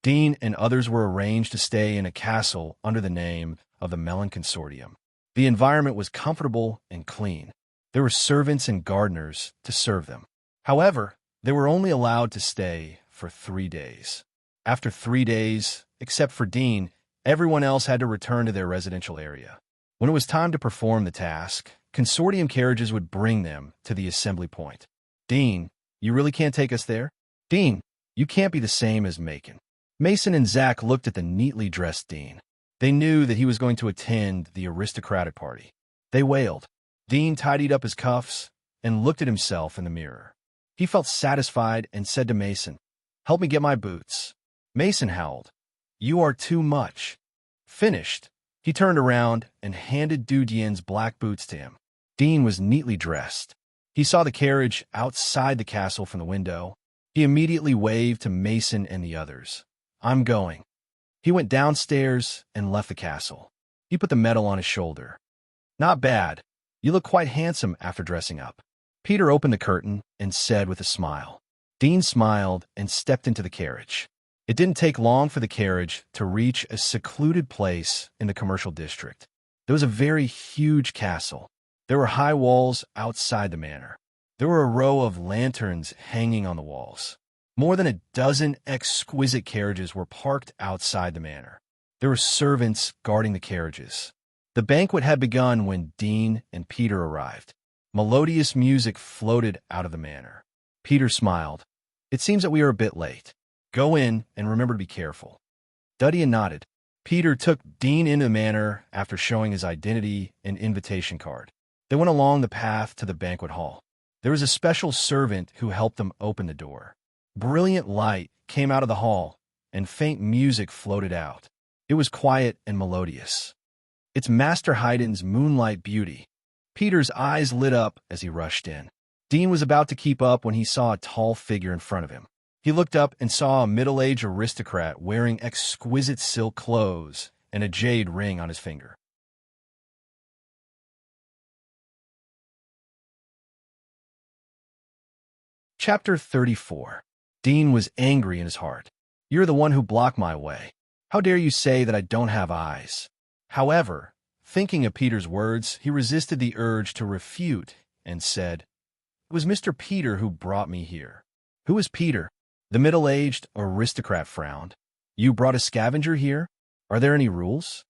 Dean and others were arranged to stay in a castle under the name of the Melon Consortium. The environment was comfortable and clean. There were servants and gardeners to serve them. However, they were only allowed to stay for 3 days. After 3 days, except for Dean, everyone else had to return to their residential area. When it was time to perform the task, consortium carriages would bring them to the assembly point. Dean, you really can't take us there? Dean, you can't be the same as Macon. Mason and Zach looked at the neatly dressed Dean. They knew that he was going to attend the aristocratic party. They wailed. Dean tidied up his cuffs and looked at himself in the mirror. He felt satisfied and said to Mason, Help me get my boots. Mason howled. You are too much. Finished. He turned around and handed Dudien's black boots to him. Dean was neatly dressed. He saw the carriage outside the castle from the window. He immediately waved to Mason and the others. I'm going. He went downstairs and left the castle. He put the medal on his shoulder. Not bad. You look quite handsome after dressing up. Peter opened the curtain and said with a smile. Dean smiled and stepped into the carriage. It didn't take long for the carriage to reach a secluded place in the commercial district. There was a very huge castle. There were high walls outside the manor. There were a row of lanterns hanging on the walls. More than a dozen exquisite carriages were parked outside the manor. There were servants guarding the carriages. The banquet had begun when Dean and Peter arrived. Melodious music floated out of the manor. Peter smiled. It seems that we are a bit late. Go in and remember to be careful. Duddian nodded. Peter took Dean into the manor after showing his identity and invitation card. They went along the path to the banquet hall. There was a special servant who helped them open the door. Brilliant light came out of the hall, and faint music floated out. It was quiet and melodious. It's Master Haydn's Moonlight Beauty. Peter's eyes lit up as he rushed in. Dean was about to keep up when he saw a tall figure in front of him. He looked up and saw a middle-aged aristocrat wearing exquisite silk clothes and a jade ring on his finger. Chapter 34. Dean was angry in his heart. "You're the one who blocked my way. How dare you say that I don't have eyes?" However, thinking of Peter's words, he resisted the urge to refute and said, "It was Mr. Peter who brought me here." "Who is Peter?" The middle-aged aristocrat frowned. "You brought a scavenger here? Are there any rules?"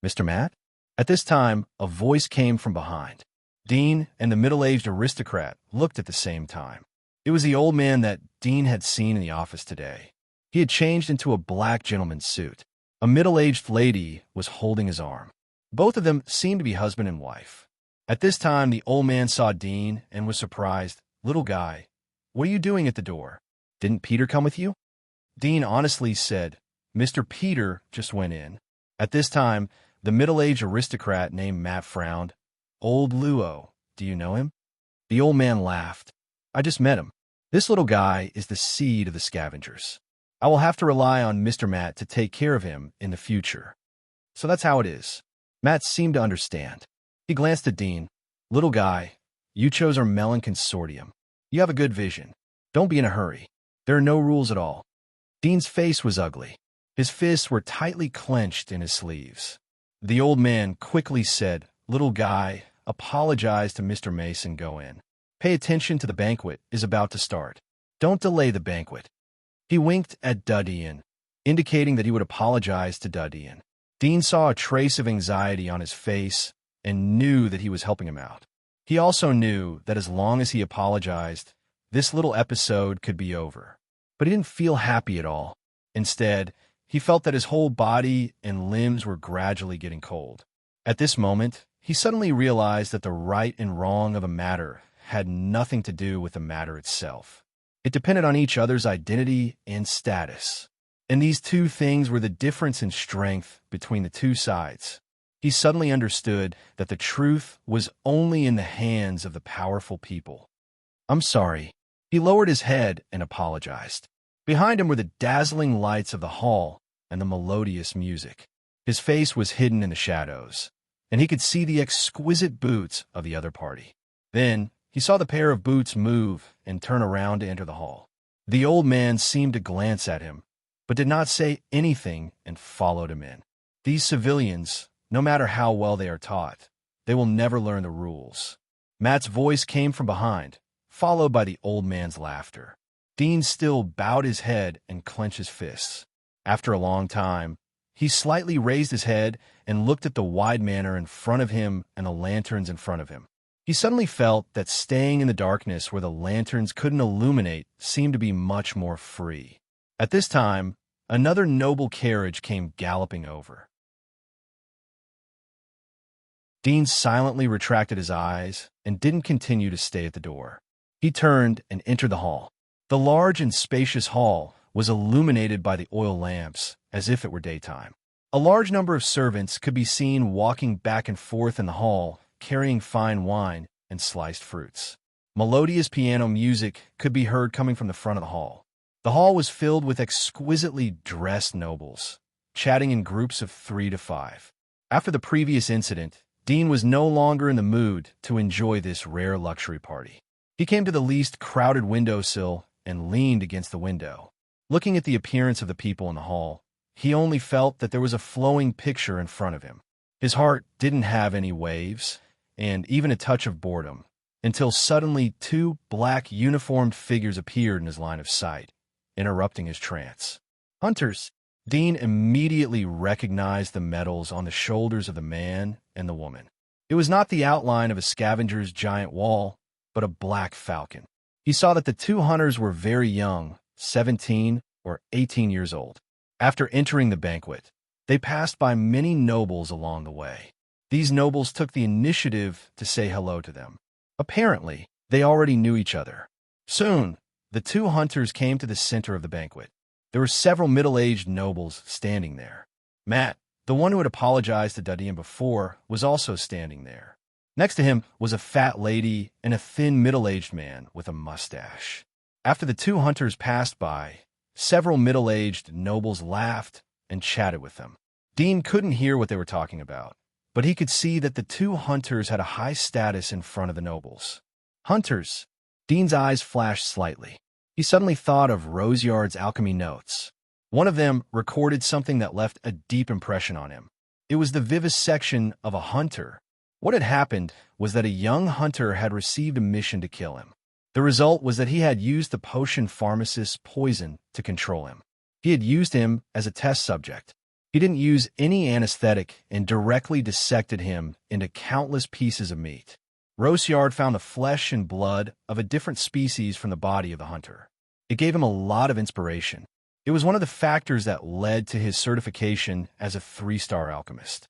"Mr. Matt?" At this time, a voice came from behind. Dean and the middle-aged aristocrat looked at the same time. It was the old man that Dean had seen in the office today. He had changed into a black gentleman's suit. A middle-aged lady was holding his arm. Both of them seemed to be husband and wife. At this time, the old man saw Dean and was surprised. "Little guy, what are you doing at the door? Didn't Peter come with you?" Dean honestly said, "Mr. Peter just went in." At this time, the middle-aged aristocrat named Matt frowned. "Old Luo, do you know him?" The old man laughed. "I just met him. This little guy is the seed of the scavengers. I will have to rely on Mr. Matt to take care of him in the future." "So that's how it is." Matt seemed to understand. He glanced at Dean. "Little guy, you chose our melon consortium. You have a good vision. Don't be in a hurry. There are no rules at all." Dean's face was ugly. His fists were tightly clenched in his sleeves. The old man quickly said, "Little guy, apologize to Mr. Mason, go in. Pay attention to the banquet is about to start. Don't delay the banquet." He winked at Dudian, indicating that he would apologize to Dudian. Dean saw a trace of anxiety on his face and knew that he was helping him out. He also knew that as long as he apologized, this little episode could be over. But he didn't feel happy at all. Instead, he felt that his whole body and limbs were gradually getting cold. At this moment, he suddenly realized that the right and wrong of a matter had nothing to do with the matter itself. It depended on each other's identity and status. And these two things were the difference in strength between the two sides. He suddenly understood that the truth was only in the hands of the powerful people. "I'm sorry." He lowered his head and apologized. Behind him were the dazzling lights of the hall and the melodious music. His face was hidden in the shadows, and he could see the exquisite boots of the other party. Then he saw the pair of boots move and turn around to enter the hall. The old man seemed to glance at him, but did not say anything and followed him in. These civilians, no matter how well they are taught, they will never learn the rules. Matt's voice came from behind, followed by the old man's laughter. Dean still bowed his head and clenched his fists. After a long time, he slightly raised his head and looked at the wide manor in front of him and the lanterns in front of him. He suddenly felt that staying in the darkness where the lanterns couldn't illuminate seemed to be much more free. At this time, another noble carriage came galloping over. Dean silently retracted his eyes and didn't continue to stay at the door. He turned and entered the hall. The large and spacious hall was illuminated by the oil lamps as if it were daytime. A large number of servants could be seen walking back and forth in the hall, carrying fine wine and sliced fruits. Melodious piano music could be heard coming from the front of the hall. The hall was filled with exquisitely dressed nobles, chatting in groups of 3 to 5. After the previous incident, Dean was no longer in the mood to enjoy this rare luxury party. He came to the least crowded windowsill and leaned against the window. Looking at the appearance of the people in the hall, he only felt that there was a flowing picture in front of him. His heart didn't have any waves, and even a touch of boredom, until suddenly 2 black uniformed figures appeared in his line of sight, interrupting his trance. "Hunters!" Dean immediately recognized the medals on the shoulders of the man and the woman. It was not the outline of a scavenger's giant wall, but a black falcon. He saw that the 2 hunters were very young, 17 or 18 years old. After entering the banquet, they passed by many nobles along the way. These nobles took the initiative to say hello to them. Apparently, they already knew each other. Soon, the 2 hunters came to the center of the banquet. There were several middle-aged nobles standing there. Matt, the one who had apologized to Dudian before, was also standing there. Next to him was a fat lady and a thin middle-aged man with a mustache. After the two hunters passed by, several middle-aged nobles laughed and chatted with them. Dean couldn't hear what they were talking about, but he could see that the two hunters had a high status in front of the nobles. Hunters. Dean's eyes flashed slightly. He suddenly thought of Roseyard's alchemy notes. One of them recorded something that left a deep impression on him. It was the vivisection of a hunter. What had happened was that a young hunter had received a mission to kill him. The result was that he had used the potion pharmacist's poison to control him. He had used him as a test subject. He didn't use any anesthetic and directly dissected him into countless pieces of meat. Roseyard found the flesh and blood of a different species from the body of the hunter. It gave him a lot of inspiration. It was one of the factors that led to his certification as a 3-star alchemist.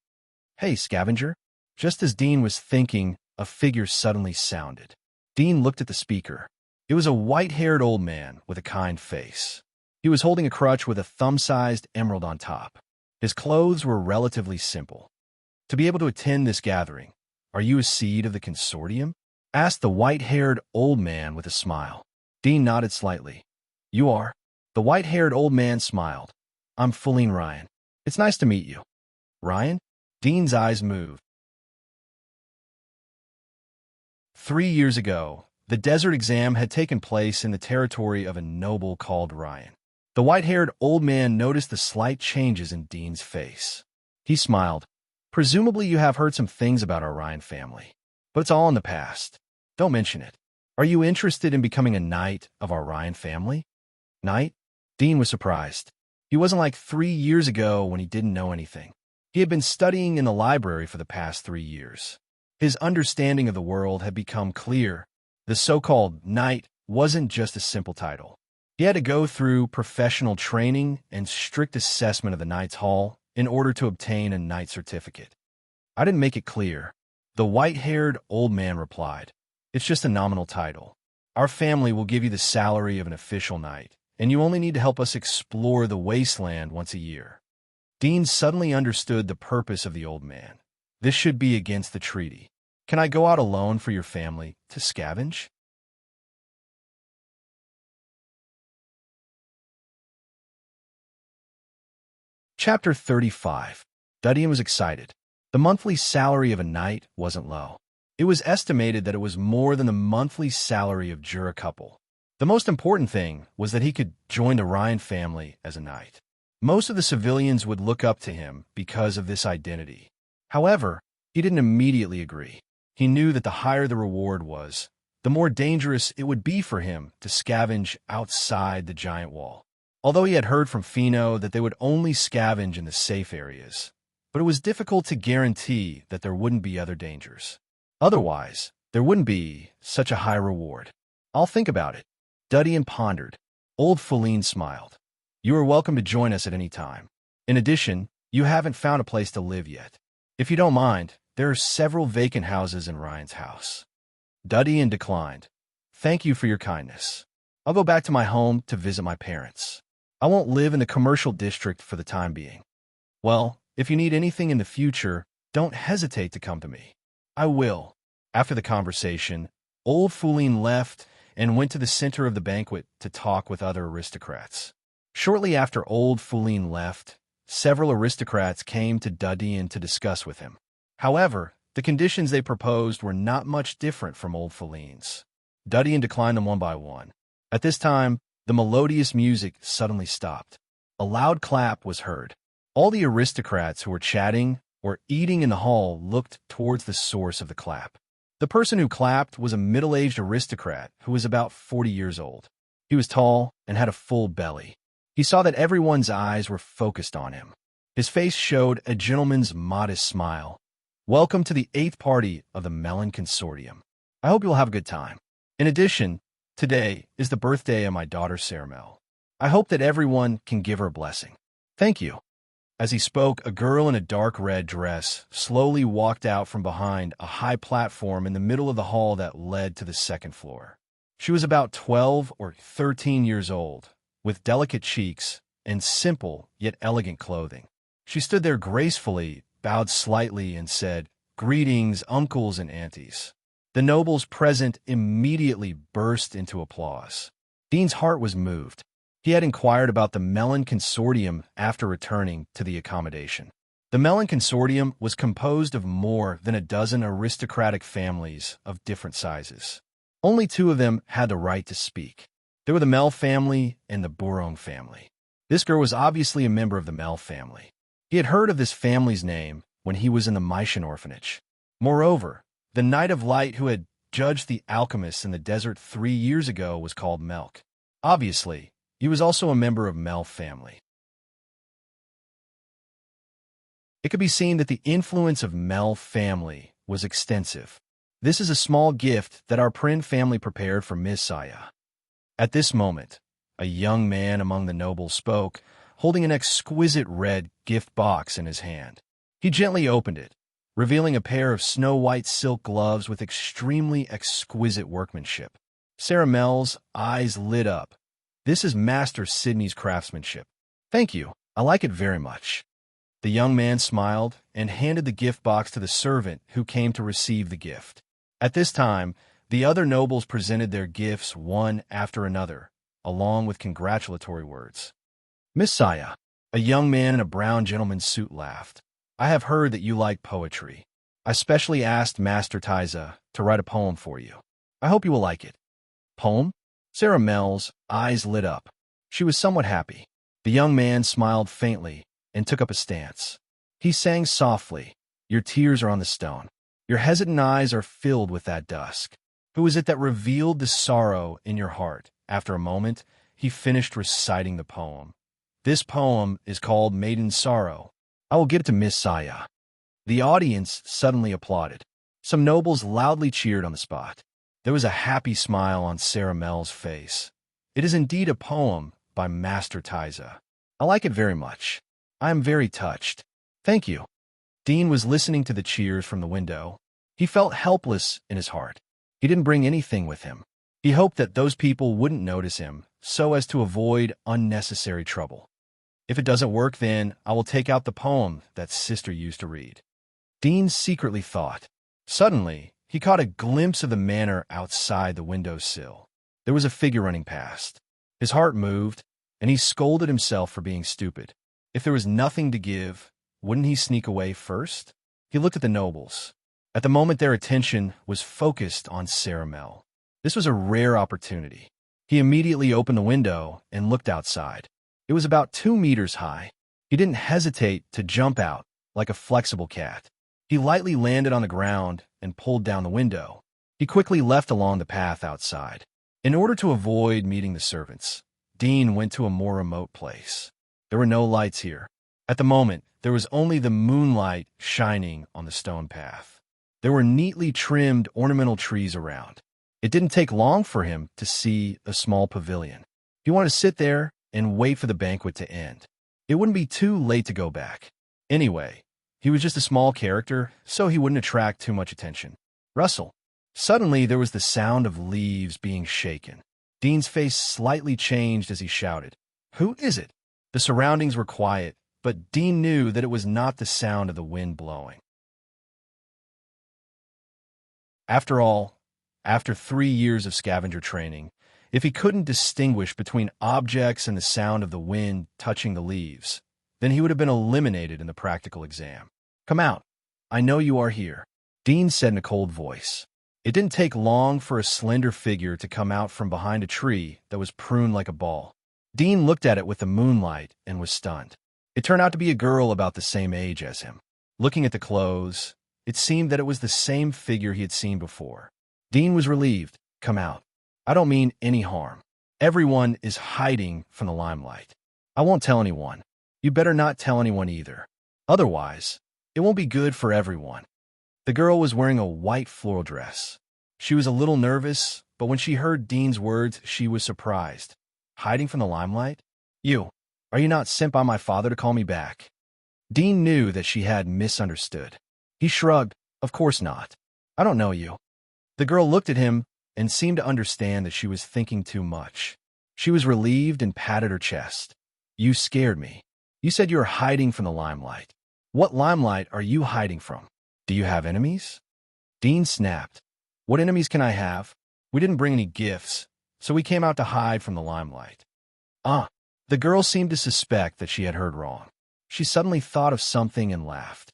"Hey, scavenger." Just as Dean was thinking, a figure suddenly sounded. Dean looked at the speaker. It was a white-haired old man with a kind face. He was holding a crutch with a thumb-sized emerald on top. His clothes were relatively simple. "To be able to attend this gathering, are you a seed of the consortium?" asked the white-haired old man with a smile. Dean nodded slightly. "You are?" The white-haired old man smiled. "I'm Feline Ryan. It's nice to meet you." "Ryan?" Dean's eyes moved. 3 years ago, the desert exam had taken place in the territory of a noble called Ryan. The white-haired old man noticed the slight changes in Dean's face. He smiled. "Presumably you have heard some things about our Ryan family, but it's all in the past. Don't mention it. Are you interested in becoming a knight of our Ryan family?" "Knight?" Dean was surprised. He wasn't like 3 years ago when he didn't know anything. He had been studying in the library for the past 3 years. His understanding of the world had become clear. The so-called knight wasn't just a simple title. He had to go through professional training and strict assessment of the Knight's Hall in order to obtain a knight certificate. "I didn't make it clear," the white-haired old man replied. "It's just a nominal title. Our family will give you the salary of an official knight, and you only need to help us explore the wasteland once a year." Dean suddenly understood the purpose of the old man. This should be against the treaty. "Can I go out alone for your family to scavenge?" Chapter 35. Dudian was excited. The monthly salary of a knight wasn't low. It was estimated that it was more than the monthly salary of Jura couple. The most important thing was that he could join the Ryan family as a knight. Most of the civilians would look up to him because of this identity. However, he didn't immediately agree. He knew that the higher the reward was, the more dangerous it would be for him to scavenge outside the giant wall. Although he had heard from Fino that they would only scavenge in the safe areas, but it was difficult to guarantee that there wouldn't be other dangers. Otherwise, there wouldn't be such a high reward. "I'll think about it." Dudian pondered. Old Feline smiled. "You are welcome to join us at any time. In addition, you haven't found a place to live yet. If you don't mind, there are several vacant houses in Ryan's house." Dudian declined. "Thank you for your kindness. I'll go back to my home to visit my parents. I won't live in the commercial district for the time being." "Well, if you need anything in the future, don't hesitate to come to me." "I will." After the conversation, old Feline left and went to the center of the banquet to talk with other aristocrats. Shortly after old Feline left, several aristocrats came to Dudian to discuss with him. However, the conditions they proposed were not much different from old Feline's. Dudian declined them one by one. At this time, the melodious music suddenly stopped. A loud clap was heard. All the aristocrats who were chatting or eating in the hall looked towards the source of the clap. The person who clapped was a middle-aged aristocrat who was about 40 years old. He was tall and had a full belly. He saw that everyone's eyes were focused on him. His face showed a gentleman's modest smile. "Welcome to the 8th party of the Melon Consortium. I hope you'll have a good time. In addition, today is the birthday of my daughter Caramel. I hope that everyone can give her a blessing." "Thank you." As he spoke, a girl in a dark red dress slowly walked out from behind a high platform in the middle of the hall that led to the second floor. She was about 12 or 13 years old, with delicate cheeks and simple yet elegant clothing. She stood there gracefully, bowed slightly, and said, greetings, uncles and aunties. The nobles present immediately burst into applause. Dean's heart was moved. He had inquired about the Melon Consortium after returning to the accommodation. The Melon Consortium was composed of more than a dozen aristocratic families of different sizes. Only two of them had the right to speak. They were the Mel family and the Bourong family. This girl was obviously a member of the Mel family. He had heard of this family's name when he was in the Mysian orphanage. Moreover, the Knight of Light who had judged the alchemists in the desert 3 years ago was called Melk. Obviously, he was also a member of Mel family. It could be seen that the influence of Mel family was extensive. This is a small gift that our Prin family prepared for Miss Saya. At this moment, a young man among the nobles spoke, holding an exquisite red gift box in his hand. He gently opened it, revealing a pair of snow-white silk gloves with extremely exquisite workmanship. Sarah Mel's eyes lit up. This is Master Sidney's craftsmanship. Thank you. I like it very much. The young man smiled and handed the gift box to the servant who came to receive the gift. At this time, the other nobles presented their gifts one after another, along with congratulatory words. Miss Saya, a young man in a brown gentleman's suit, laughed. I have heard that you like poetry. I specially asked Master Tiza to write a poem for you. I hope you will like it. Poem? Sarah Mel's eyes lit up. She was somewhat happy. The young man smiled faintly and took up a stance. He sang softly, Your tears are on the stone. Your hesitant eyes are filled with that dusk. Who is it that revealed the sorrow in your heart? After a moment, he finished reciting the poem. This poem is called Maiden's Sorrow. I will give it to Miss Saya. The audience suddenly applauded. Some nobles loudly cheered on the spot. There was a happy smile on Sarah Mel's face. It is indeed a poem by Master Tiza. I like it very much. I am very touched. Thank you. Dean was listening to the cheers from the window. He felt helpless in his heart. He didn't bring anything with him. He hoped that those people wouldn't notice him so as to avoid unnecessary trouble. If it doesn't work, then I will take out the poem that sister used to read. Dean secretly thought. Suddenly, he caught a glimpse of the manor outside the windowsill. There was a figure running past. His heart moved, and he scolded himself for being stupid. If there was nothing to give, wouldn't he sneak away first? He looked at the nobles. At the moment, their attention was focused on Sarah Mel. This was a rare opportunity. He immediately opened the window and looked outside. It was about 2 meters high. He didn't hesitate to jump out like a flexible cat. He lightly landed on the ground and pulled down the window. He quickly left along the path outside. In order to avoid meeting the servants, Dean went to a more remote place. There were no lights here. At the moment, there was only the moonlight shining on the stone path. There were neatly trimmed ornamental trees around. It didn't take long for him to see a small pavilion. He wanted to sit there and wait for the banquet to end. It wouldn't be too late to go back. Anyway, he was just a small character, so he wouldn't attract too much attention. Rustle. Suddenly, there was the sound of leaves being shaken. Dean's face slightly changed as he shouted, Who is it? The surroundings were quiet, but Dean knew that it was not the sound of the wind blowing. After all, after 3 years of scavenger training, if he couldn't distinguish between objects and the sound of the wind touching the leaves, then he would have been eliminated in the practical exam. Come out. I know you are here, Dean said in a cold voice. It didn't take long for a slender figure to come out from behind a tree that was pruned like a ball. Dean looked at it with the moonlight and was stunned. It turned out to be a girl about the same age as him. Looking at the clothes, it seemed that it was the same figure he had seen before. Dean was relieved. Come out. I don't mean any harm. Everyone is hiding from the limelight. I won't tell anyone. You better not tell anyone either. Otherwise, it won't be good for everyone. The girl was wearing a white floral dress. She was a little nervous, but when she heard Dean's words, she was surprised. Hiding from the limelight? Are you not sent by my father to call me back? Dean knew that she had misunderstood. He shrugged. Of course not. I don't know you. The girl looked at him and seemed to understand that she was thinking too much. She was relieved and patted her chest. You scared me. You said you were hiding from the limelight. What limelight are you hiding from? Do you have enemies? Dean snapped. What enemies can I have? We didn't bring any gifts, so we came out to hide from the limelight. Ah, the girl seemed to suspect that she had heard wrong. She suddenly thought of something and laughed.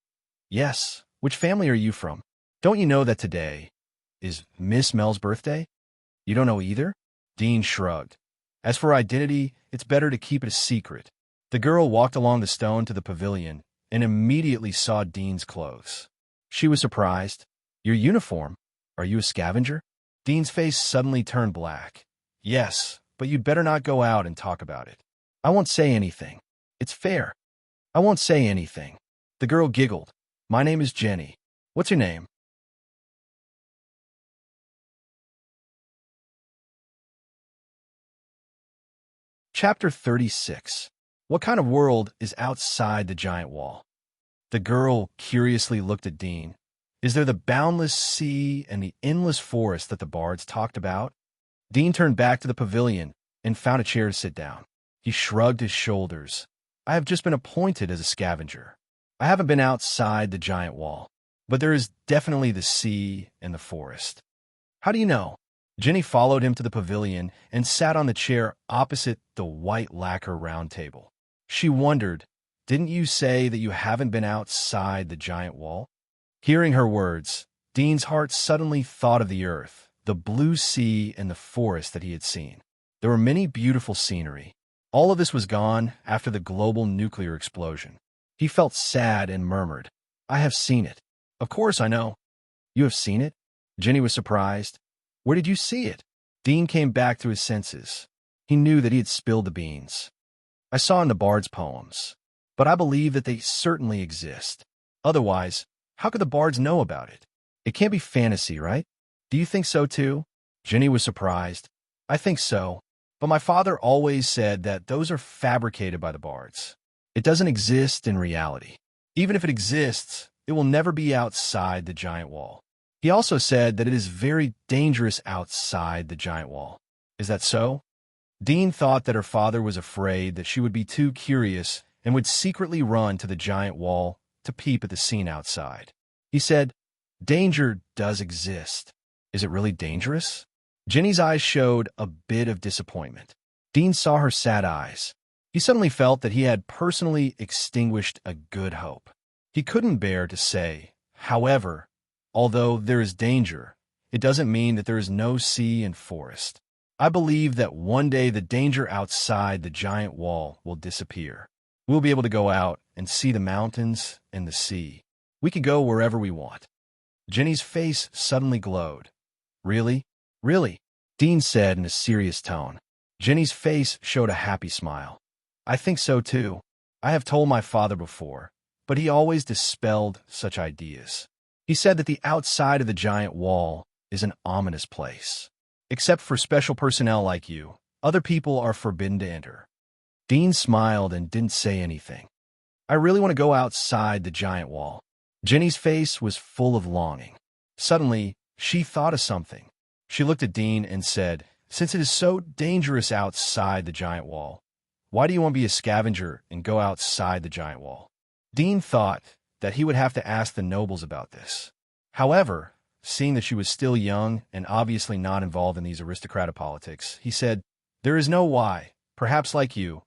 Yes, which family are you from? Don't you know that today is Miss Mel's birthday? You don't know either? Dean shrugged. As for identity, it's better to keep it a secret. The girl walked along the stone to the pavilion and immediately saw Dean's clothes. She was surprised. Your uniform? Are you a scavenger? Dean's face suddenly turned black. Yes, but you'd better not go out and talk about it. I won't say anything. It's fair. I won't say anything. The girl giggled. My name is Jenny. What's your name? Chapter 36. What kind of world is outside the giant wall? The girl curiously looked at Dean. Is there the boundless sea and the endless forest that the bards talked about? Dean turned back to the pavilion and found a chair to sit down. He shrugged his shoulders. I have just been appointed as a scavenger. I haven't been outside the giant wall, but there is definitely the sea and the forest. How do you know? Jenny followed him to the pavilion and sat on the chair opposite the white lacquer round table. She wondered, didn't you say that you haven't been outside the giant wall? Hearing her words, Dean's heart suddenly thought of the earth, the blue sea, and the forest that he had seen. There were many beautiful scenery. All of this was gone after the global nuclear explosion. He felt sad and murmured, I have seen it. Of course I know. You have seen it? Jenny was surprised. Where did you see it? Dean came back to his senses. He knew that he had spilled the beans. I saw in the bard's poems, but I believe that they certainly exist. Otherwise, how could the bards know about it? It can't be fantasy, right? Do you think so too? Jenny was surprised. I think so, but my father always said that those are fabricated by the bards. It doesn't exist in reality. Even if it exists, it will never be outside the giant wall. He also said that it is very dangerous outside the giant wall. Is that so? Dean thought that her father was afraid that she would be too curious and would secretly run to the giant wall to peep at the scene outside. He said, danger does exist. Is it really dangerous? Jenny's eyes showed a bit of disappointment. Dean saw her sad eyes. He suddenly felt that he had personally extinguished a good hope. He couldn't bear to say, however, although there is danger, it doesn't mean that there is no sea and forest. I believe that one day the danger outside the giant wall will disappear. We'll be able to go out and see the mountains and the sea. We can go wherever we want. Jenny's face suddenly glowed. Really? Really? Dean said in a serious tone. Jenny's face showed a happy smile. I think so too. I have told my father before, but he always dispelled such ideas. He said that the outside of the giant wall is an ominous place. Except for special personnel like you, other people are forbidden to enter. Dean smiled and didn't say anything. I really want to go outside the giant wall. Jenny's face was full of longing. Suddenly, she thought of something. She looked at Dean and said, since it is so dangerous outside the giant wall, why do you want to be a scavenger and go outside the giant wall? Dean thought that he would have to ask the nobles about this. However, seeing that she was still young and obviously not involved in these aristocratic politics, he said, there is no why. Perhaps like you,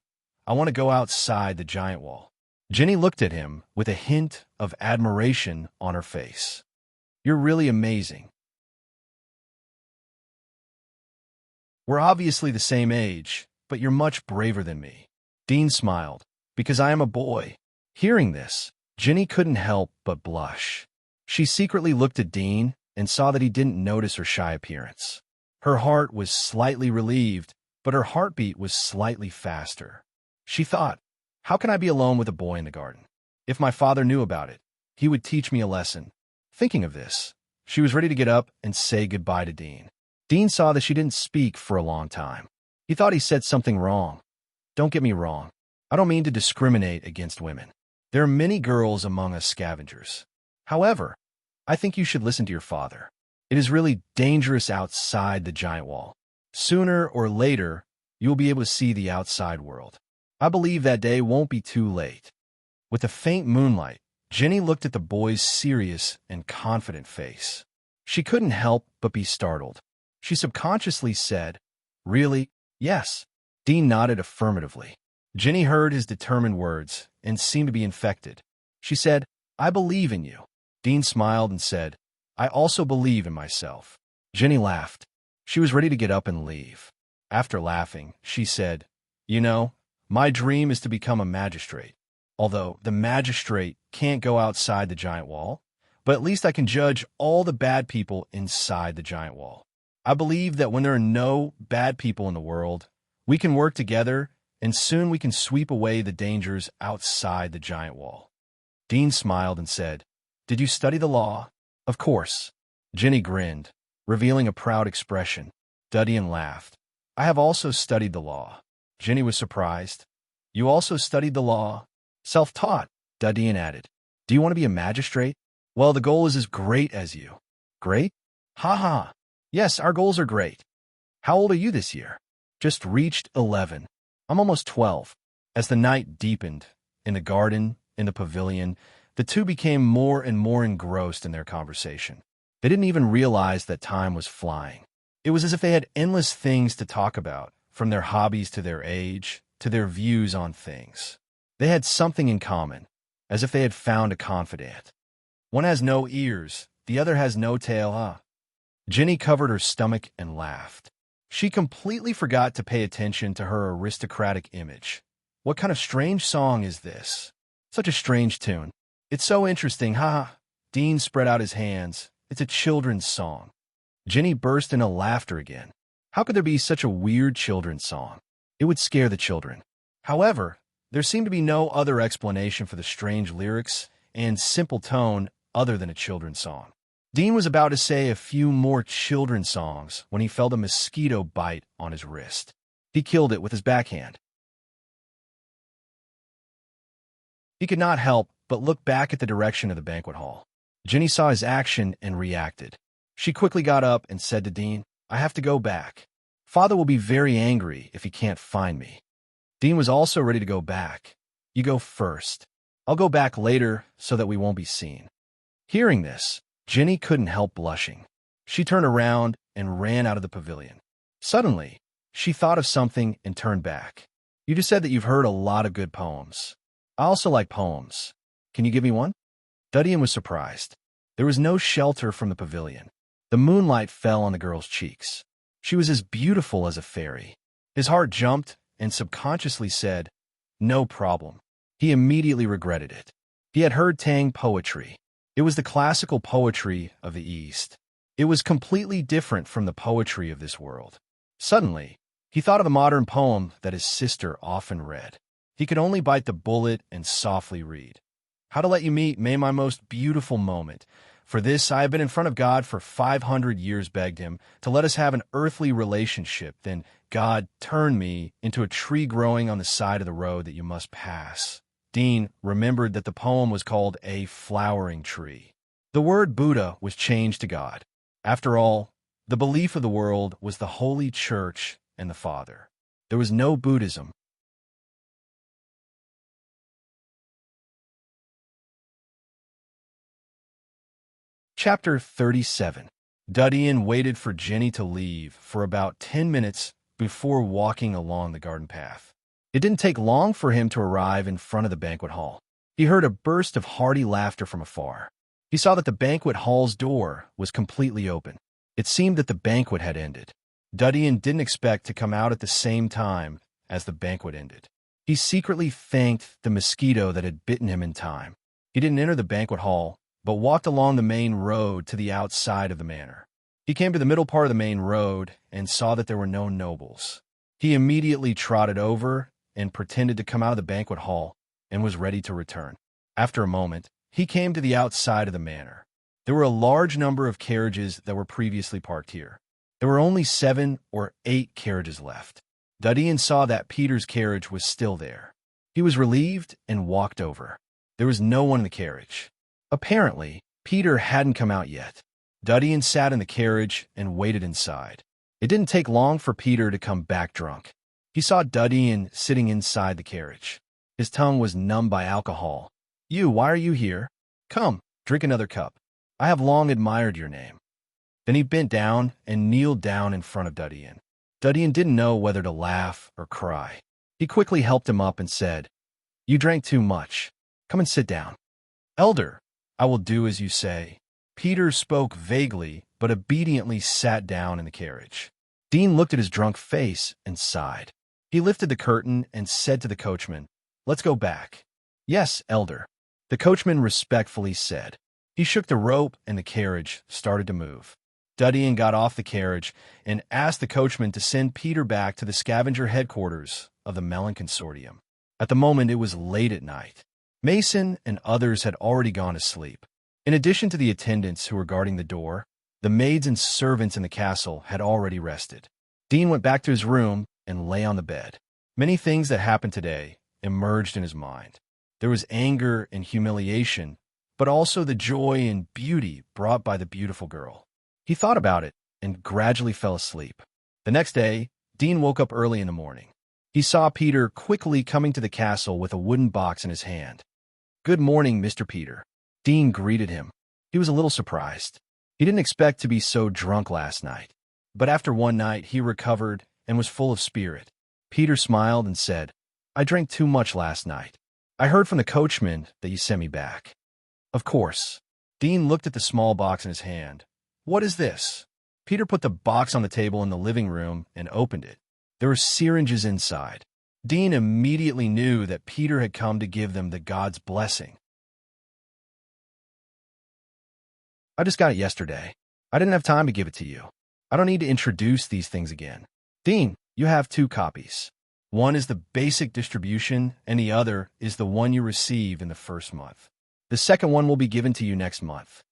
I want to go outside the giant wall. Jenny looked at him with a hint of admiration on her face. You're really amazing. We're obviously the same age, but you're much braver than me. Dean smiled, because I am a boy. Hearing this, Jenny couldn't help but blush. She secretly looked at Dean and saw that he didn't notice her shy appearance. Her heart was slightly relieved, but her heartbeat was slightly faster. She thought, how can I be alone with a boy in the garden? If my father knew about it, he would teach me a lesson. Thinking of this, she was ready to get up and say goodbye to Dean. Dean saw that she didn't speak for a long time. He thought he said something wrong. Don't get me wrong. I don't mean to discriminate against women. There are many girls among us scavengers. However, I think you should listen to your father. It is really dangerous outside the giant wall. Sooner or later, you will be able to see the outside world. I believe that day won't be too late. With the faint moonlight, Jenny looked at the boy's serious and confident face. She couldn't help but be startled. She subconsciously said, "Really? Yes." Dean nodded affirmatively. Jenny heard his determined words and seemed to be infected. She said, "I believe in you." Dean smiled and said, "I also believe in myself." Jenny laughed. She was ready to get up and leave. After laughing, she said, "You know, my dream is to become a magistrate. Although the magistrate can't go outside the giant wall, but at least I can judge all the bad people inside the giant wall. I believe that when there are no bad people in the world, we can work together and soon we can sweep away the dangers outside the giant wall." Dean smiled and said, "Did you study the law?" "Of course." Jenny grinned, revealing a proud expression. Dudian laughed. "I have also studied the law." Jenny was surprised. "You also studied the law?" "Self-taught," Dudian added. "Do you want to be a magistrate?" "Well, the goal is as great as you." "Great?" "Ha ha. Yes, our goals are great." "How old are you this year?" "Just reached 11. I'm almost 12. As the night deepened, in the garden, in the pavilion, the two became more and more engrossed in their conversation. They didn't even realize that time was flying. It was as if they had endless things to talk about, from their hobbies to their age, to their views on things. They had something in common, as if they had found a confidant. One has no ears, the other has no tail, huh? Jenny covered her stomach and laughed. She completely forgot to pay attention to her aristocratic image. What kind of strange song is this? Such a strange tune. It's so interesting, ha! Dean spread out his hands. It's a children's song. Jenny burst into laughter again. How could there be such a weird children's song? It would scare the children. However, there seemed to be no other explanation for the strange lyrics and simple tone other than a children's song. Dean was about to say a few more children's songs when he felt a mosquito bite on his wrist. He killed it with his backhand. He could not help but look back at the direction of the banquet hall. Jenny saw his action and reacted. She quickly got up and said to Dean, "I have to go back. Father will be very angry if he can't find me." Dean was also ready to go back. "You go first. I'll go back later so that we won't be seen." Hearing this, Jenny couldn't help blushing. She turned around and ran out of the pavilion. Suddenly, she thought of something and turned back. "You just said that you've heard a lot of good poems. I also like poems. Can you give me one?" Dudian was surprised. There was no shelter from the pavilion. The moonlight fell on the girl's cheeks. She was as beautiful as a fairy. His heart jumped and subconsciously said, "No problem." He immediately regretted it. He had heard Tang poetry. It was the classical poetry of the East. It was completely different from the poetry of this world. Suddenly, he thought of the modern poem that his sister often read. He could only bite the bullet and softly read. "How to let you meet may my most beautiful moment. For this I have been in front of God for 500 years, begged him to let us have an earthly relationship. Then God turned me into a tree growing on the side of the road that you must pass." Dean remembered that the poem was called A Flowering Tree. The word Buddha was changed to God. After all, the belief of the world was the Holy Church and the Father. There was no Buddhism. Chapter 37. Dudian waited for Jenny to leave for about 10 minutes before walking along the garden path. It didn't take long for him to arrive in front of the banquet hall. He heard a burst of hearty laughter from afar. He saw that the banquet hall's door was completely open. It seemed that the banquet had ended. Dudian didn't expect to come out at the same time as the banquet ended. He secretly thanked the mosquito that had bitten him in time. He didn't enter the banquet hall, but walked along the main road to the outside of the manor. He came to the middle part of the main road and saw that there were no nobles. He immediately trotted over and pretended to come out of the banquet hall and was ready to return. After a moment, he came to the outside of the manor. There were a large number of carriages that were previously parked here. There were only 7 or 8 carriages left. Dudian saw that Peter's carriage was still there. He was relieved and walked over. There was no one in the carriage. Apparently, Peter hadn't come out yet. Dudian sat in the carriage and waited inside. It didn't take long for Peter to come back drunk. He saw Dudian sitting inside the carriage. His tongue was numbed by alcohol. "You, why are you here?" Come, drink another cup. I have long admired your name. Then he bent down and kneeled down in front of Dudian. Dudian didn't know whether to laugh or cry. He quickly helped him up and said, "You drank too much. Come and sit down." "Elder, I will do as you say." Peter spoke vaguely, but obediently sat down in the carriage. Dean looked at his drunk face and sighed. He lifted the curtain and said to the coachman, "Let's go back." "Yes, Elder," the coachman respectfully said. He shook the rope and the carriage started to move. Dudian got off the carriage and asked the coachman to send Peter back to the scavenger headquarters of the Melon Consortium. At the moment, it was late at night. Mason and others had already gone to sleep. In addition to the attendants who were guarding the door, the maids and servants in the castle had already rested. Dean went back to his room and lay on the bed. Many things that happened today emerged in his mind. There was anger and humiliation, but also the joy and beauty brought by the beautiful girl. He thought about it and gradually fell asleep. The next day, Dean woke up early in the morning. He saw Peter quickly coming to the castle with a wooden box in his hand. "Good morning, Mr. Peter." Dean greeted him. He was a little surprised. He didn't expect to be so drunk last night. But after one night, he recovered and was full of spirit. Peter smiled and said, "I drank too much last night. I heard from the coachman that you sent me back." "Of course." Dean looked at the small box in his hand. "What is this?" Peter put the box on the table in the living room and opened it. There were syringes inside. Dean immediately knew that Peter had come to give them the God's blessing. "I just got it yesterday. I didn't have time to give it to you. I don't need to introduce these things again. Dean, you have 2 copies. One is the basic distribution, and the other is the one you received in the first month. The second one will be given to you next month."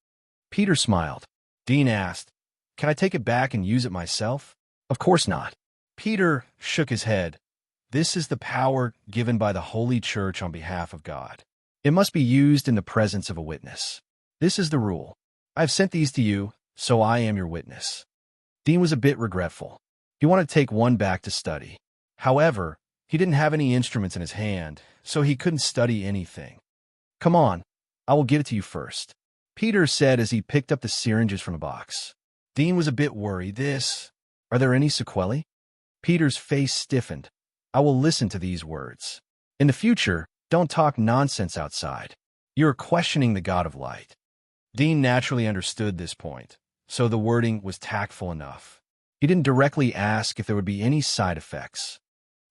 Peter smiled. Dean asked, "Can I take it back and use it myself?" "Of course not." Peter shook his head. "This is the power given by the Holy Church on behalf of God. It must be used in the presence of a witness. This is the rule. I have sent these to you, so I am your witness." Dean was a bit regretful. He wanted to take one back to study. However, he didn't have any instruments in his hand, so he couldn't study anything. "Come on, I will give it to you first," Peter said as he picked up the syringes from the box. Dean was a bit worried. Are there any sequelae?" Peter's face stiffened. "I will listen to these words. In the future, don't talk nonsense outside. You are questioning the God of light." Dean naturally understood this point, so the wording was tactful enough. He didn't directly ask if there would be any side effects.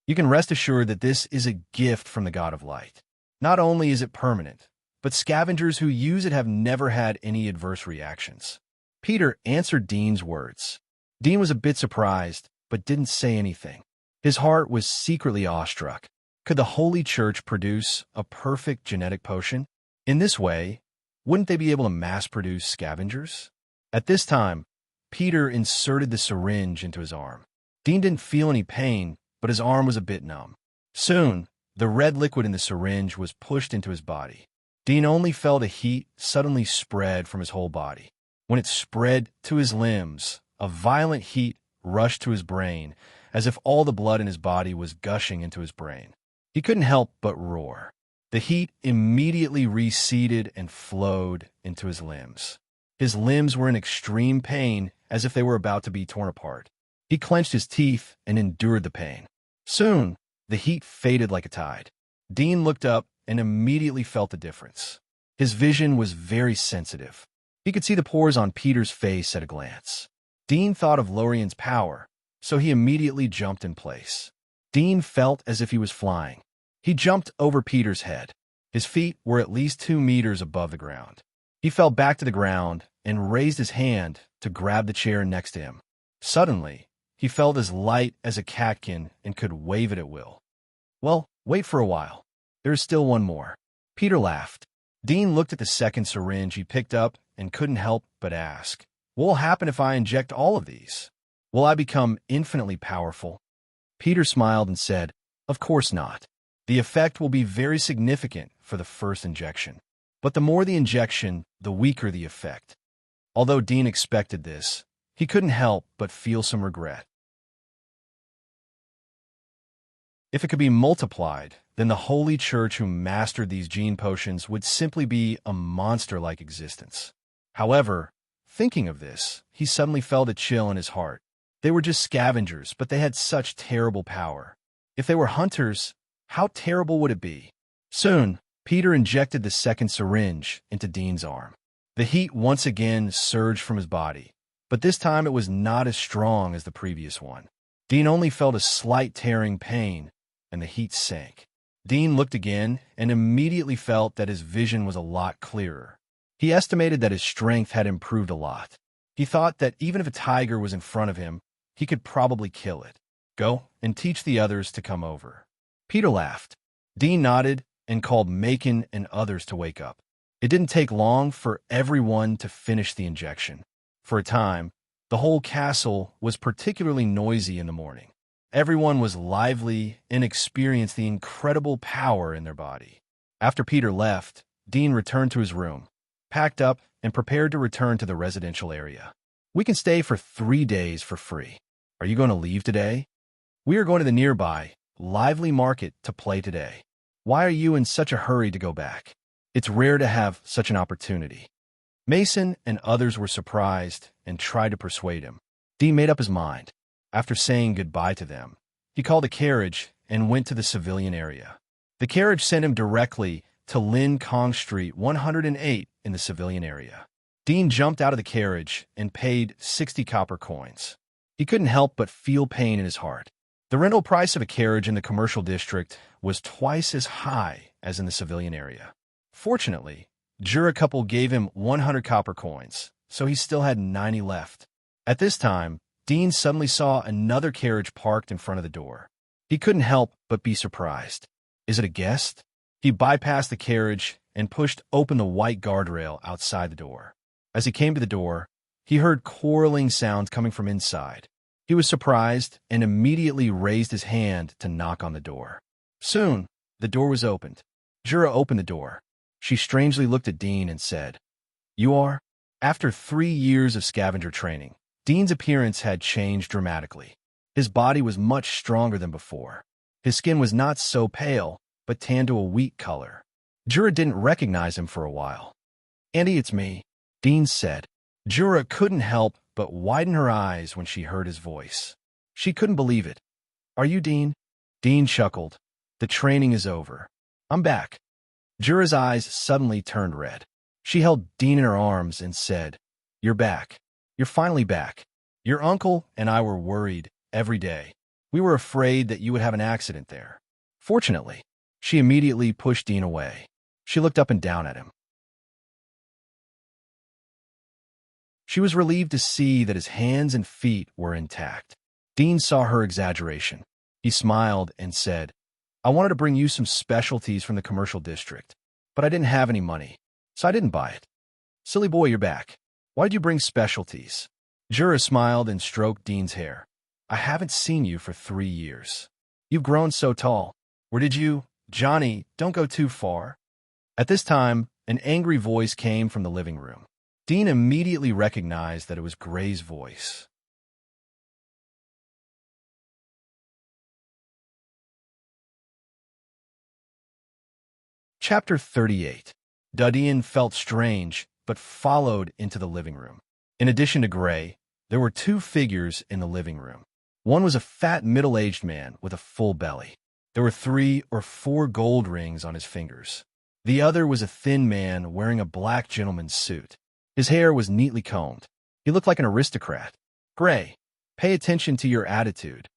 "You can rest assured that this is a gift from the God of light. Not only is it permanent, but scavengers who use it have never had any adverse reactions." Peter answered Dean's words. Dean was a bit surprised, but didn't say anything. His heart was secretly awestruck. Could the Holy Church produce a perfect genetic potion? In this way, wouldn't they be able to mass-produce scavengers? At this time, Peter inserted the syringe into his arm. Dean didn't feel any pain, but his arm was a bit numb. Soon, the red liquid in the syringe was pushed into his body. Dean only felt a heat suddenly spread from his whole body. When it spread to his limbs, a violent heat rushed to his brain, as if all the blood in his body was gushing into his brain. He couldn't help but roar. The heat immediately receded and flowed into his limbs. His limbs were in extreme pain, as if they were about to be torn apart. He clenched his teeth and endured the pain. Soon, the heat faded like a tide. Dean looked up and immediately felt the difference. His vision was very sensitive. He could see the pores on Peter's face at a glance. Dean thought of Lorien's power, so he immediately jumped in place. Dean felt as if he was flying. He jumped over Peter's head. His feet were at least 2 meters above the ground. He fell back to the ground and raised his hand to grab the chair next to him. Suddenly, he felt as light as a catkin and could wave it at will. "Well, wait for a while. There is still one more." Peter laughed. Dean looked at the second syringe he picked up and couldn't help but ask, "What will happen if I inject all of these? Will I become infinitely powerful?" Peter smiled and said, "Of course not. The effect will be very significant for the first injection. But the more the injection, the weaker the effect." Although Dean expected this, he couldn't help but feel some regret. If it could be multiplied, then the Holy Church who mastered these gene potions would simply be a monster-like existence. However, thinking of this, he suddenly felt a chill in his heart. They were just scavengers, but they had such terrible power. If they were hunters, how terrible would it be? Soon, Peter injected the second syringe into Dean's arm. The heat once again surged from his body, but this time it was not as strong as the previous one. Dean only felt a slight tearing pain, and the heat sank. Dean looked again and immediately felt that his vision was a lot clearer. He estimated that his strength had improved a lot. He thought that even if a tiger was in front of him, he could probably kill it. Go and teach the others to come over. Peter laughed. Dean nodded and called Macon and others to wake up. It didn't take long for everyone to finish the injection. For a time, the whole castle was particularly noisy in the morning. Everyone was lively and experienced the incredible power in their body. After Peter left, Dean returned to his room, packed up, and prepared to return to the residential area. We can stay for 3 days for free. Are you going to leave today? We are going to the nearby, lively market to play today. Why are you in such a hurry to go back? It's rare to have such an opportunity. Mason and others were surprised and tried to persuade him. Dean made up his mind. After saying goodbye to them, he called a carriage and went to the civilian area. The carriage sent him directly to Lin Kong Street 108 in the civilian area. Dean jumped out of the carriage and paid 60 copper coins. He couldn't help but feel pain in his heart. The rental price of a carriage in the commercial district was twice as high as in the civilian area. Fortunately, Jura couple gave him 100 copper coins, so he still had 90 left. At this time, Dean suddenly saw another carriage parked in front of the door. He couldn't help but be surprised. Is it a guest? He bypassed the carriage and pushed open the white guardrail outside the door. As he came to the door, he heard quarreling sounds coming from inside. He was surprised and immediately raised his hand to knock on the door. Soon, the door was opened. Jura opened the door. She strangely looked at Dean and said, "You are?" After 3 years of scavenger training, Dean's appearance had changed dramatically. His body was much stronger than before. His skin was not so pale, but tanned to a wheat color. Jura didn't recognize him for a while. "Andy, it's me," Dean said. Jura couldn't help but widen her eyes when she heard his voice. She couldn't believe it. "Are you Dean?" Dean chuckled. "The training is over. I'm back." Jura's eyes suddenly turned red. She held Dean in her arms and said, "You're back. You're finally back. Your uncle and I were worried every day. We were afraid that you would have an accident there." Fortunately, she immediately pushed Dean away. She looked up and down at him. She was relieved to see that his hands and feet were intact. Dean saw her exaggeration. He smiled and said, "I wanted to bring you some specialties from the commercial district, but I didn't have any money, so I didn't buy it." "Silly boy, you're back. Why did you bring specialties?" Jura smiled and stroked Dean's hair. "I haven't seen you for 3 years. You've grown so tall. Where did you— Johnny, don't go too far." At this time, an angry voice came from the living room. Dean immediately recognized that it was Gray's voice. Chapter 38. Duddian felt strange, but followed into the living room. In addition to Gray, there were 2 figures in the living room. One was a fat middle-aged man with a full belly. There were 3 or 4 gold rings on his fingers. The other was a thin man wearing a black gentleman's suit. His hair was neatly combed. He looked like an aristocrat. "Gray, pay attention to your attitude."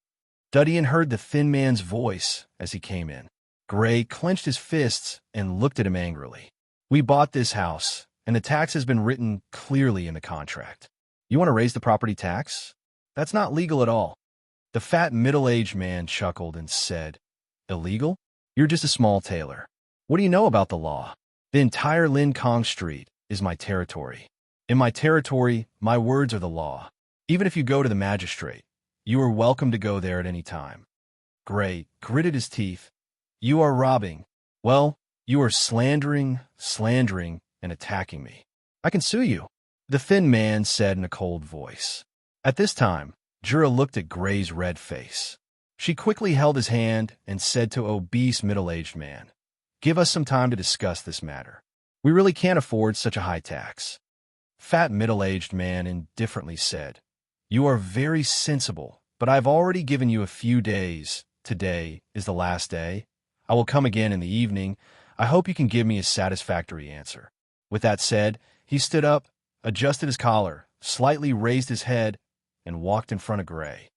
Duddian heard the thin man's voice as he came in. Gray clenched his fists and looked at him angrily. "We bought this house, and the tax has been written clearly in the contract. You want to raise the property tax? That's not legal at all." The fat middle-aged man chuckled and said, "Illegal? You're just a small tailor. What do you know about the law? The entire Lin Kong Street is my territory. In my territory, my words are the law. Even if you go to the magistrate, you are welcome to go there at any time." Gray gritted his teeth. "You are robbing. Well, you are slandering, and attacking me. I can sue you," the thin man said in a cold voice. At this time, Jura looked at Gray's red face. She quickly held his hand and said to obese middle-aged man, "Give us some time to discuss this matter. We really can't afford such a high tax." Fat middle-aged man indifferently said, "You are very sensible, but I've already given you a few days. Today is the last day. I will come again in the evening. I hope you can give me a satisfactory answer." With that said, he stood up, adjusted his collar, slightly raised his head, and walked in front of Gray.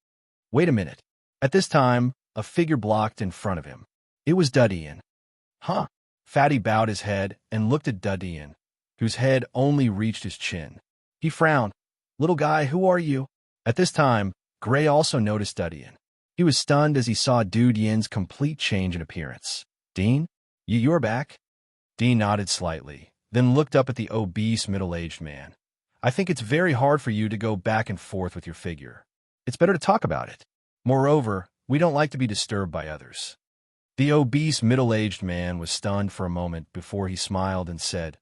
"Wait a minute." At this time, a figure blocked in front of him. It was Dudian. "Huh?" Fatty bowed his head and looked at Dudian, whose head only reached his chin. He frowned. "Little guy, who are you?" At this time, Gray also noticed Dudian. He was stunned as he saw Dudian's complete change in appearance. "Dean? You're back?" Dean nodded slightly, then looked up at the obese middle-aged man. "I think it's very hard for you to go back and forth with your figure. It's better to talk about it. Moreover, we don't like to be disturbed by others." The obese middle-aged man was stunned for a moment before he smiled and said,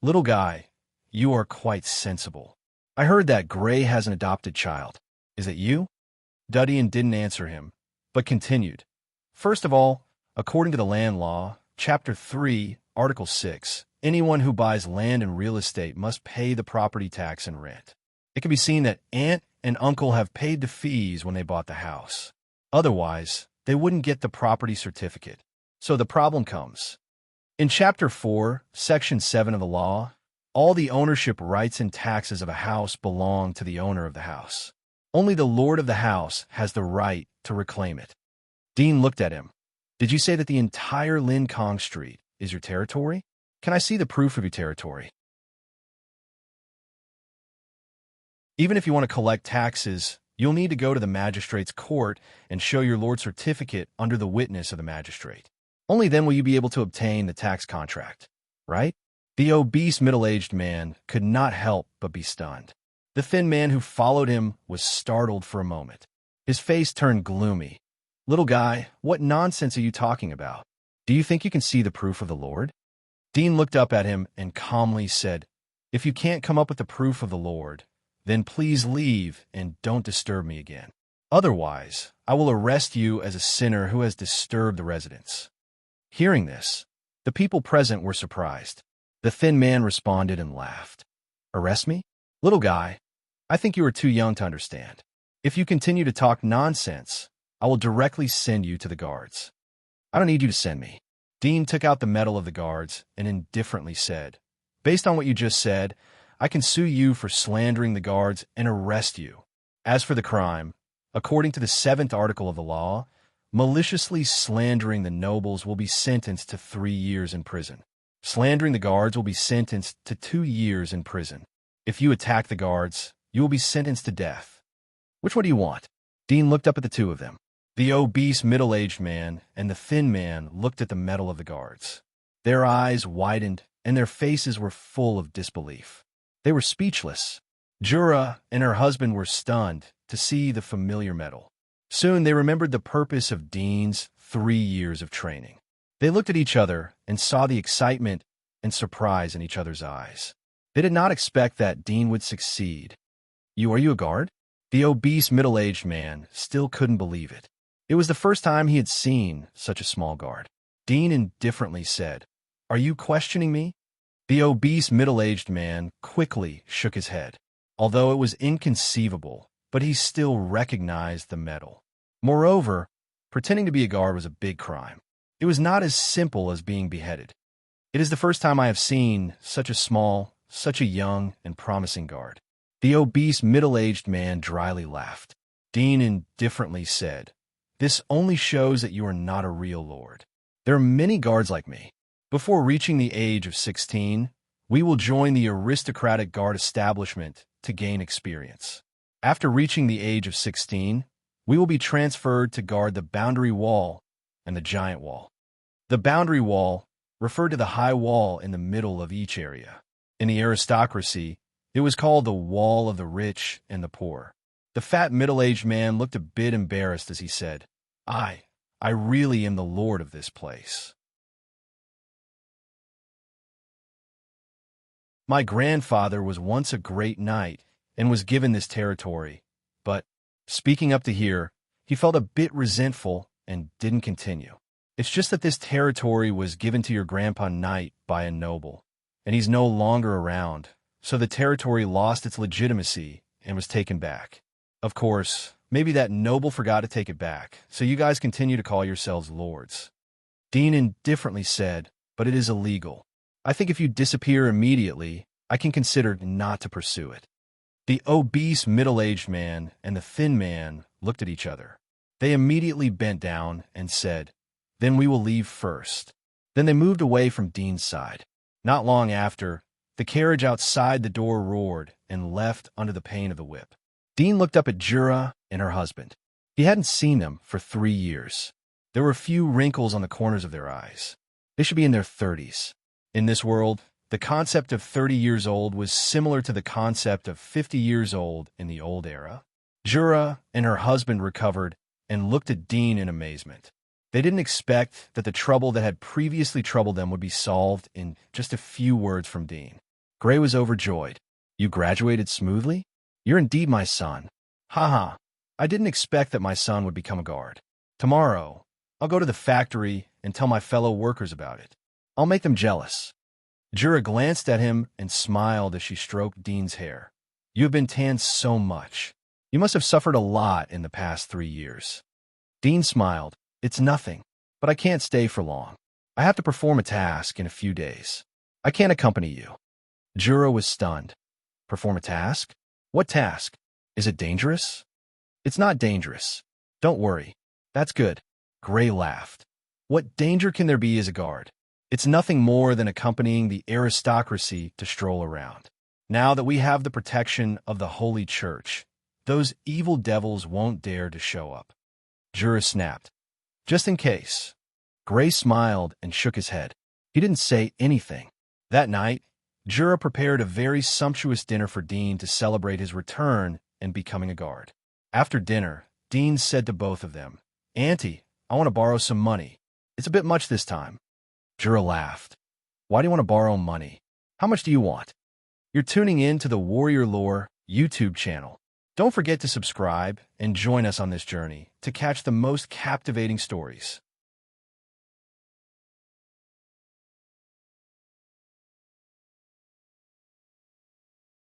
"Little guy, you are quite sensible. I heard that Gray has an adopted child. Is it you?" Dudian didn't answer him, but continued. "First of all, according to the land law, Chapter 3, Article 6, anyone who buys land and real estate must pay the property tax and rent. It can be seen that aunt and uncle have paid the fees when they bought the house. Otherwise, they wouldn't get the property certificate. So the problem comes. In Chapter 4, Section 7 of the law, all the ownership rights and taxes of a house belong to the owner of the house. Only the lord of the house has the right to reclaim it." Dean looked at him. "Did you say that the entire Lin Kong Street is your territory? Can I see the proof of your territory?" "Even if you want to collect taxes, you'll need to go to the magistrate's court and show your lord's certificate under the witness of the magistrate. Only then will you be able to obtain the tax contract, right?" The obese middle-aged man could not help but be stunned. The thin man who followed him was startled for a moment. His face turned gloomy. "Little guy, what nonsense are you talking about? Do you think you can see the proof of the Lord?" Dean looked up at him and calmly said, "If you can't come up with the proof of the Lord, then please leave and don't disturb me again. Otherwise, I will arrest you as a sinner who has disturbed the residents." Hearing this, the people present were surprised. The thin man responded and laughed. "Arrest me? Little guy, I think you are too young to understand. If you continue to talk nonsense, I will directly send you to the guards." "I don't need you to send me." Dean took out the medal of the guards and indifferently said, "Based on what you just said, I can sue you for slandering the guards and arrest you. As for the crime, according to the 7th article of the law, maliciously slandering the nobles will be sentenced to 3 years in prison. Slandering the guards will be sentenced to 2 years in prison. If you attack the guards, you will be sentenced to death. Which one do you want?" Dean looked up at the two of them. The obese middle-aged man and the thin man looked at the medal of the guards. Their eyes widened and their faces were full of disbelief. They were speechless. Jura and her husband were stunned to see the familiar medal. Soon they remembered the purpose of Dean's 3 years of training. They looked at each other and saw the excitement and surprise in each other's eyes. They did not expect that Dean would succeed. Are you a guard?" The obese middle-aged man still couldn't believe it. It was the first time he had seen such a small guard. Dean indifferently said, "Are you questioning me?" The obese middle-aged man quickly shook his head. Although it was inconceivable, but he still recognized the medal. Moreover, pretending to be a guard was a big crime. It was not as simple as being beheaded. "It is the first time I have seen such a young and promising guard." The obese middle-aged man dryly laughed. Dean indifferently said, "This only shows that you are not a real lord. There are many guards like me. Before reaching the age of 16, we will join the aristocratic guard establishment to gain experience. After reaching the age of 16, we will be transferred to guard the boundary wall and the giant wall." The boundary wall referred to the high wall in the middle of each area. In the aristocracy, it was called the Wall of the Rich and the Poor. The fat middle-aged man looked a bit embarrassed as he said, I really am the lord of this place. My grandfather was once a great knight and was given this territory, but, speaking up to here, He felt a bit resentful and didn't continue. It's just that this territory was given to your Grandpa Knight by a noble, and he's no longer around, so the territory lost its legitimacy and was taken back. Of course, maybe that noble forgot to take it back, so you guys continue to call yourselves lords. Dean indifferently said, but it is illegal. I think if you disappear immediately, I can consider not to pursue it. The obese middle-aged man and the thin man looked at each other. They immediately bent down and said, "Then we will leave first." Then they moved away from Dean's side. Not long after, the carriage outside the door roared and left under the pain of the whip. Dean looked up at Jura and her husband. He hadn't seen them for 3 years. There were a few wrinkles on the corners of their eyes. They should be in their 30s. In this world, the concept of 30 years old was similar to the concept of 50 years old in the old era. Jura and her husband recovered and looked at Dean in amazement. They didn't expect that the trouble that had previously troubled them would be solved in just a few words from Dean. Gray was overjoyed. "You graduated smoothly? You're indeed my son. Ha. I didn't expect that my son would become a guard. Tomorrow, I'll go to the factory and tell my fellow workers about it. I'll make them jealous." Jura glanced at him and smiled as she stroked Dean's hair. "You have been tanned so much. You must have suffered a lot in the past 3 years." Dean smiled. "It's nothing, but I can't stay for long. I have to perform a task in a few days. I can't accompany you." Jura was stunned. "Perform a task? What task? Is it dangerous?" "It's not dangerous. Don't worry. That's good." Gray laughed. "What danger can there be as a guard? It's nothing more than accompanying the aristocracy to stroll around. Now that we have the protection of the Holy Church, those evil devils won't dare to show up." Jura snapped. "Just in case." Gray smiled and shook his head. He didn't say anything. That night, Jura prepared a very sumptuous dinner for Dean to celebrate his return and becoming a guard. After dinner, Dean said to both of them, "Auntie, I want to borrow some money. It's a bit much this time." Jura laughed. "Why do you want to borrow money? How much do you want?" You're tuning in to the Warrior Lore YouTube channel. Don't forget to subscribe and join us on this journey to catch the most captivating stories.